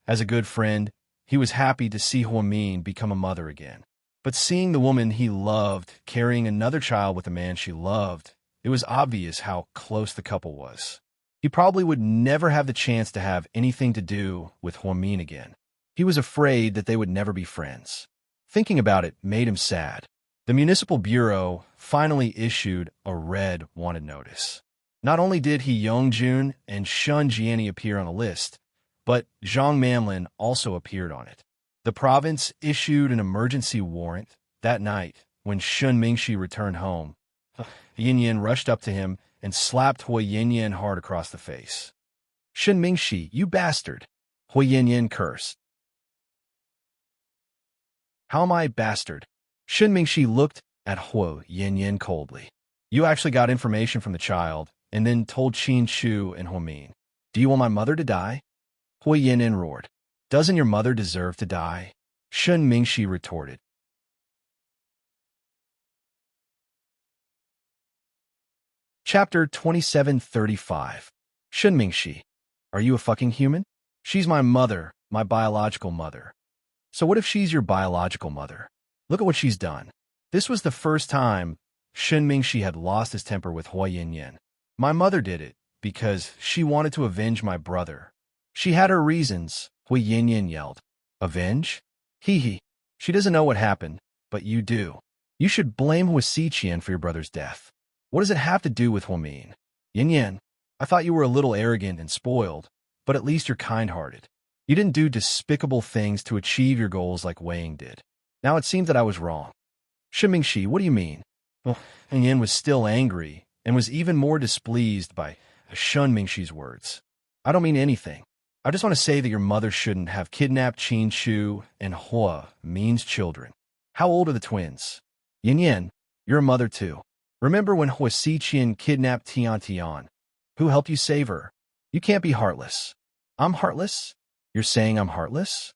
Speaker 1: As a good friend, he was happy to see Huamin become a mother again. But seeing the woman he loved carrying another child with a man she loved, it was obvious how close the couple was. He probably would never have the chance to have anything to do with Huamin again. He was afraid that they would never be friends. Thinking about it made him sad. The Municipal Bureau finally issued a red wanted notice. Not only did He Yongjun and Shun Jiani appear on the list, but Zhang Manlin also appeared on it. The province issued an emergency warrant that night when Shun Mingxi returned home. Yin Yin rushed up to him and slapped Hui Yin Yin hard across the face. Shun Mingxi, you bastard! Hui Yin Yin cursed. How am I a bastard? Shun Mingxi looked at Hui Yin Yin coldly. You actually got information from the child and then told Qin Shu and Huamin. Do you want my mother to die? Hui Yin Yin roared. Doesn't your mother deserve to die? Shun Mingxi retorted. Chapter 2735. Shun Mingxi. Are you a fucking human? She's my mother, my biological mother. So what if she's your biological mother? Look at what she's done. This was the first time Shun Mingxi had lost his temper with Hui Yin Yin. My mother did it because she wanted to avenge my brother. She had her reasons, Hui Yin Yin yelled. Avenge? Hee hee. She doesn't know what happened, but you do. You should blame Hua Xiqian for your brother's death. What does it have to do with Huamin? Yin Yin, I thought you were a little arrogant and spoiled, but at least you're kind-hearted. You didn't do despicable things to achieve your goals like Wei Ying did. Now it seems that I was wrong. Shimingshi, what do you mean? Well, and Yin was still angry and was even more displeased by Shun Mingshi's words. I don't mean anything. I just want to say that your mother shouldn't have kidnapped Qin Shu and Hua Min's children. How old are the twins? Yin Yin, you're a mother too. Remember when Hua Xiqian kidnapped Tian Tian? Who helped you save her? You can't be heartless. I'm heartless? You're saying I'm heartless?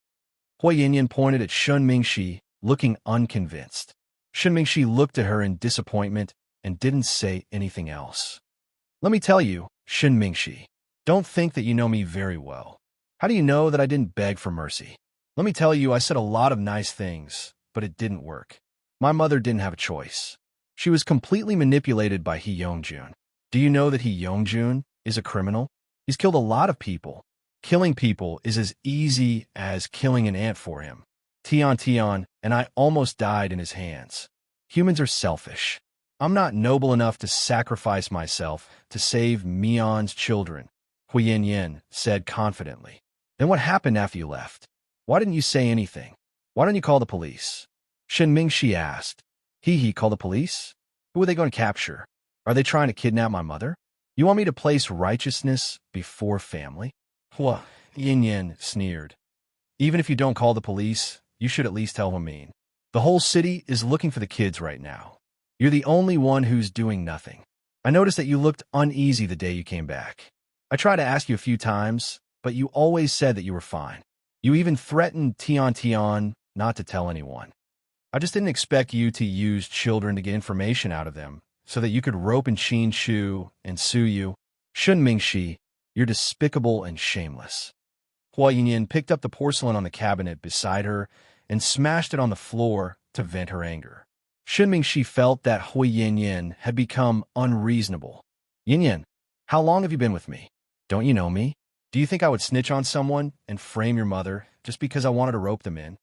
Speaker 1: Hua Yin pointed at Shun Mingshi, looking unconvinced. Shun Mingshi looked at her in disappointment and didn't say anything else. Let me tell you, Shun Mingshi, don't think that you know me very well. How do you know that I didn't beg for mercy? Let me tell you, I said a lot of nice things, but it didn't work. My mother didn't have a choice. She was completely manipulated by He Yongjun. Do you know that He Yongjun is a criminal? He's killed a lot of people. Killing people is as easy as killing an ant for him. Tian Tian and I almost died in his hands. Humans are selfish. I'm not noble enough to sacrifice myself to save Mion's children, Huiyin Yin said confidently. Then what happened after you left? Why didn't you say anything? Why don't you call the police? Shen Mingshi asked. He call the police? Who are they going to capture? Are they trying to kidnap my mother? You want me to place righteousness before family? Hua Yin Yin sneered. Even if you don't call the police, you should at least tell Huamin. The whole city is looking for the kids right now. You're the only one who's doing nothing. I noticed that you looked uneasy the day you came back. I tried to ask you a few times, but you always said that you were fine. You even threatened Tian Tian not to tell anyone. I just didn't expect you to use children to get information out of them so that you could rope in Qin Shu and sue you. Shun Mingshi, you're despicable and shameless. Hua Yinyin picked up the porcelain on the cabinet beside her and smashed it on the floor to vent her anger. Shun Mingshi felt that Hua Yinyin had become unreasonable. Yinyin, how long have you been with me? Don't you know me? Do you think I would snitch on someone and frame your mother just because I wanted to rope them in?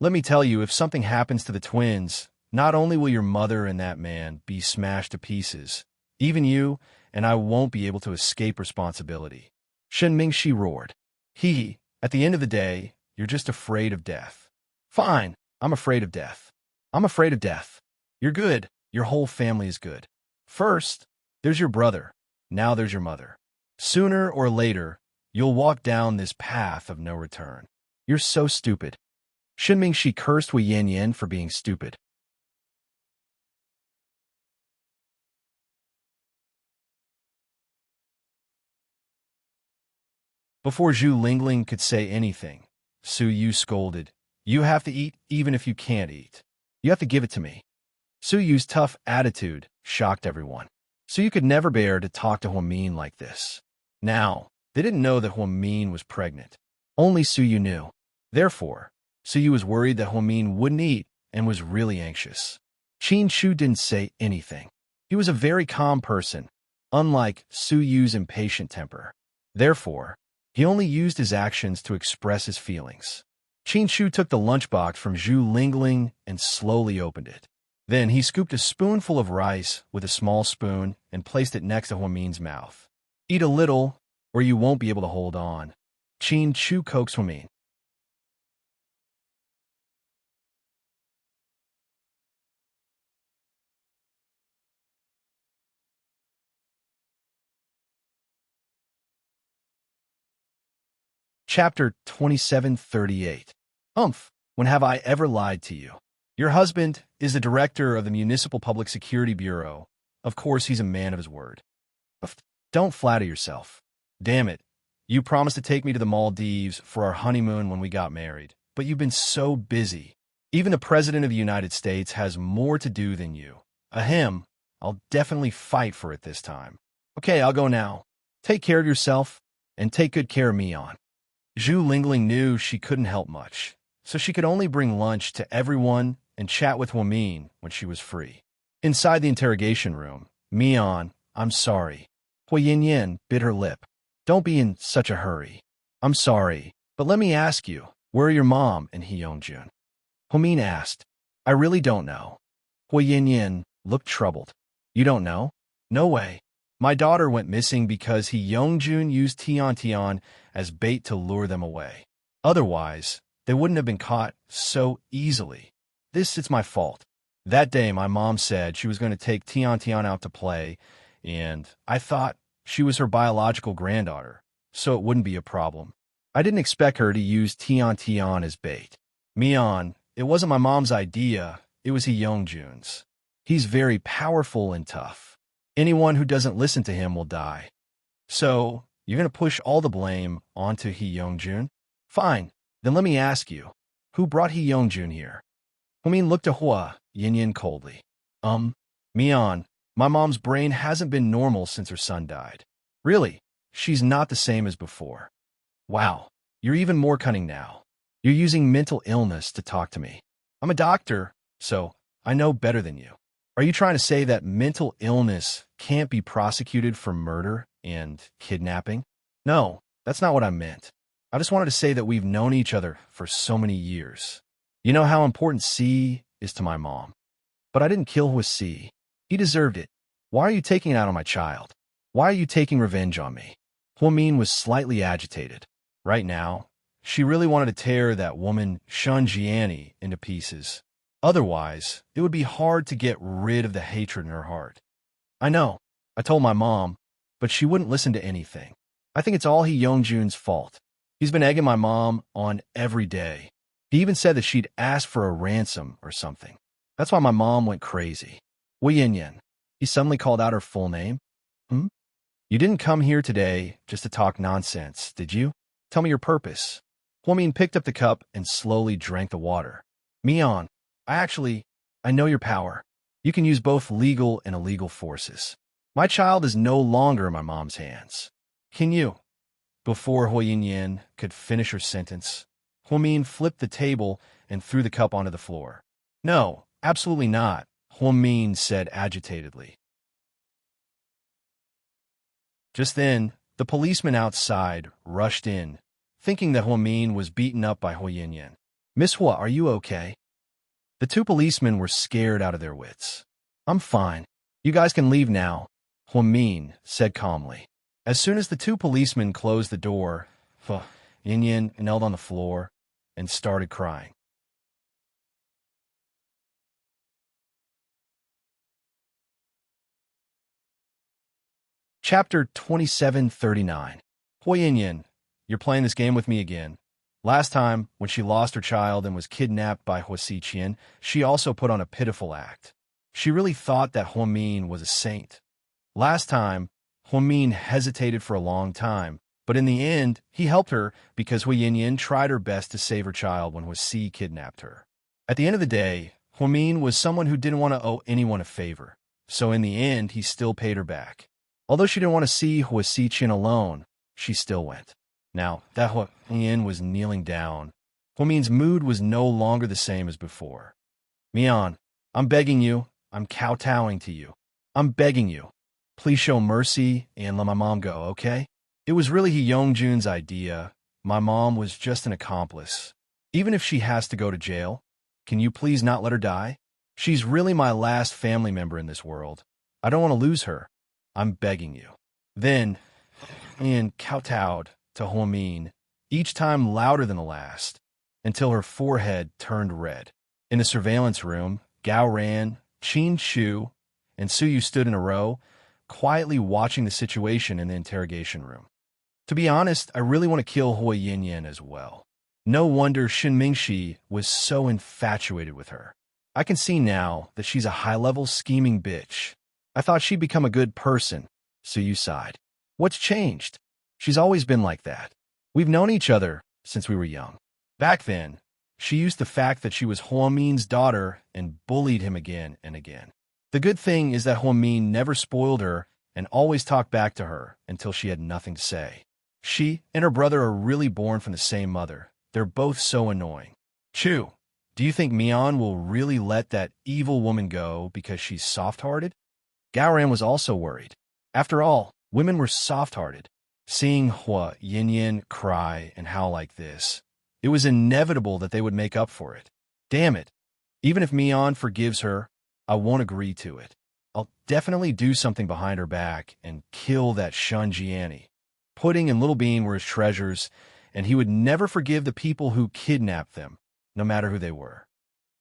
Speaker 1: Let me tell you, if something happens to the twins, not only will your mother and that man be smashed to pieces, even you and I won't be able to escape responsibility. Shen Mingshi roared. At the end of the day, you're just afraid of death. Fine, I'm afraid of death. I'm afraid of death. You're good. Your whole family is good. First, there's your brother. Now there's your mother. Sooner or later, you'll walk down this path of no return. You're so stupid. Shen Mingshi cursed Wei Yan for being stupid. Before Zhu Lingling could say anything, Su Yu scolded, You have to eat even if you can't eat. You have to give it to me. Su Yu's tough attitude shocked everyone. Su Yu could never bear to talk to Huamin like this. Now, they didn't know that Huamin was pregnant. Only Su Yu knew. Therefore, Su Yu was worried that Huamin wouldn't eat and was really anxious. Qin Shu didn't say anything. He was a very calm person, unlike Su Yu's impatient temper. Therefore, he only used his actions to express his feelings. Qin Shu took the lunchbox from Zhu Lingling and slowly opened it. Then he scooped a spoonful of rice with a small spoon and placed it next to Huamin's mouth. Eat a little, or you won't be able to hold on. Qin Shu coaxed Huamin. Chapter 2738. When have I ever lied to you? Your husband is the director of the Municipal Public Security Bureau. Of course, he's a man of his word. Don't flatter yourself. Damn it. You promised to take me to the Maldives for our honeymoon when we got married, but you've been so busy. Even the President of the United States has more to do than you. Ahem, I'll definitely fight for it this time. Okay, I'll go now. Take care of yourself, and take good care of Mion. Zhu Lingling knew she couldn't help much, so she could only bring lunch to everyone and chat with Huamin when she was free. Inside the interrogation room, Mion, I'm sorry. Hui Yin bit her lip. Don't be in such a hurry. I'm sorry, but let me ask you, where are your mom and He Yongjun? Huamin asked. I really don't know. Hui Yin looked troubled. You don't know? No way. My daughter went missing because He Yongjun used Tian Tian as bait to lure them away. Otherwise, they wouldn't have been caught so easily. It's my fault. That day, my mom said she was going to take Tian Tian out to play, and I thought she was her biological granddaughter, so it wouldn't be a problem. I didn't expect her to use Tian Tian as bait. Mian, it wasn't my mom's idea, it was Hyungjun's. He's very powerful and tough. Anyone who doesn't listen to him will die. So, you're going to push all the blame onto Hyungjun? Fine, then let me ask you, who brought Hyungjun here? Hwamin looked at Hua Yin coldly. Mian, my mom's brain hasn't been normal since her son died. Really, she's not the same as before. Wow, you're even more cunning now. You're using mental illness to talk to me. I'm a doctor, so I know better than you. Are you trying to say that mental illness can't be prosecuted for murder and kidnapping? No, that's not what I meant. I just wanted to say that we've known each other for so many years. You know how important C is to my mom. But I didn't kill with C. He deserved it. Why are you taking it out on my child? Why are you taking revenge on me? Hwamin was slightly agitated. Right now, she really wanted to tear that woman Shun Jiani into pieces. Otherwise, it would be hard to get rid of the hatred in her heart. I know, I told my mom, but she wouldn't listen to anything. I think it's all Hyungjun's fault. He's been egging my mom on every day. He even said that she'd ask for a ransom or something. That's why my mom went crazy. Wei Yin. He suddenly called out her full name. You didn't come here today just to talk nonsense, did you? Tell me your purpose. Hwamin picked up the cup and slowly drank the water. Mian, I know your power. You can use both legal and illegal forces. My child is no longer in my mom's hands. Can you? Before Hua Yin could finish her sentence, Hwamin flipped the table and threw the cup onto the floor. No, absolutely not, Hwamin said agitatedly. Just then, the policeman outside rushed in, thinking that Hwamin was beaten up by Hua Yin. Miss Hua, are you okay? The two policemen were scared out of their wits. I'm fine. You guys can leave now, Hwamin said calmly. As soon as the two policemen closed the door, Yin knelt on the floor and started crying. Chapter 2739. Hua Yin, you're playing this game with me again. Last time, when she lost her child and was kidnapped by Hua Xiqian, she also put on a pitiful act. She really thought that Hwamin was a saint. Last time, Hwamin hesitated for a long time, but in the end, he helped her because Hua Yin tried her best to save her child when Hua Si kidnapped her. At the end of the day, Hwamin was someone who didn't want to owe anyone a favor, so in the end, he still paid her back. Although she didn't want to see Hua Xiqian alone, she still went. Now, that Hua Yin was kneeling down. Hwamin's mood was no longer the same as before. Mian, I'm begging you. I'm kowtowing to you. I'm begging you. Please show mercy and let my mom go, okay? It was really Hyungjun's idea. My mom was just an accomplice. Even if she has to go to jail, can you please not let her die? She's really my last family member in this world. I don't want to lose her. I'm begging you. Then, Ian kowtowed to Hwamin, each time louder than the last, until her forehead turned red. In the surveillance room, Gao Ran, Qin Shu, and Suyu stood in a row, quietly watching the situation in the interrogation room. To be honest, I really want to kill Hua Yin as well. No wonder Shin Mingxi was so infatuated with her. I can see now that she's a high-level scheming bitch. I thought she'd become a good person, Suyu sighed. What's changed? She's always been like that. We've known each other since we were young. Back then, she used the fact that she was Hwamin's daughter and bullied him again and again. The good thing is that Hwamin never spoiled her and always talked back to her until she had nothing to say. She and her brother are really born from the same mother. They're both so annoying. Chu, do you think Mian will really let that evil woman go because she's soft-hearted? Gaoran was also worried. After all, women were soft-hearted. Seeing Hua Yin cry and howl like this, it was inevitable that they would make up for it. Damn it. Even if Mian forgives her, I won't agree to it. I'll definitely do something behind her back and kill that Shun Jiani. Pudding and Little Bean were his treasures, and he would never forgive the people who kidnapped them, no matter who they were.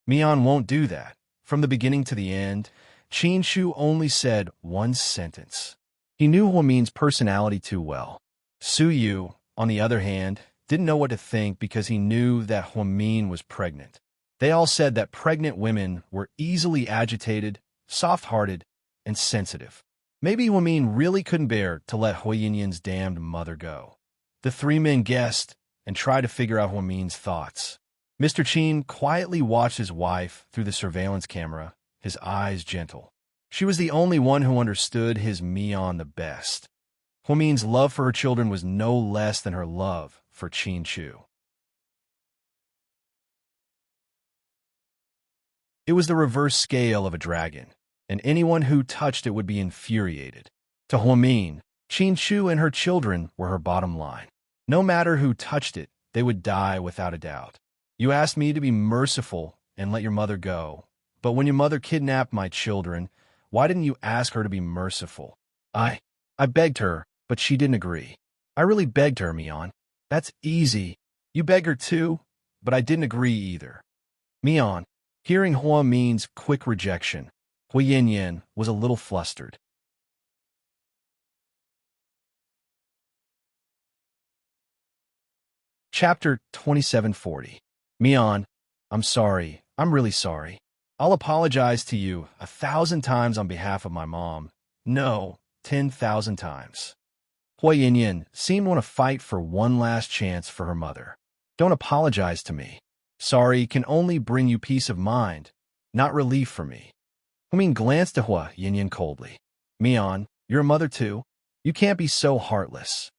Speaker 1: Mian won't do that. From the beginning to the end, Qin Shu only said one sentence. He knew Huamin's personality too well. Su Yu, on the other hand, didn't know what to think because he knew that Huamin was pregnant. They all said that pregnant women were easily agitated, soft-hearted, and sensitive. Maybe Huamin really couldn't bear to let Huayanyan's damned mother go. The three men guessed and tried to figure out Huamin's thoughts. Mr. Qin quietly watched his wife through the surveillance camera, his eyes gentle. She was the only one who understood his Mian the best. Huamin's love for her children was no less than her love for Qin Shu. It was the reverse scale of a dragon, and anyone who touched it would be infuriated. To Huamin, Qin Shu and her children were her bottom line. No matter who touched it, they would die without a doubt. You asked me to be merciful and let your mother go, but when your mother kidnapped my children, why didn't you ask her to be merciful? I begged her, but she didn't agree. I really begged her, Mian. That's easy. You beg her too, but I didn't agree either. Mian, hearing Huamin's quick rejection, Huayanyan was a little flustered. Chapter 2740. Mian, I'm sorry. I'm really sorry. I'll apologize to you 1,000 times on behalf of my mom. No, 10,000 times. Huayanyan seemed to want to fight for one last chance for her mother. Don't apologize to me. Sorry can only bring you peace of mind, not relief for me. Huamin glanced at Huayanyan coldly. Mian, you're a mother too. You can't be so heartless.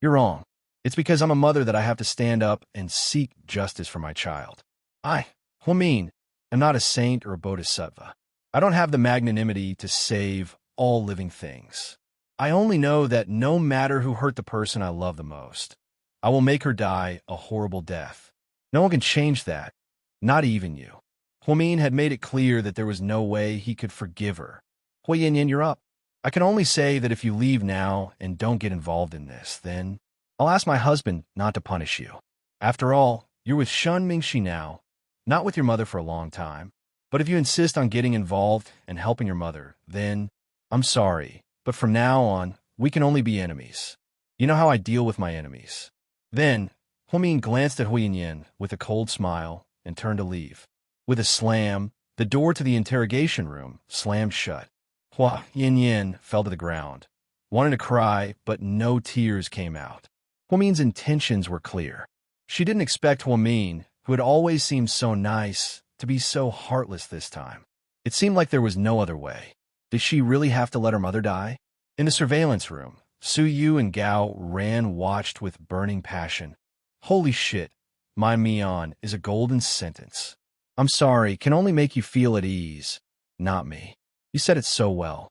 Speaker 1: You're wrong. It's because I'm a mother that I have to stand up and seek justice for my child. Huamin, am not a saint or a bodhisattva. I don't have the magnanimity to save all living things. I only know that no matter who hurt the person I love the most, I will make her die a horrible death. No one can change that, not even you. Huamin had made it clear that there was no way he could forgive her. Huayanyan, you're up. I can only say that if you leave now and don't get involved in this, then I'll ask my husband not to punish you. After all, you're with Shun Mingxi now, not with your mother for a long time. But if you insist on getting involved and helping your mother, then I'm sorry, but from now on, we can only be enemies. You know how I deal with my enemies. Then, Huamin glanced at Huayanyan with a cold smile and turned to leave. With a slam, the door to the interrogation room slammed shut. Huayanyan fell to the ground, wanting to cry, but no tears came out. Huamin's intentions were clear. She didn't expect Huamin, who had always seemed so nice, to be so heartless this time. It seemed like there was no other way. Did she really have to let her mother die? In the surveillance room, Su Yu and Gao Ran watched with burning passion. Holy shit, my Mian is a golden sentence. I'm sorry, can only make you feel at ease. Not me. You said it so well.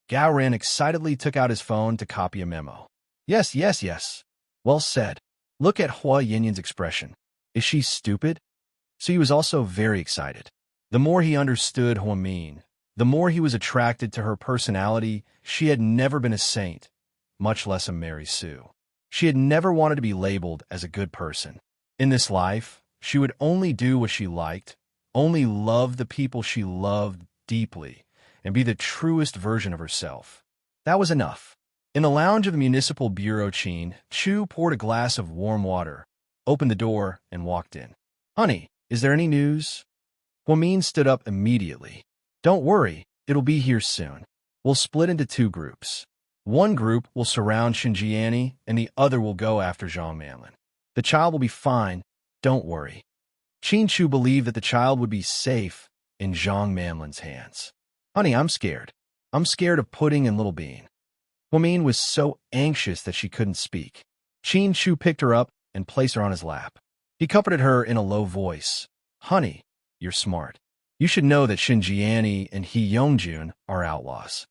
Speaker 1: Gao Ran excitedly took out his phone to copy a memo. Yes. Well said. Look at Huayanyan's expression. Is she stupid? So he was also very excited. The more he understood Huamin, the more he was attracted to her personality. She had never been a saint, much less a Mary Sue. She had never wanted to be labeled as a good person. In this life, she would only do what she liked, only love the people she loved deeply, and be the truest version of herself. That was enough. In the lounge of the municipal bureau, Qin Chu poured a glass of warm water, opened the door, and walked in. Honey, is there any news? Huamin stood up immediately. Don't worry, it'll be here soon. We'll split into two groups. One group will surround Xinjiani, and the other will go after Zhang Manlin. The child will be fine, don't worry. Qin Chu believed that the child would be safe in Zhang Manlin's hands. Honey, I'm scared. I'm scared of Pudding and Little Bean. Huamin was so anxious that she couldn't speak. Qin Chu picked her up and placed her on his lap. He comforted her in a low voice. Honey, you're smart. You should know that Xinjiani and He Yongjun are outlaws.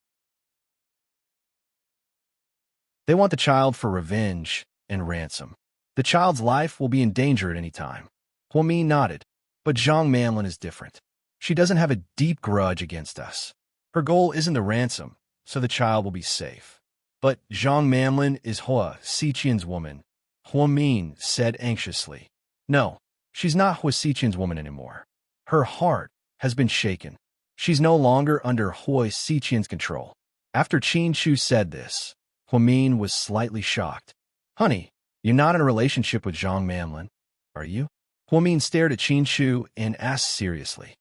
Speaker 1: They want the child for revenge and ransom. The child's life will be in danger at any time. Huamin nodded, but Zhang Manlin is different. She doesn't have a deep grudge against us. Her goal isn't the ransom, so the child will be safe. But Zhang Manlin is Hua Xiqian's woman. Huamin said anxiously. No, she's not Hua Xiqian's woman anymore. Her heart has been shaken. She's no longer under Hua Xiqian's control. After Qin Chu said this, Huamin was slightly shocked. Honey, you're not in a relationship with Zhang Manlin, are you? Huamin stared at Qin Chu and asked seriously.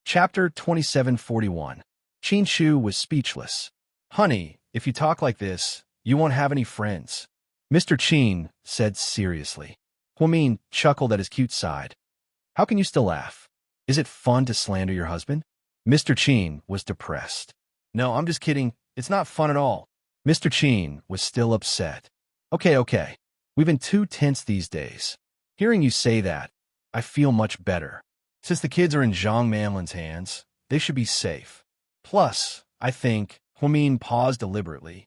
Speaker 1: Chapter 2741. Qin Chu was speechless. Honey, if you talk like this, you won't have any friends, Mr. Qin said seriously. Huamin chuckled at his cute side. How can you still laugh? Is it fun to slander your husband? Mr. Qin was depressed. No, I'm just kidding. It's not fun at all. Mr. Qin was still upset. Okay. We've been too tense these days. Hearing you say that, I feel much better. Since the kids are in Zhang Manlin's hands, they should be safe. Plus, I think, Huamin paused deliberately.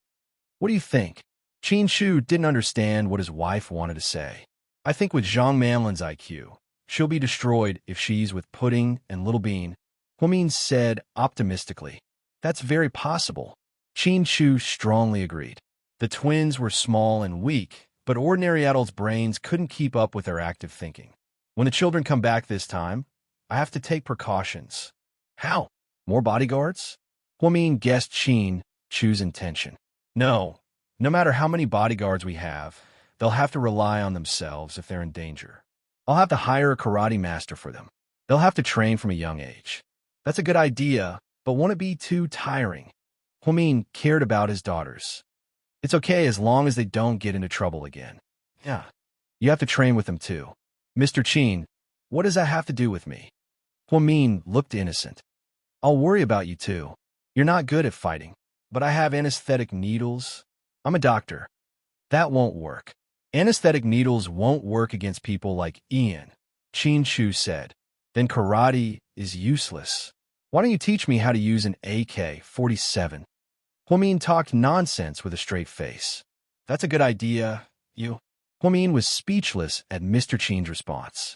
Speaker 1: What do you think? Qin Chu didn't understand what his wife wanted to say. I think with Zhang Manlin's IQ, she'll be destroyed if she's with Pudding and Little Bean, Huamin said optimistically. That's very possible. Qin Chu strongly agreed. The twins were small and weak, but ordinary adults' brains couldn't keep up with their active thinking. When the children come back this time, I have to take precautions. How? More bodyguards? Huamin guessed Qin Chu's intention. No matter how many bodyguards we have, they'll have to rely on themselves if they're in danger. I'll have to hire a karate master for them. They'll have to train from a young age. That's a good idea, but won't it be too tiring? Huamin cared about his daughters. It's okay as long as they don't get into trouble again. Yeah, you have to train with them too. Mr. Qin, what does that have to do with me? Huamin looked innocent. I'll worry about you too. You're not good at fighting, but I have anesthetic needles. I'm a doctor. That won't work. Anesthetic needles won't work against people like Ian, Qin Chu said. Then karate is useless. Why don't you teach me how to use an AK-47? Huamin talked nonsense with a straight face. That's a good idea, you. Huamin was speechless at Mr. Qin's response.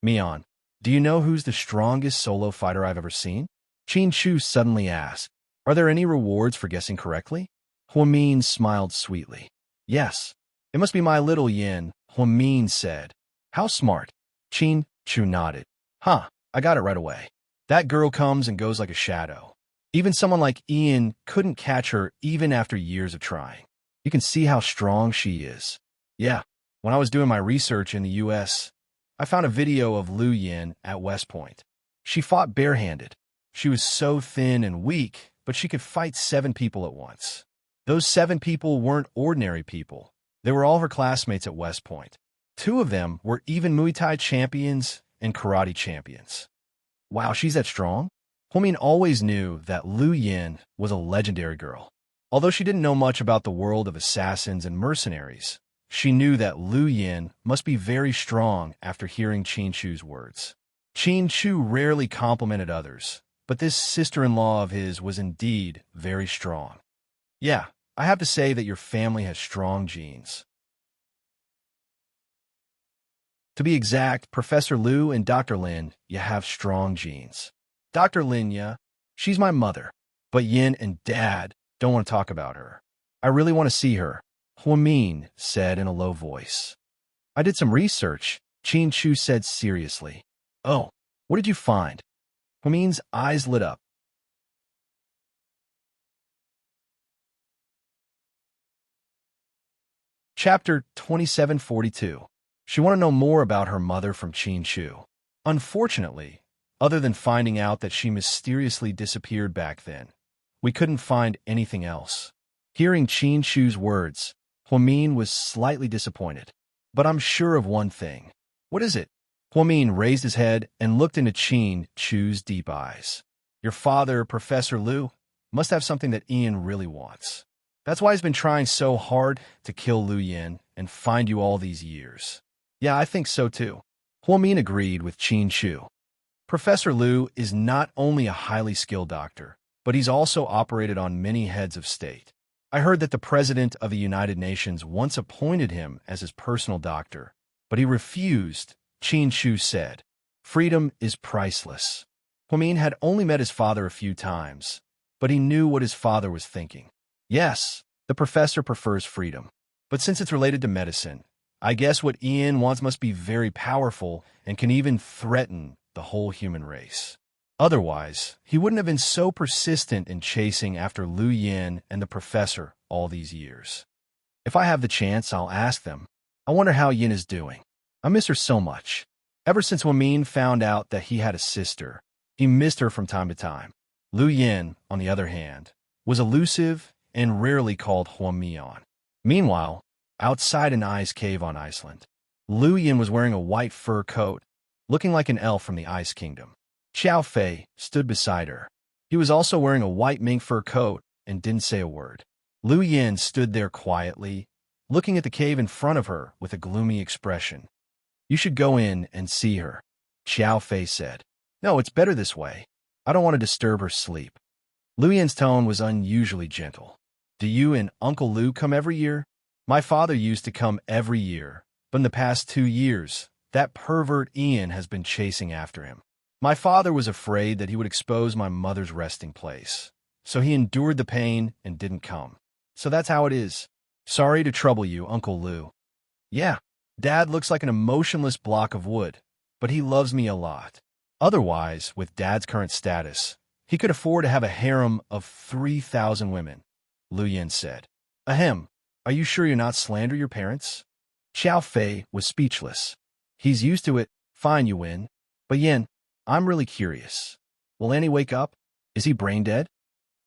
Speaker 1: Mian, do you know who's the strongest solo fighter I've ever seen? Qin Chu suddenly asked. Are there any rewards for guessing correctly? Huamin smiled sweetly. Yes, it must be my little Yin, Huamin said. How smart. Qin Chu nodded. Huh, I got it right away. That girl comes and goes like a shadow. Even someone like Ian couldn't catch her even after years of trying. You can see how strong she is. Yeah, when I was doing my research in the U.S., I found a video of Lu Yin at West Point. She fought barehanded. She was so thin and weak, but she could fight 7 people at once. Those 7 people weren't ordinary people. They were all her classmates at West Point. 2 of them were even Muay Thai champions and karate champions. Wow, she's that strong? Huamin always knew that Lu Yin was a legendary girl. Although she didn't know much about the world of assassins and mercenaries, she knew that Lu Yin must be very strong after hearing Qin Chu's words. Qin Chu rarely complimented others, but this sister-in-law of his was indeed very strong. Yeah, I have to say that your family has strong genes. To be exact, Professor Liu and Dr. Lin, you have strong genes. Dr. Lin, yeah, she's my mother, but Yin and Dad don't want to talk about her. I really want to see her, Huamin said in a low voice. I did some research, Qin Chu said seriously. Oh, what did you find? Huamin's eyes lit up. Chapter 2742. She wanted to know more about her mother from Qin Chu. Unfortunately, other than finding out that she mysteriously disappeared back then, we couldn't find anything else. Hearing Qin Chu's words, Huamin was slightly disappointed. But I'm sure of one thing. What is it? Huamin raised his head and looked into Qin Chu's deep eyes. Your father, Professor Liu, must have something that Ian really wants. That's why he's been trying so hard to kill Lu Yin and find you all these years. Yeah, I think so too. Huamin agreed with Qin Chu. Professor Liu is not only a highly skilled doctor, but he's also operated on many heads of state. I heard that the President of the United Nations once appointed him as his personal doctor, but he refused, Qin Chu said. Freedom is priceless. Huamin had only met his father a few times, but he knew what his father was thinking. Yes, the professor prefers freedom. But since it's related to medicine, I guess what Ian wants must be very powerful and can even threaten the whole human race. Otherwise, he wouldn't have been so persistent in chasing after Lu Yin and the professor all these years. If I have the chance, I'll ask them. I wonder how Yin is doing. I miss her so much. Ever since Wamin found out that he had a sister, he missed her from time to time. Lu Yin, on the other hand, was elusive and rarely called Huamian. Meanwhile, outside an ice cave on Iceland, Lu Yin was wearing a white fur coat, looking like an elf from the Ice Kingdom. Xiao Fei stood beside her. He was also wearing a white mink fur coat and didn't say a word. Lu Yin stood there quietly, looking at the cave in front of her with a gloomy expression. You should go in and see her, Xiao Fei said. No, it's better this way. I don't want to disturb her sleep. Lu Yin's tone was unusually gentle. Do you and Uncle Lu come every year? My father used to come every year, but in the past 2 years, that pervert Ian has been chasing after him. My father was afraid that he would expose my mother's resting place, so he endured the pain and didn't come. So that's how it is. Sorry to trouble you, Uncle Lu. Yeah, Dad looks like an emotionless block of wood, but he loves me a lot. Otherwise, with Dad's current status, he could afford to have a harem of 3,000 women, Lu Yin said. Ahem, are you sure you're not slandering your parents? Xiao Fei was speechless. He's used to it. Fine, you win. But Yin, I'm really curious. Will Annie wake up? Is he brain dead?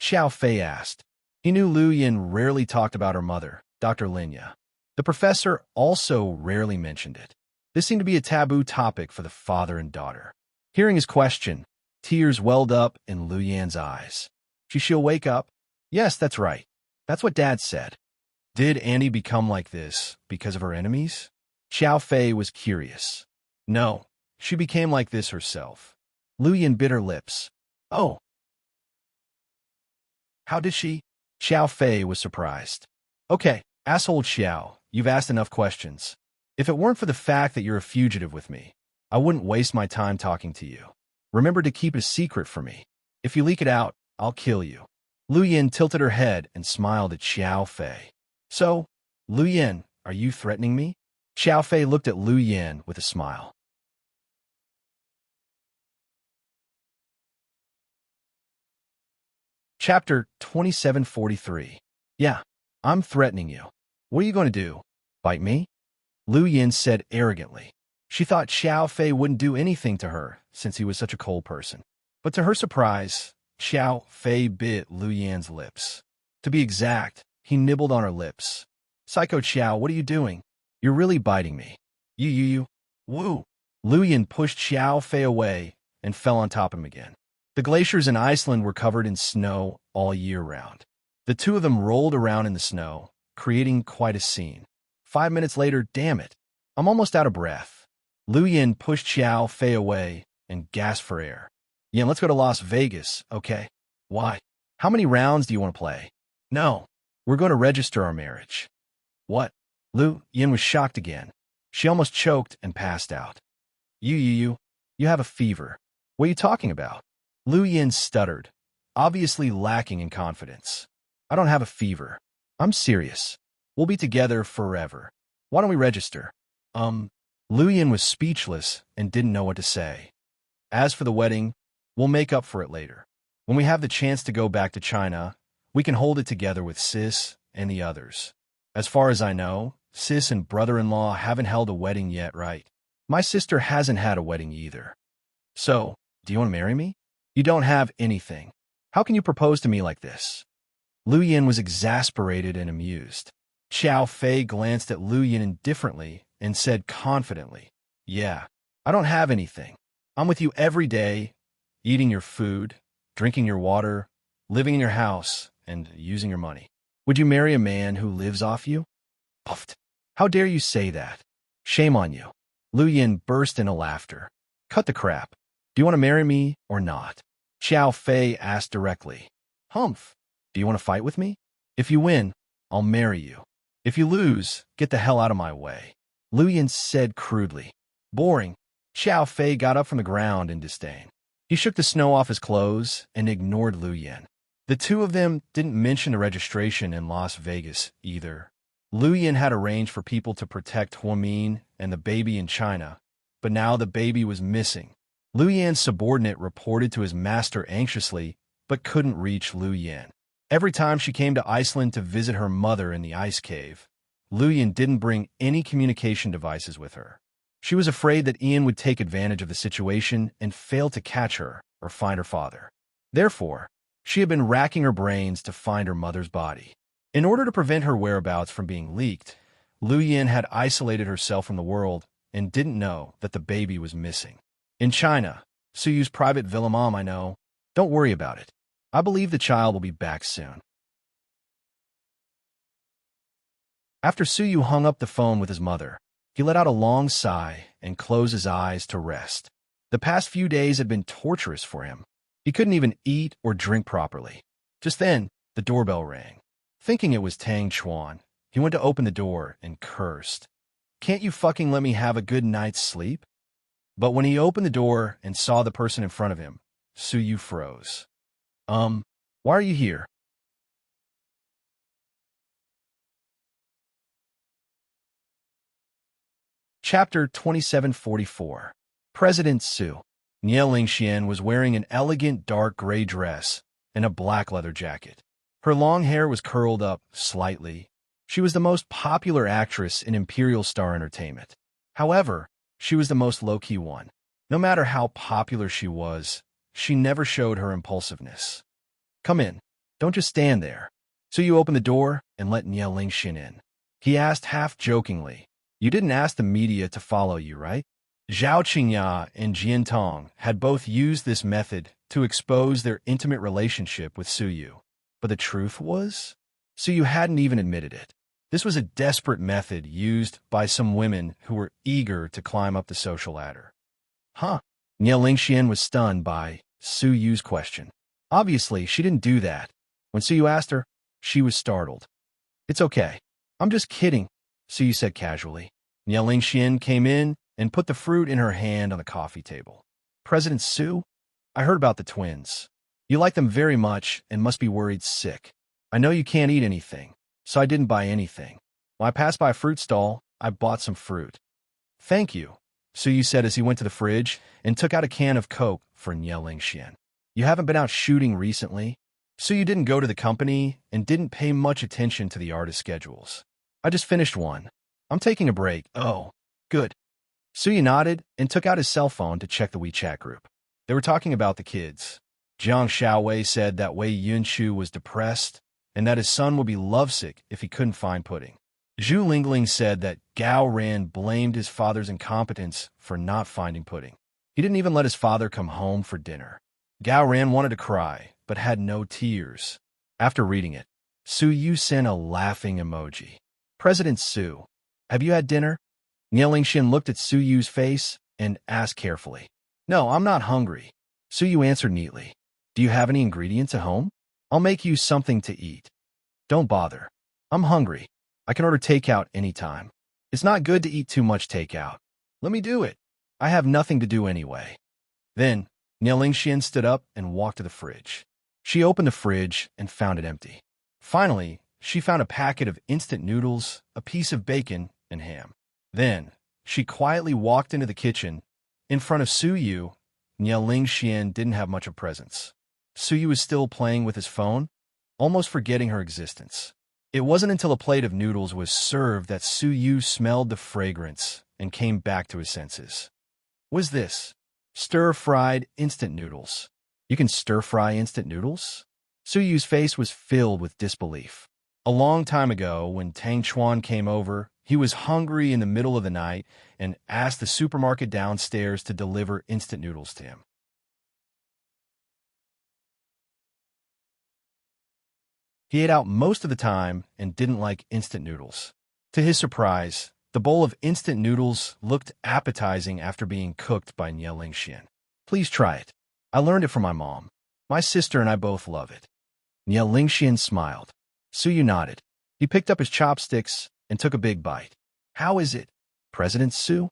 Speaker 1: Xiao Fei asked. He knew Lu Yin rarely talked about her mother, Dr. Linya. The professor also rarely mentioned it. This seemed to be a taboo topic for the father and daughter. Hearing his question, tears welled up in Lu Yin's eyes. She'll wake up? Yes, that's right. That's what Dad said. Did Annie become like this because of her enemies? Xiao Fei was curious. No, she became like this herself. Lu Yin bit her lips. Oh. How did she? Xiao Fei was surprised. Okay, asshole Xiao, you've asked enough questions. If it weren't for the fact that you're a fugitive with me, I wouldn't waste my time talking to you. Remember to keep it a secret for me. If you leak it out, I'll kill you. Lu Yin tilted her head and smiled at Xiao Fei. So, Lu Yin, are you threatening me? Xiao Fei looked at Lu Yin with a smile. Chapter 2743. Yeah, I'm threatening you. What are you going to do? Bite me? Lu Yin said arrogantly. She thought Xiao Fei wouldn't do anything to her since he was such a cold person. But to her surprise, Xiao Fei bit Lu Yin's lips. To be exact, he nibbled on her lips. Psycho Xiao, what are you doing? You're really biting me. You. Woo. Lu Yin pushed Xiao Fei away and fell on top of him again. The glaciers in Iceland were covered in snow all year round. The two of them rolled around in the snow, creating quite a scene. 5 minutes later, damn it, I'm almost out of breath. Lu Yin pushed Xiao Fei away and gasped for air. Yin, let's go to Las Vegas, okay? Why? How many rounds do you want to play? No, we're going to register our marriage. What? Lu Yin was shocked again. She almost choked and passed out. You have a fever. What are you talking about? Lu Yin stuttered, obviously lacking in confidence. I don't have a fever. I'm serious. We'll be together forever. Why don't we register? Lu Yin was speechless and didn't know what to say. As for the wedding, we'll make up for it later. When we have the chance to go back to China, we can hold it together with Sis and the others. As far as I know, Sis and brother-in-law haven't held a wedding yet, right? My sister hasn't had a wedding either. So, do you want to marry me? You don't have anything. How can you propose to me like this? Lu Yin was exasperated and amused. Xiao Fei glanced at Lu Yin indifferently and said confidently, Yeah, I don't have anything. I'm with you every day, eating your food, drinking your water, living in your house, and using your money. Would you marry a man who lives off you? Puffed. How dare you say that? Shame on you. Lu Yin burst into laughter. Cut the crap. Do you want to marry me or not? Xiao Fei asked directly. Humph. Do you want to fight with me? If you win, I'll marry you. If you lose, get the hell out of my way. Lu Yin said crudely. Boring. Xiao Fei got up from the ground in disdain. He shook the snow off his clothes and ignored Lu Yin. The two of them didn't mention the registration in Las Vegas either. Lu Yin had arranged for people to protect Huamin and the baby in China, but now the baby was missing. Lu Yan's subordinate reported to his master anxiously, but couldn't reach Lu Yan. Every time she came to Iceland to visit her mother in the ice cave, Lu Yan didn't bring any communication devices with her. She was afraid that Ian would take advantage of the situation and fail to catch her or find her father. Therefore, she had been racking her brains to find her mother's body. In order to prevent her whereabouts from being leaked, Lu Yin had isolated herself from the world and didn't know that the baby was missing. In China, Suyu's private villa. Mom, I know. Don't worry about it. I believe the child will be back soon. After Suyu hung up the phone with his mother, he let out a long sigh and closed his eyes to rest. The past few days had been torturous for him. He couldn't even eat or drink properly. Just then, the doorbell rang. Thinking it was Tang Chuan, he went to open the door and cursed. Can't you fucking let me have a good night's sleep? But when he opened the door and saw the person in front of him, Suyu froze. Why are you here? Chapter 2744. President Su. Nie Lingxian was wearing an elegant dark gray dress and a black leather jacket. Her long hair was curled up slightly. She was the most popular actress in Imperial Star Entertainment. However, she was the most low-key one. No matter how popular she was, she never showed her impulsiveness. Come in. Don't just stand there. So you open the door and let Nie Lingxian in. He asked half-jokingly. You didn't ask the media to follow you, right? Zhao Qingya and Jian Tong had both used this method to expose their intimate relationship with Suyu. But the truth was, Suyu hadn't even admitted it. This was a desperate method used by some women who were eager to climb up the social ladder. Huh? Nie Lingxian was stunned by Suyu's question. Obviously, she didn't do that. When Suyu asked her, she was startled. It's okay. I'm just kidding, Suyu said casually. Nie Lingxian came in and put the fruit in her hand on the coffee table. President Su, I heard about the twins. You like them very much and must be worried sick. I know you can't eat anything, so I didn't buy anything. When I passed by a fruit stall, I bought some fruit. Thank you, Suyu said as he went to the fridge and took out a can of Coke for Nie Lingxian. You haven't been out shooting recently? Suyu didn't go to the company and didn't pay much attention to the artist schedules. I just finished one. I'm taking a break. Oh, good. Suyu nodded and took out his cell phone to check the WeChat group. They were talking about the kids. Jiang Xiaowei said that Wei Yunshu was depressed and that his son would be lovesick if he couldn't find pudding. Zhu Lingling said that Gao Ran blamed his father's incompetence for not finding pudding. He didn't even let his father come home for dinner. Gao Ran wanted to cry, but had no tears. After reading it, Su Yu sent a laughing emoji. President Su, have you had dinner? Nie Lingxian looked at Su Yu's face and asked carefully. No, I'm not hungry. Su Yu answered neatly. Do you have any ingredients at home? I'll make you something to eat. Don't bother. I'm hungry. I can order takeout anytime. It's not good to eat too much takeout. Let me do it. I have nothing to do anyway. Then, Nie Lingxian stood up and walked to the fridge. She opened the fridge and found it empty. Finally, she found a packet of instant noodles, a piece of bacon, and ham. Then, she quietly walked into the kitchen. In front of Su Yu, Nie Lingxian didn't have much of presence. Su Yu was still playing with his phone, almost forgetting her existence. It wasn't until a plate of noodles was served that Su Yu smelled the fragrance and came back to his senses. What's this? Stir-fried instant noodles. You can stir-fry instant noodles? Su Yu's face was filled with disbelief. A long time ago, when Tang Chuan came over, he was hungry in the middle of the night and asked the supermarket downstairs to deliver instant noodles to him. He ate out most of the time and didn't like instant noodles. To his surprise, the bowl of instant noodles looked appetizing after being cooked by Nie Lingxian. Please try it. I learned it from my mom. My sister and I both love it. Nie Lingxian smiled. Su Yu nodded. He picked up his chopsticks and took a big bite. How is it, President Su?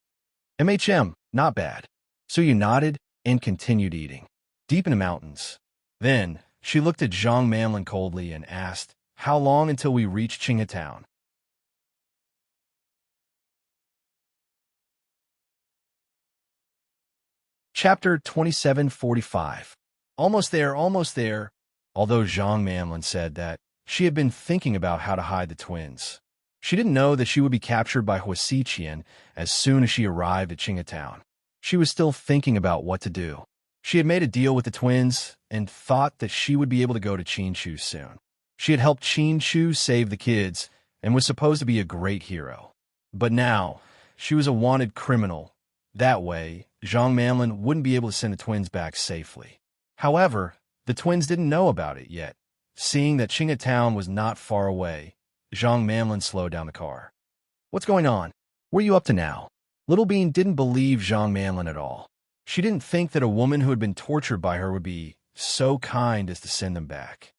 Speaker 1: Not bad. Su Yu nodded and continued eating. Deep in the mountains. Then, She looked at Zhang Manlin coldly and asked, "How long until we reach Qingatown?" Chapter 2745. Almost there, almost there. Although Zhang Manlin said that she had been thinking about how to hide the twins, she didn't know that she would be captured by Hua Xiqian as soon as she arrived at Qingatown. She was still thinking about what to do. She had made a deal with the twins and thought that she would be able to go to Qinchu soon. She had helped Qinchu save the kids and was supposed to be a great hero. But now, she was a wanted criminal. That way, Zhang Manlin wouldn't be able to send the twins back safely. However, the twins didn't know about it yet. Seeing that Qingatown was not far away, Zhang Manlin slowed down the car. "What's going on? What are you up to now?" Little Bean didn't believe Zhang Manlin at all. She didn't think that a woman who had been tortured by her would be so kind as to send them back.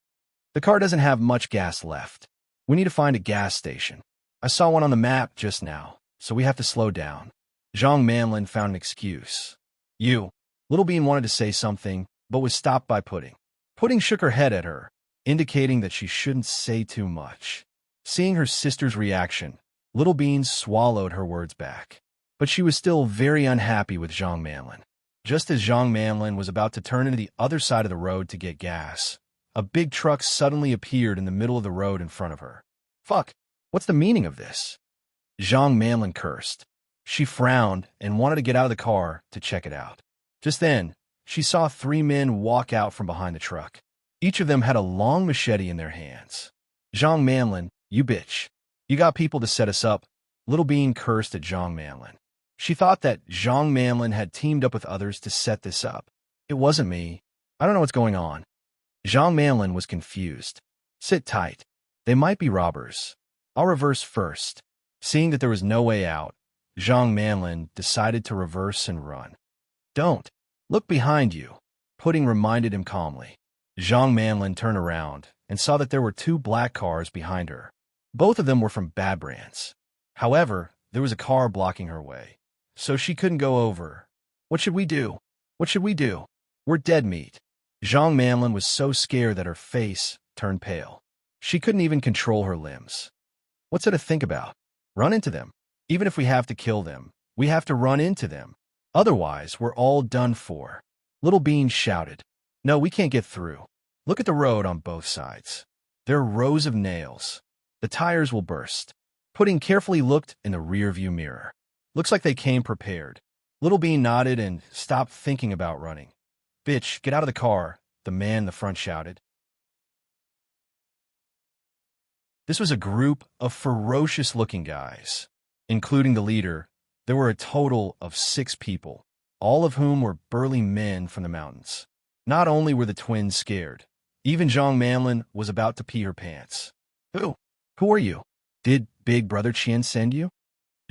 Speaker 1: "The car doesn't have much gas left. We need to find a gas station. I saw one on the map just now, so we have to slow down." Zhang Manlin found an excuse. "You." Little Bean wanted to say something, but was stopped by Pudding. Pudding shook her head at her, indicating that she shouldn't say too much. Seeing her sister's reaction, Little Bean swallowed her words back. But she was still very unhappy with Zhang Manlin. Just as Zhang Manlin was about to turn into the other side of the road to get gas, a big truck suddenly appeared in the middle of the road in front of her. "Fuck! What's the meaning of this?" Zhang Manlin cursed. She frowned and wanted to get out of the car to check it out. Just then, she saw 3 men walk out from behind the truck. Each of them had a long machete in their hands. "Zhang Manlin, you bitch. You got people to set us up." Little Bean cursed at Zhang Manlin. She thought that Zhang Manlin had teamed up with others to set this up. "It wasn't me. I don't know what's going on." Zhang Manlin was confused. "Sit tight. They might be robbers. I'll reverse first." Seeing that there was no way out, Zhang Manlin decided to reverse and run. "Don't. Look behind you," Pudding reminded him calmly. Zhang Manlin turned around and saw that there were 2 black cars behind her. Both of them were from bad brands. However, there was a car blocking her way, so she couldn't go over. "What should we do? What should we do? We're dead meat." Zhang Manlin was so scared that her face turned pale. She couldn't even control her limbs. "What's there to think about? Run into them. Even if we have to kill them, we have to run into them. Otherwise, we're all done for." Little Bean shouted. "No, we can't get through. Look at the road on both sides. There are rows of nails. The tires will burst." Pudding carefully looked in the rearview mirror. "Looks like they came prepared." Little Bean nodded and stopped thinking about running. "Bitch, get out of the car," the man in the front shouted. This was a group of ferocious-looking guys. Including the leader, there were a total of 6 people, all of whom were burly men from the mountains. Not only were the twins scared, even Zhang Manlin was about to pee her pants. Who are you? Did Big Brother Qian send you?"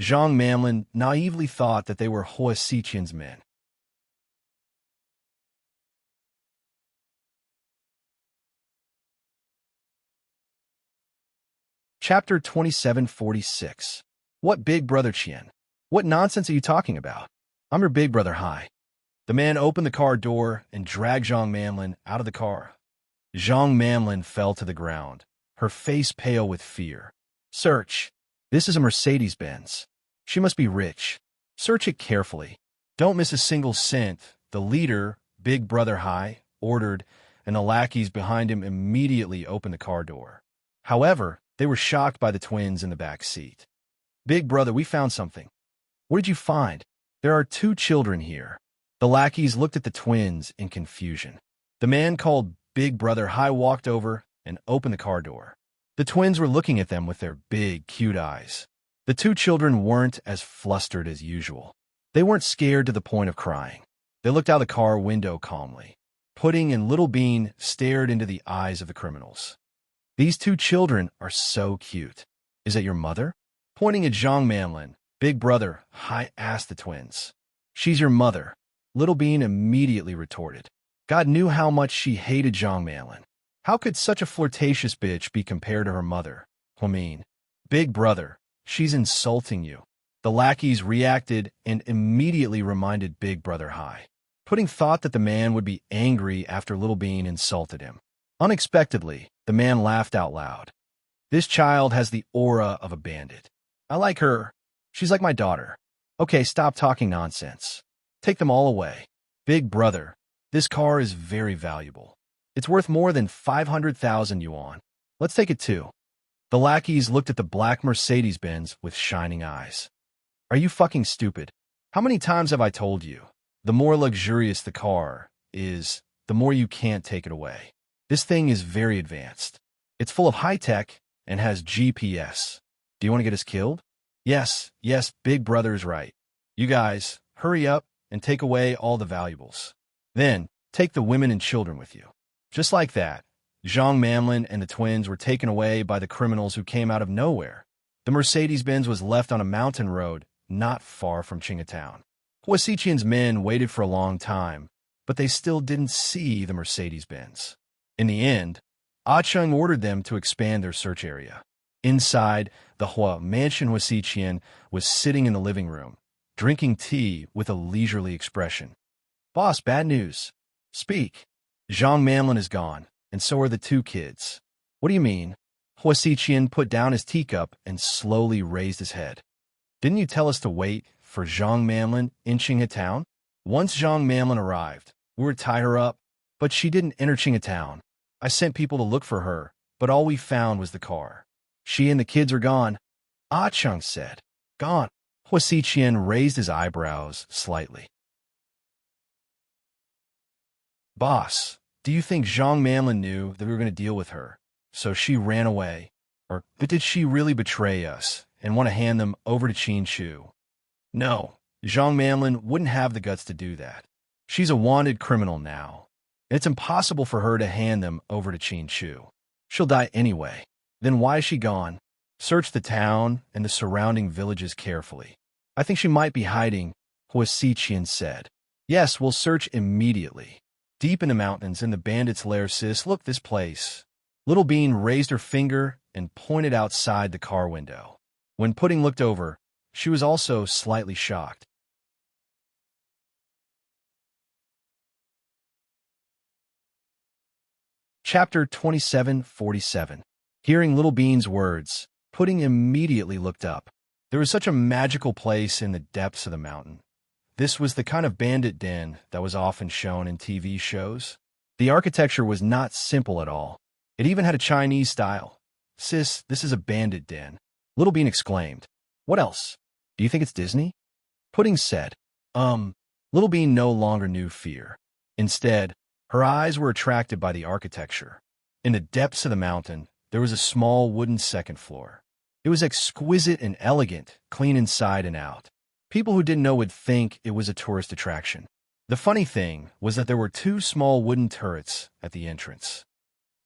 Speaker 1: Zhang Manlin naively thought that they were Hua Xiqian's men. Chapter 2746. What Big Brother Qian? What nonsense are you talking about? I'm your Big Brother Hai. The man opened the car door and dragged Zhang Manlin out of the car. Zhang Manlin fell to the ground, her face pale with fear. "Search. This is a Mercedes-Benz. She must be rich. Search it carefully. Don't miss a single cent," the leader, Big Brother Hai, ordered, and the lackeys behind him immediately opened the car door. However, they were shocked by the twins in the back seat. "Big Brother, we found something." "What did you find?" "There are 2 children here." The lackeys looked at the twins in confusion. The man called Big Brother Hai walked over and opened the car door. The twins were looking at them with their big, cute eyes. The 2 children weren't as flustered as usual. They weren't scared to the point of crying. They looked out the car window calmly. Pudding and Little Bean stared into the eyes of the criminals. "These 2 children are so cute. Is that your mother?" Pointing at Zhang Manlin, Big Brother Hai asked the twins. "She's your mother," Little Bean immediately retorted. God knew how much she hated Zhang Manlin. How could such a flirtatious bitch be compared to her mother? I mean, Big Brother, she's insulting you. The lackeys reacted and immediately reminded Big Brother Hai. Pudding thought that the man would be angry after Little Bean insulted him. Unexpectedly, the man laughed out loud. This child has the aura of a bandit. I like her. She's like my daughter. Okay, stop talking nonsense. Take them all away. Big brother, this car is very valuable. It's worth more than 500,000 yuan. Let's take it too. The lackeys looked at the black Mercedes-Benz with shining eyes. Are you fucking stupid? How many times have I told you? The more luxurious the car is, the more you can't take it away. This thing is very advanced. It's full of high-tech and has GPS. Do you want to get us killed? Yes, Big Brother is right. You guys, hurry up and take away all the valuables. Then, take the women and children with you. Just like that, Zhang Manlin and the twins were taken away by the criminals who came out of nowhere. The Mercedes-Benz was left on a mountain road not far from Qingatown. Hua Xiqian's men waited for a long time, but they still didn't see the Mercedes-Benz. In the end, Ah Cheng ordered them to expand their search area. Inside, the Hua mansion, Hua Xiqian was sitting in the living room, drinking tea with a leisurely expression. Boss, bad news. Speak. Zhang Manlin is gone, and so are the two kids. What do you mean? Hua Xiqian put down his teacup and slowly raised his head. Didn't you tell us to wait for Zhang Manlin in Qingatown? Once Zhang Manlin arrived, we would tie her up, but she didn't enter Qingatown. I sent people to look for her, but all we found was the car. She and the kids are gone. Ah Cheng said. Gone. Hua Xiqian raised his eyebrows slightly. Boss, do you think Zhang Manlin knew that we were going to deal with her, so she ran away? Or did she really betray us and want to hand them over to Qin Chu? No, Zhang Manlin wouldn't have the guts to do that. She's a wanted criminal now. It's impossible for her to hand them over to Qin Chu. She'll die anyway. Then why is she gone? Search the town and the surrounding villages carefully. I think she might be hiding, Hua Xiqian said. Yes, we'll search immediately. Deep in the mountains in the bandits' lair, sis, look this place. Little Bean raised her finger and pointed outside the car window. When Pudding looked over, she was also slightly shocked. Chapter 2747. Hearing Little Bean's words, Pudding immediately looked up. There was such a magical place in the depths of the mountain. This was the kind of bandit den that was often shown in TV shows. The architecture was not simple at all. It even had a Chinese style. Sis, this is a bandit den, Little Bean exclaimed. What else? Do you think it's Disney? Pudding said. Little Bean no longer knew fear. Instead, her eyes were attracted by the architecture. In the depths of the mountain, there was a small wooden second floor. It was exquisite and elegant, clean inside and out. People who didn't know would think it was a tourist attraction. The funny thing was that there were two small wooden turrets at the entrance.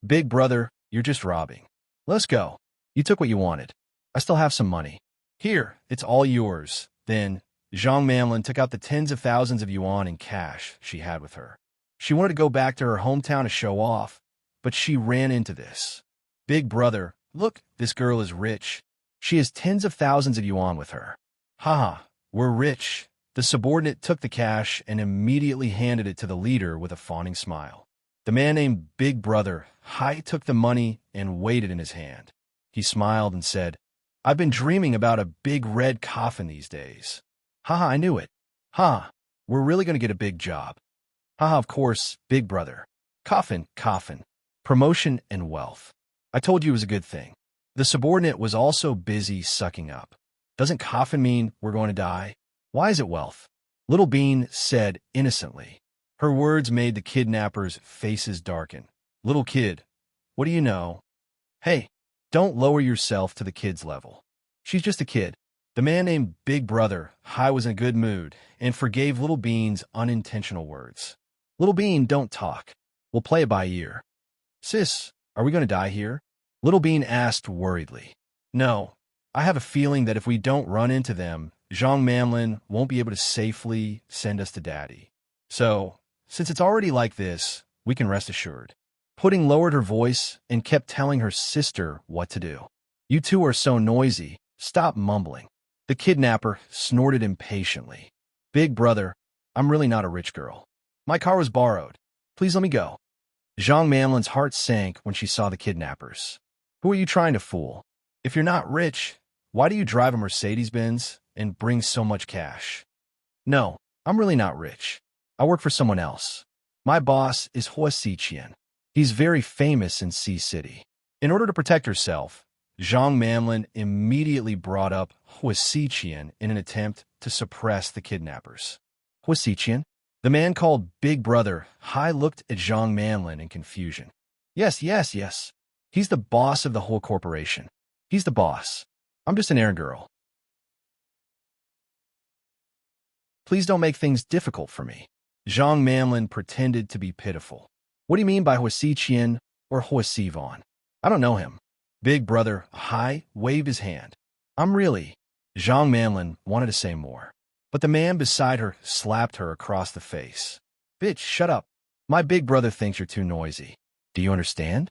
Speaker 1: Big brother, you're just robbing. Let's go. You took what you wanted. I still have some money. Here, it's all yours. Then, Zhang Manlin took out the tens of thousands of yuan in cash she had with her. She wanted to go back to her hometown to show off, but she ran into this. Big brother, look, this girl is rich. She has tens of thousands of yuan with her. Haha, we're rich. The subordinate took the cash and immediately handed it to the leader with a fawning smile. The man named Big Brother took the money and weighed it in his hand. He smiled and said, I've been dreaming about a big red coffin these days. Haha, I knew it. We're really going to get a big job. Haha, of course, Big Brother. Coffin. Promotion and wealth. I told you it was a good thing. The subordinate was also busy sucking up. Doesn't coffin mean we're going to die? Why is it wealth? Little Bean said innocently. Her words made the kidnappers' faces darken. Little kid, what do you know? Hey, don't lower yourself to the kid's level. She's just a kid. The man named Big Brother was in a good mood and forgave Little Bean's unintentional words. Little Bean, don't talk. We'll play it by ear. Sis, are we going to die here? Little Bean asked worriedly. No, I have a feeling that if we don't run into them, Zhang Manlin won't be able to safely send us to Daddy. So, since it's already like this, we can rest assured. Pudding lowered her voice and kept telling her sister what to do. You two are so noisy. Stop mumbling. The kidnapper snorted impatiently. Big brother, I'm really not a rich girl. My car was borrowed. Please let me go. Zhang Manlin's heart sank when she saw the kidnappers. Who are you trying to fool? If you're not rich, why do you drive a Mercedes-Benz and bring so much cash? No, I'm really not rich. I work for someone else. My boss is Hua Xiqian. He's very famous in Sea City. In order to protect herself, Zhang Manlin immediately brought up Hua Xiqian in an attempt to suppress the kidnappers. Hua Xiqian? The man called Big Brother Hai looked at Zhang Manlin in confusion. Yes. He's the boss of the whole corporation. He's the boss. I'm just an errand girl. Please don't make things difficult for me. Zhang Manlin pretended to be pitiful. What do you mean by Hua Xiqian or Hua Sivan? I don't know him. Big Brother Hai waved his hand. I'm really... Zhang Manlin wanted to say more, but the man beside her slapped her across the face. Bitch, shut up. My big brother thinks you're too noisy. Do you understand?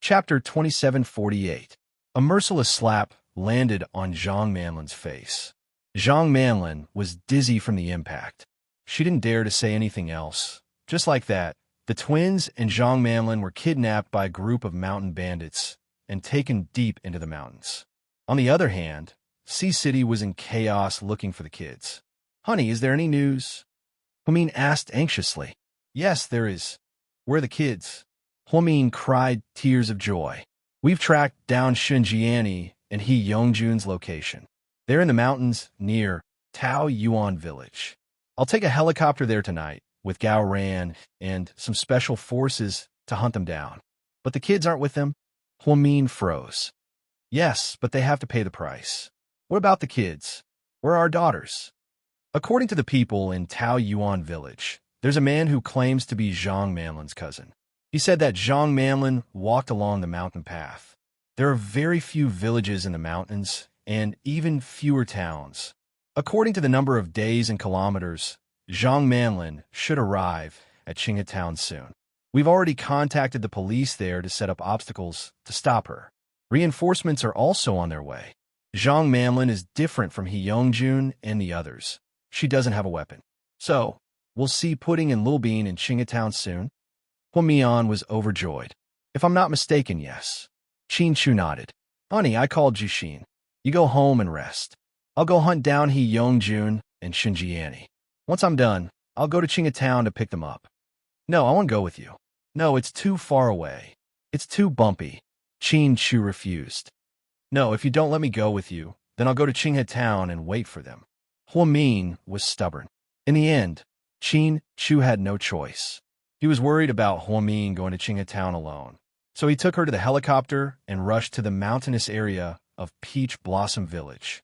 Speaker 1: Chapter 2748. A merciless slap landed on Zhang Manlin's face. Zhang Manlin was dizzy from the impact. She didn't dare to say anything else. Just like that, the twins and Zhang Manlin were kidnapped by a group of mountain bandits and taken deep into the mountains. On the other hand, Sea City was in chaos looking for the kids. Honey, is there any news? Humin asked anxiously. Yes, there is. Where are the kids? Humin cried tears of joy. We've tracked down Xinjiani and He Yongjun's location. They're in the mountains near Tao Yuan village. I'll take a helicopter there tonight with Gao Ran and some special forces to hunt them down. But the kids aren't with them? Humin froze. Yes, but they have to pay the price. What about the kids? Where are our daughters? According to the people in Tao Yuan village, there's a man who claims to be Zhang Manlin's cousin. He said that Zhang Manlin walked along the mountain path. There are very few villages in the mountains and even fewer towns. According to the number of days and kilometers, Zhang Manlin should arrive at Qinghetown soon. We've already contacted the police there to set up obstacles to stop her. Reinforcements are also on their way. Zhang Manlin is different from He Yongjun and the others. She doesn't have a weapon. So, we'll see Pudding and Lil Bean in Qinghetown soon? Hua Mian was overjoyed. If I'm not mistaken, yes. Qin Chu nodded. Honey, I called Jishin. You go home and rest. I'll go hunt down He Yongjun and Xinjiani. Once I'm done, I'll go to Qinghetown to pick them up. No, I won't go with you. No, it's too far away. It's too bumpy. Qin Chu refused. No, if you don't let me go with you, then I'll go to Qinghetown and wait for them. Hua Min was stubborn. In the end, Qin Chu had no choice. He was worried about Hua Min going to Qinghetown alone, so he took her to the helicopter and rushed to the mountainous area of Peach Blossom Village.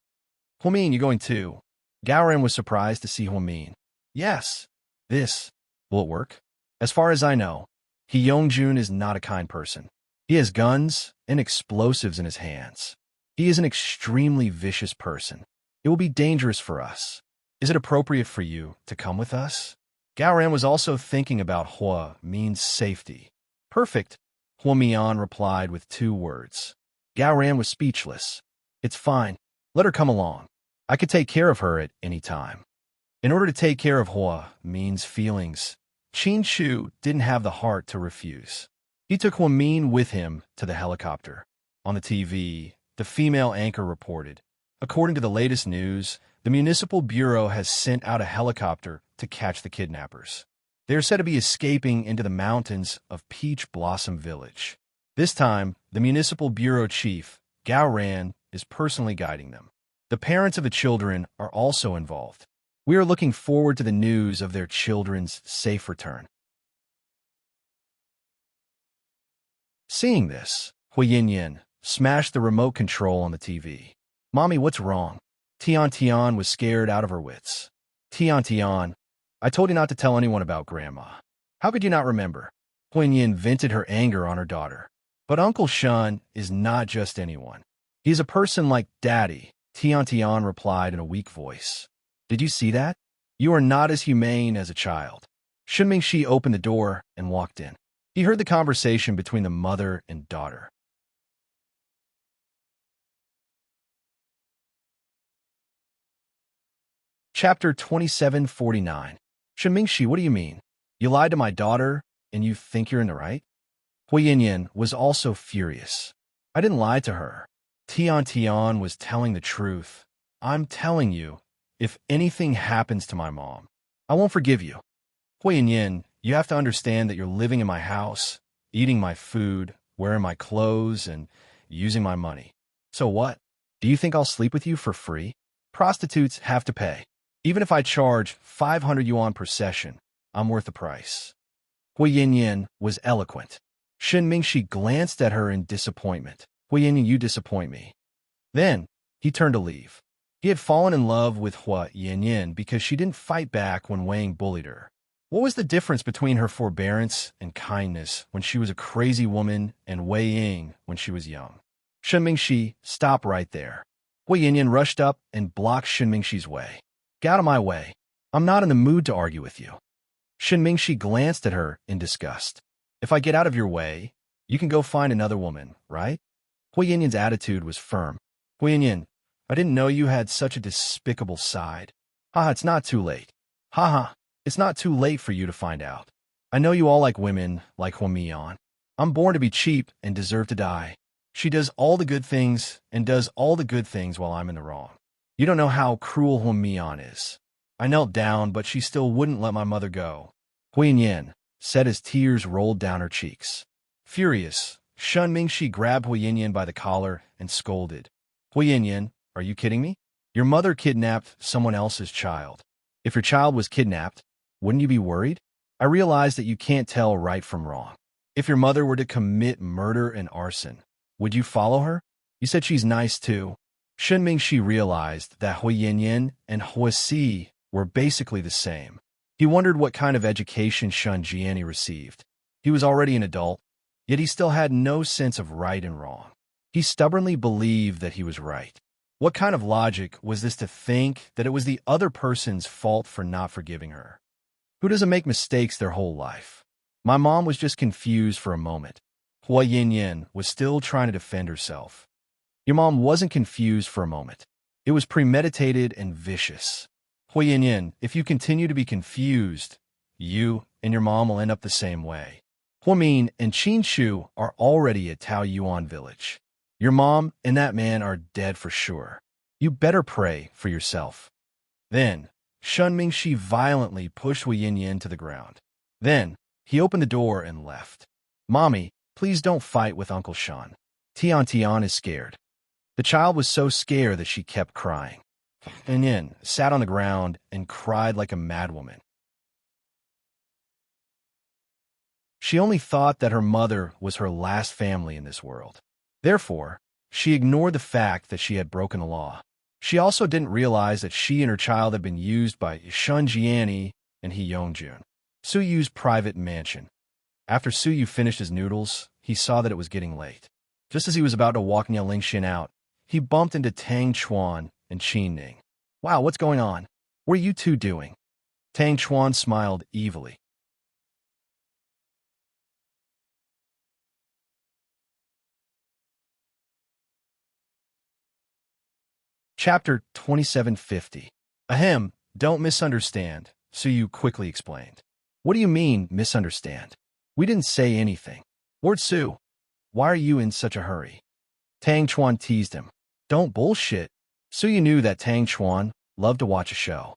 Speaker 1: Hua Min, you going too? Gaoran was surprised to see Hua Min. Yes. Will it work? As far as I know, He Yongjun is not a kind person. He has guns and explosives in his hands. He is an extremely vicious person. It will be dangerous for us. Is it appropriate for you to come with us? Gaoran was also thinking about Hua Min's safety. Perfect, Hua Mian replied with 2 words. Gaoran was speechless. It's fine. Let her come along. I could take care of her at any time. In order to take care of Hua Min's feelings, Qin Chu didn't have the heart to refuse. He took Hua Min with him to the helicopter. On the TV, the female anchor reported, according to the latest news, the municipal bureau has sent out a helicopter to catch the kidnappers. They are said to be escaping into the mountains of Peach Blossom Village. This time, the municipal bureau chief, Gao Ran, is personally guiding them. The parents of the children are also involved. We are looking forward to the news of their children's safe return. Seeing this, Hui Yin smashed the remote control on the TV. Mommy, what's wrong? Tian Tian was scared out of her wits. Tian Tian, I told you not to tell anyone about Grandma. How could you not remember? Hui Yin vented her anger on her daughter. But Uncle Shun is not just anyone. He is a person like Daddy, Tian Tian replied in a weak voice. Did you see that? You are not as humane as a child. Shun Mingxi opened the door and walked in. He heard the conversation between the mother and daughter. Chapter 2749. Shenmingshi, what do you mean? You lied to my daughter, and you think you're in the right? Hui Yinyan was also furious. I didn't lie to her. Tian Tian was telling the truth. I'm telling you, if anything happens to my mom, I won't forgive you. Hui Yinyan, you have to understand that you're living in my house, eating my food, wearing my clothes, and using my money. So what? Do you think I'll sleep with you for free? Prostitutes have to pay. Even if I charge 500 yuan per session, I'm worth the price. Hui Yinyan was eloquent. Shen Mingshi glanced at her in disappointment. Hui Yinyan, you disappoint me. Then, he turned to leave. He had fallen in love with Hui Yinyan because she didn't fight back when Wang bullied her. What was the difference between her forbearance and kindness when she was a crazy woman and Wei Ying when she was young? Shen Mingshi, stop right there. Hui Yinyan rushed up and blocked Shen Mingshi's way. Get out of my way. I'm not in the mood to argue with you. Shen Mingshi glanced at her in disgust. If I get out of your way, you can go find another woman, right? Hui Yinyan's attitude was firm. Hui Yinyan, I didn't know you had such a despicable side. Haha, it's not too late. Haha, it's not too late for you to find out. I know you all like women like Hui Mian. I'm born to be cheap and deserve to die. She does all the good things and does all the good things while I'm in the wrong. You don't know how cruel Hui Mian is. I knelt down, but she still wouldn't let my mother go. Hui Yinyan said as tears rolled down her cheeks. Furious, Shen Mingshi grabbed Hui Yinyan by the collar and scolded. Hui Yinyan, are you kidding me? Your mother kidnapped someone else's child. If your child was kidnapped, wouldn't you be worried? I realize that you can't tell right from wrong. If your mother were to commit murder and arson, would you follow her? You said she's nice too. Shen Mingshi realized that Hui Yinyan and Hui Si were basically the same. He wondered what kind of education Shen Jiani received. He was already an adult, yet he still had no sense of right and wrong. He stubbornly believed that he was right. What kind of logic was this to think that it was the other person's fault for not forgiving her? Who doesn't make mistakes their whole life? My mom was just confused for a moment. Hui Yinyan was still trying to defend herself. Your mom wasn't confused for a moment. It was premeditated and vicious. Hui Yinyan, if you continue to be confused, you and your mom will end up the same way. Hui Min and Qin Shu are already at Taoyuan village. Your mom and that man are dead for sure. You better pray for yourself. Then, Shen Mingshi violently pushed Hui Yinyan to the ground. Then, he opened the door and left. Mommy, please don't fight with Uncle Shan. Tian Tian is scared. The child was so scared that she kept crying. And Yin sat on the ground and cried like a madwoman. She only thought that her mother was her last family in this world. Therefore, she ignored the fact that she had broken the law. She also didn't realize that she and her child had been used by Shun Jiani and He Yongjun, Su Yu's private mansion. After Su Yu finished his noodles, he saw that it was getting late. Just as he was about to walk Niao Lingxian out, he bumped into Tang Chuan and Qin Ning. Wow, what's going on? What are you two doing? Tang Chuan smiled evilly. Chapter 2750. Ahem, don't misunderstand, Su Yu quickly explained. What do you mean, misunderstand? We didn't say anything. Lord Su, why are you in such a hurry? Tang Chuan teased him. Don't bullshit. Su Yu knew that Tang Chuan loved to watch a show.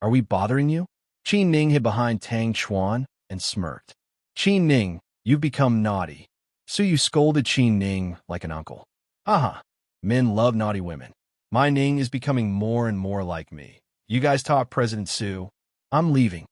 Speaker 1: Are we bothering you? Qin Ning hid behind Tang Chuan and smirked. Qin Ning, you've become naughty. Su Yu scolded Qin Ning like an uncle. Haha, men love naughty women. My Ning is becoming more and more like me. You guys talk, President Su. I'm leaving.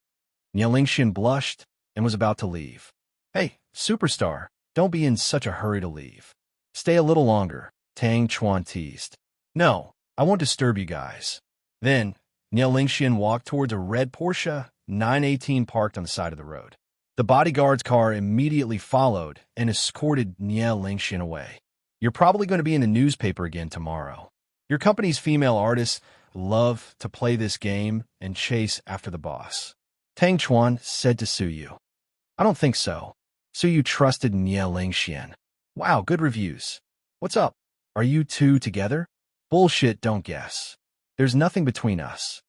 Speaker 1: Niao Lingxian blushed and was about to leave. Hey, superstar, don't be in such a hurry to leave. Stay a little longer, Tang Chuan teased. No, I won't disturb you guys. Then, Niao Lingxian walked towards a red Porsche 918 parked on the side of the road. The bodyguard's car immediately followed and escorted Niao Lingxian away. You're probably going to be in the newspaper again tomorrow. Your company's female artists love to play this game and chase after the boss. Tang Chuan said to Su Yu. I don't think so. Su Yu trusted Niao Lingxian. Wow, good reviews. What's up? Are you two together? Bullshit, don't guess. There's nothing between us.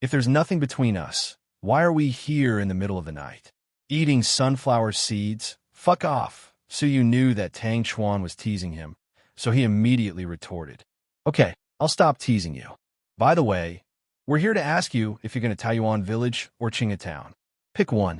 Speaker 1: If there's nothing between us, why are we here in the middle of the night? Eating sunflower seeds? Fuck off. Suyu knew that Tang Chuan was teasing him, so he immediately retorted. Okay, I'll stop teasing you. By the way, we're here to ask you if you're going to Taiyuan Village or Qingatown. Pick one.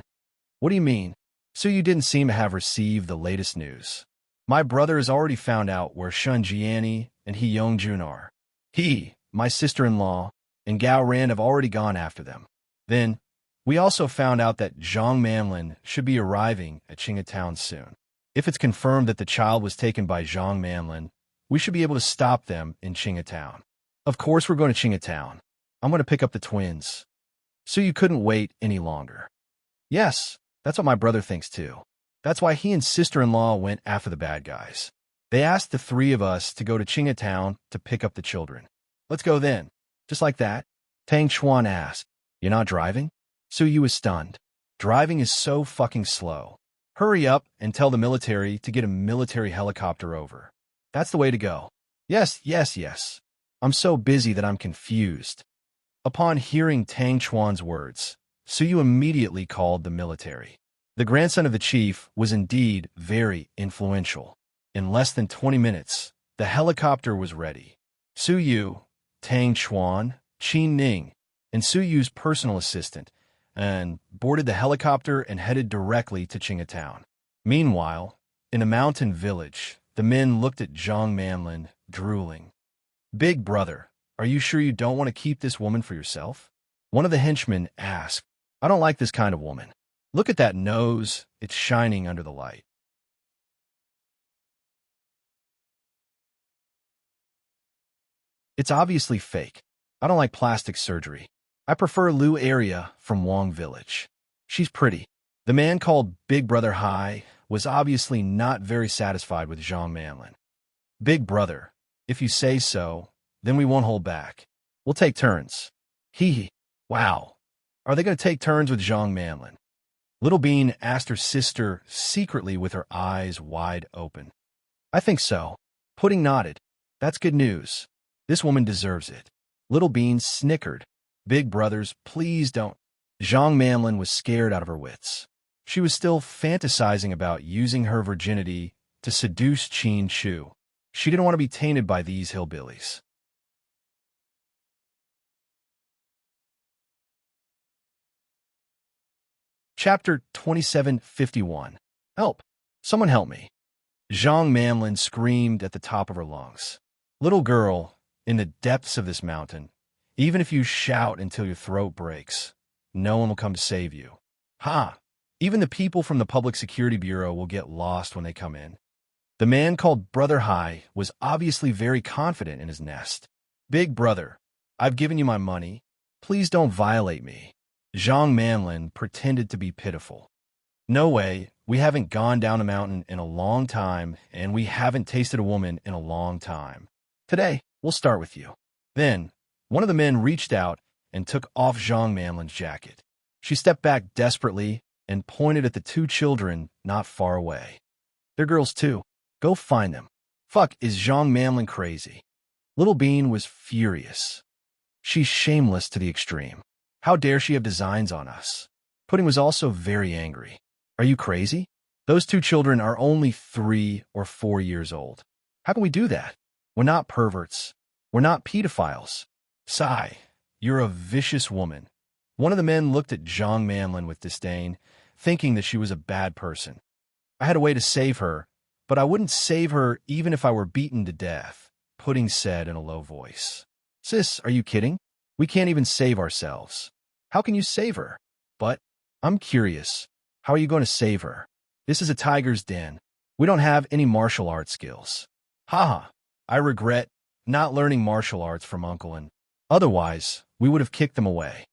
Speaker 1: What do you mean? Suyu didn't seem to have received the latest news. My brother has already found out where Shun Jiani and He Yongjun are. He, my sister-in-law, and Gao Ran have already gone after them. Then, we also found out that Zhang Manlin should be arriving at Qingatown soon. If it's confirmed that the child was taken by Zhang Manlin, we should be able to stop them in Qingatown. Of course we're going to Qingatown. I'm going to pick up the twins. So you couldn't wait any longer. Yes, that's what my brother thinks too. That's why he and sister-in-law went after the bad guys. They asked the three of us to go to Qingatown to pick up the children. Let's go then. Just like that. Tang Chuan asked, "You're not driving?" Suyu was stunned. Driving is so fucking slow. Hurry up and tell the military to get a military helicopter over. That's the way to go. Yes, yes, yes. I'm so busy that I'm confused. Upon hearing Tang Chuan's words, Suyu immediately called the military. The grandson of the chief was indeed very influential. In less than 20 minutes, the helicopter was ready. Suyu, Tang Chuan, Qin Ning, and Suyu's personal assistant, and boarded the helicopter and headed directly to Qingatown. Meanwhile, in a mountain village, the men looked at Zhang Manlin, drooling. "Big brother, are you sure you don't want to keep this woman for yourself?" One of the henchmen asked. "I don't like this kind of woman. Look at that nose, it's shining under the light." "It's obviously fake. I don't like plastic surgery. I prefer Lu Area from Wong Village. She's pretty." The man called Big Brother Hai was obviously not very satisfied with Zhang Manlin. "Big brother, if you say so, then we won't hold back. We'll take turns." Hee hee. Wow. Are they going to take turns with Zhang Manlin? Little Bean asked her sister secretly with her eyes wide open. "I think so." Pudding nodded. "That's good news. This woman deserves it." Little Bean snickered. "Big brothers, please don't." Zhang Manlin was scared out of her wits. She was still fantasizing about using her virginity to seduce Qin Chu. She didn't want to be tainted by these hillbillies. Chapter 2751. Help! Someone help me! Zhang Manlin screamed at the top of her lungs. "Little girl, in the depths of this mountain, even if you shout until your throat breaks, no one will come to save you. Ha! Even the people from the Public Security Bureau will get lost when they come in." The man called Brother Hai was obviously very confident in his nest. "Big brother, I've given you my money. Please don't violate me." Zhang Manlin pretended to be pitiful. "No way, we haven't gone down a mountain in a long time, and we haven't tasted a woman in a long time. Today, we'll start with you." Then, one of the men reached out and took off Zhang Manlin's jacket. She stepped back desperately and pointed at the two children not far away. "They're girls too. Go find them." Fuck, is Zhang Manlin crazy? Little Bean was furious. She's shameless to the extreme. How dare she have designs on us? Pudding was also very angry. Are you crazy? Those two children are only 3 or 4 years old. How can we do that? We're not perverts. We're not pedophiles. Sigh, you're a vicious woman. One of the men looked at Zhang Manlin with disdain, thinking that she was a bad person. "I had a way to save her, but I wouldn't save her even if I were beaten to death," Pudding said in a low voice. "Sis, are you kidding? We can't even save ourselves. How can you save her?" "But, I'm curious. How are you going to save her? This is a tiger's den. We don't have any martial arts skills." "Haha, I regret not learning martial arts from Uncle, and otherwise, we would have kicked them away."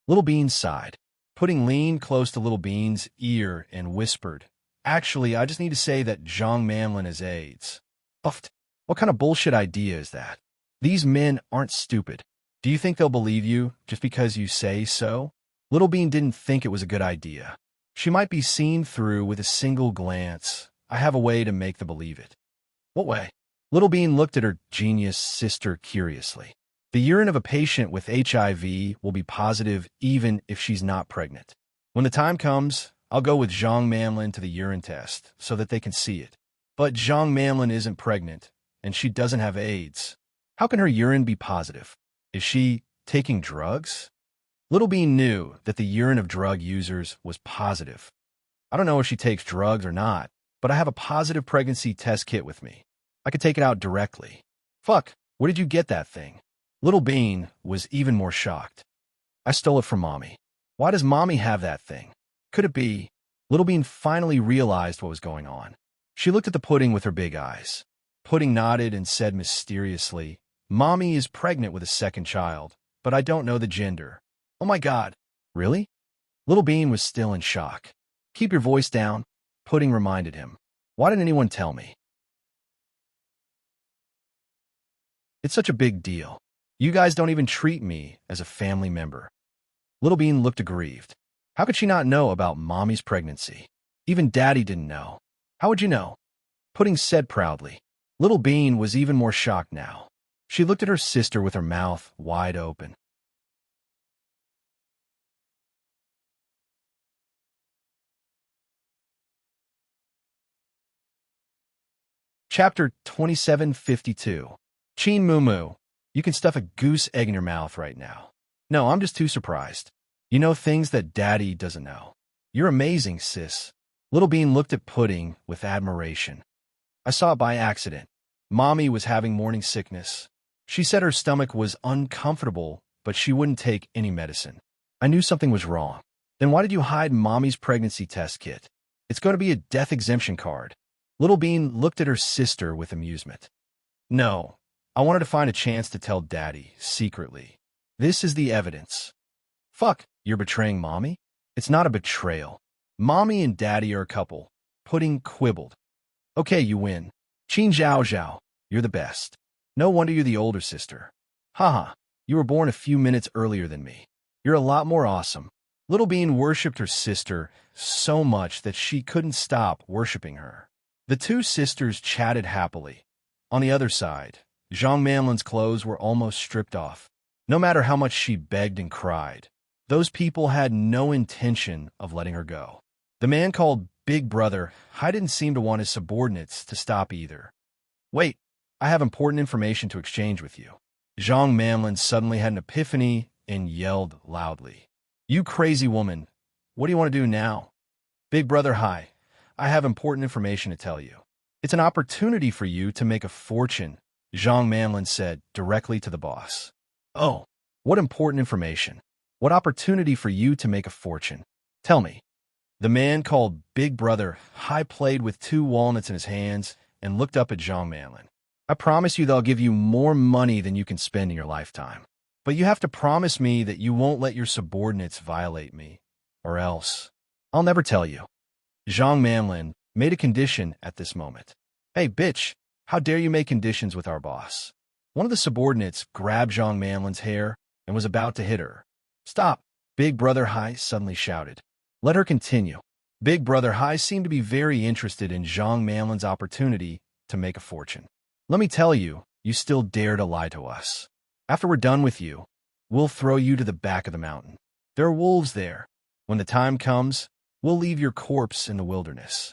Speaker 1: Little Bean sighed. Pudding leaned close to Little Bean's ear and whispered, "Actually, I just need to say that Zhang Manlin has AIDS." Uffed. What kind of bullshit idea is that? These men aren't stupid. Do you think they'll believe you just because you say so? Little Bean didn't think it was a good idea. She might be seen through with a single glance. I have a way to make them believe it. What way? Little Bean looked at her genius sister curiously. The urine of a patient with HIV will be positive even if she's not pregnant. When the time comes, I'll go with Zhang Manlin to the urine test so that they can see it. But Zhang Manlin isn't pregnant, and she doesn't have AIDS. How can her urine be positive? Is she taking drugs? Little Bean knew that the urine of drug users was positive. I don't know if she takes drugs or not, but I have a positive pregnancy test kit with me. I could take it out directly. Fuck, where did you get that thing? Little Bean was even more shocked. I stole it from Mommy. Why does Mommy have that thing? Could it be? Little Bean finally realized what was going on. She looked at the pudding with her big eyes. Pudding nodded and said mysteriously, Mommy is pregnant with a second child, but I don't know the gender. Oh my God, really? Little Bean was still in shock. Keep your voice down, Pudding reminded him. Why didn't anyone tell me? It's such a big deal. You guys don't even treat me as a family member. Little Bean looked aggrieved. How could she not know about Mommy's pregnancy? Even Daddy didn't know. How would you know? Pudding said proudly. Little Bean was even more shocked now. She looked at her sister with her mouth wide open. Chapter 2752. Cheen Moo Moo, you can stuff a goose egg in your mouth right now. No, I'm just too surprised. You know things that Daddy doesn't know. You're amazing, sis. Little Bean looked at Pudding with admiration. I saw it by accident. Mommy was having morning sickness. She said her stomach was uncomfortable, but she wouldn't take any medicine. I knew something was wrong. Then why did you hide Mommy's pregnancy test kit? It's going to be a death exemption card. Little Bean looked at her sister with amusement. No, I wanted to find a chance to tell Daddy, secretly. This is the evidence. Fuck, you're betraying Mommy? It's not a betrayal. Mommy and Daddy are a couple. Pudding quibbled. Okay, you win. Qin Zhao Zhao, you're the best. No wonder you're the older sister. Haha, you were born a few minutes earlier than me. You're a lot more awesome. Little Bean worshipped her sister so much that she couldn't stop worshipping her. The two sisters chatted happily. On the other side, Zhang Manlin's clothes were almost stripped off. No matter how much she begged and cried, those people had no intention of letting her go. The man called Big Brother, I didn't seem to want his subordinates to stop either. Wait, I have important information to exchange with you. Zhang Manlin suddenly had an epiphany and yelled loudly. You crazy woman, what do you want to do now? Big Brother, hi. I have important information to tell you. It's an opportunity for you to make a fortune, Zhang Manlin said directly to the boss. Oh, what important information? What opportunity for you to make a fortune? Tell me. The man called Big Brother high played with 2 walnuts in his hands and looked up at Zhang Manlin. I promise you they'll give you more money than you can spend in your lifetime. But you have to promise me that you won't let your subordinates violate me, or else I'll never tell you. Zhang Manlin made a condition at this moment. Hey, bitch, how dare you make conditions with our boss? One of the subordinates grabbed Zhang Manlin's hair and was about to hit her. Stop, Big Brother Hai suddenly shouted. Let her continue. Big Brother Hai seemed to be very interested in Zhang Manlin's opportunity to make a fortune. Let me tell you, you still dare to lie to us. After we're done with you, we'll throw you to the back of the mountain. There are wolves there. When the time comes, we'll leave your corpse in the wilderness.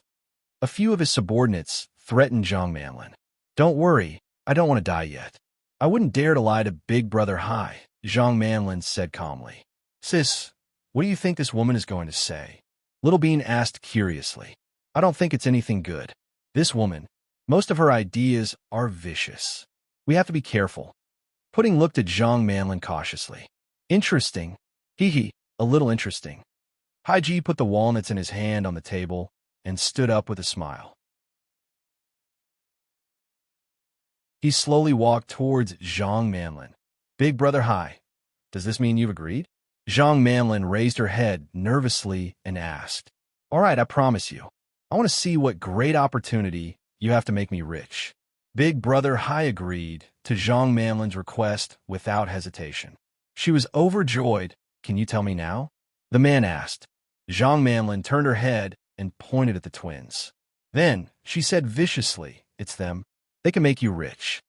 Speaker 1: A few of his subordinates threatened Zhang Manlin. Don't worry, I don't want to die yet. I wouldn't dare to lie to Big Brother Hai, Zhang Manlin said calmly. Sis, what do you think this woman is going to say? Little Bean asked curiously. I don't think it's anything good. This woman, most of her ideas are vicious. We have to be careful. Pudding looked at Zhang Manlin cautiously. Interesting. Hee hee, a little interesting. Haiji put the walnuts in his hand on the table and stood up with a smile. He slowly walked towards Zhang Manlin. Big Brother Hai, does this mean you've agreed? Zhang Manlin raised her head nervously and asked. All right, I promise you. I want to see what great opportunity you have to make me rich. Big Brother Hai agreed to Zhang Manlin's request without hesitation. She was overjoyed. Can you tell me now? The man asked. Zhang Manlin turned her head and pointed at the twins. Then she said viciously, it's them. They can make you rich.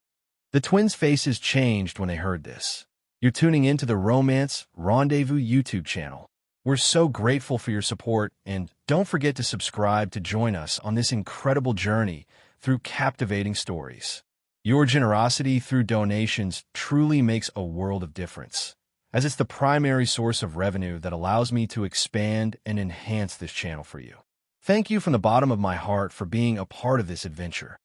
Speaker 1: The twins' faces changed when they heard this. You're tuning into the Romance Rendezvous YouTube channel. We're so grateful for your support, and don't forget to subscribe to join us on this incredible journey through captivating stories. Your generosity through donations truly makes a world of difference, as it's the primary source of revenue that allows me to expand and enhance this channel for you. Thank you from the bottom of my heart for being a part of this adventure.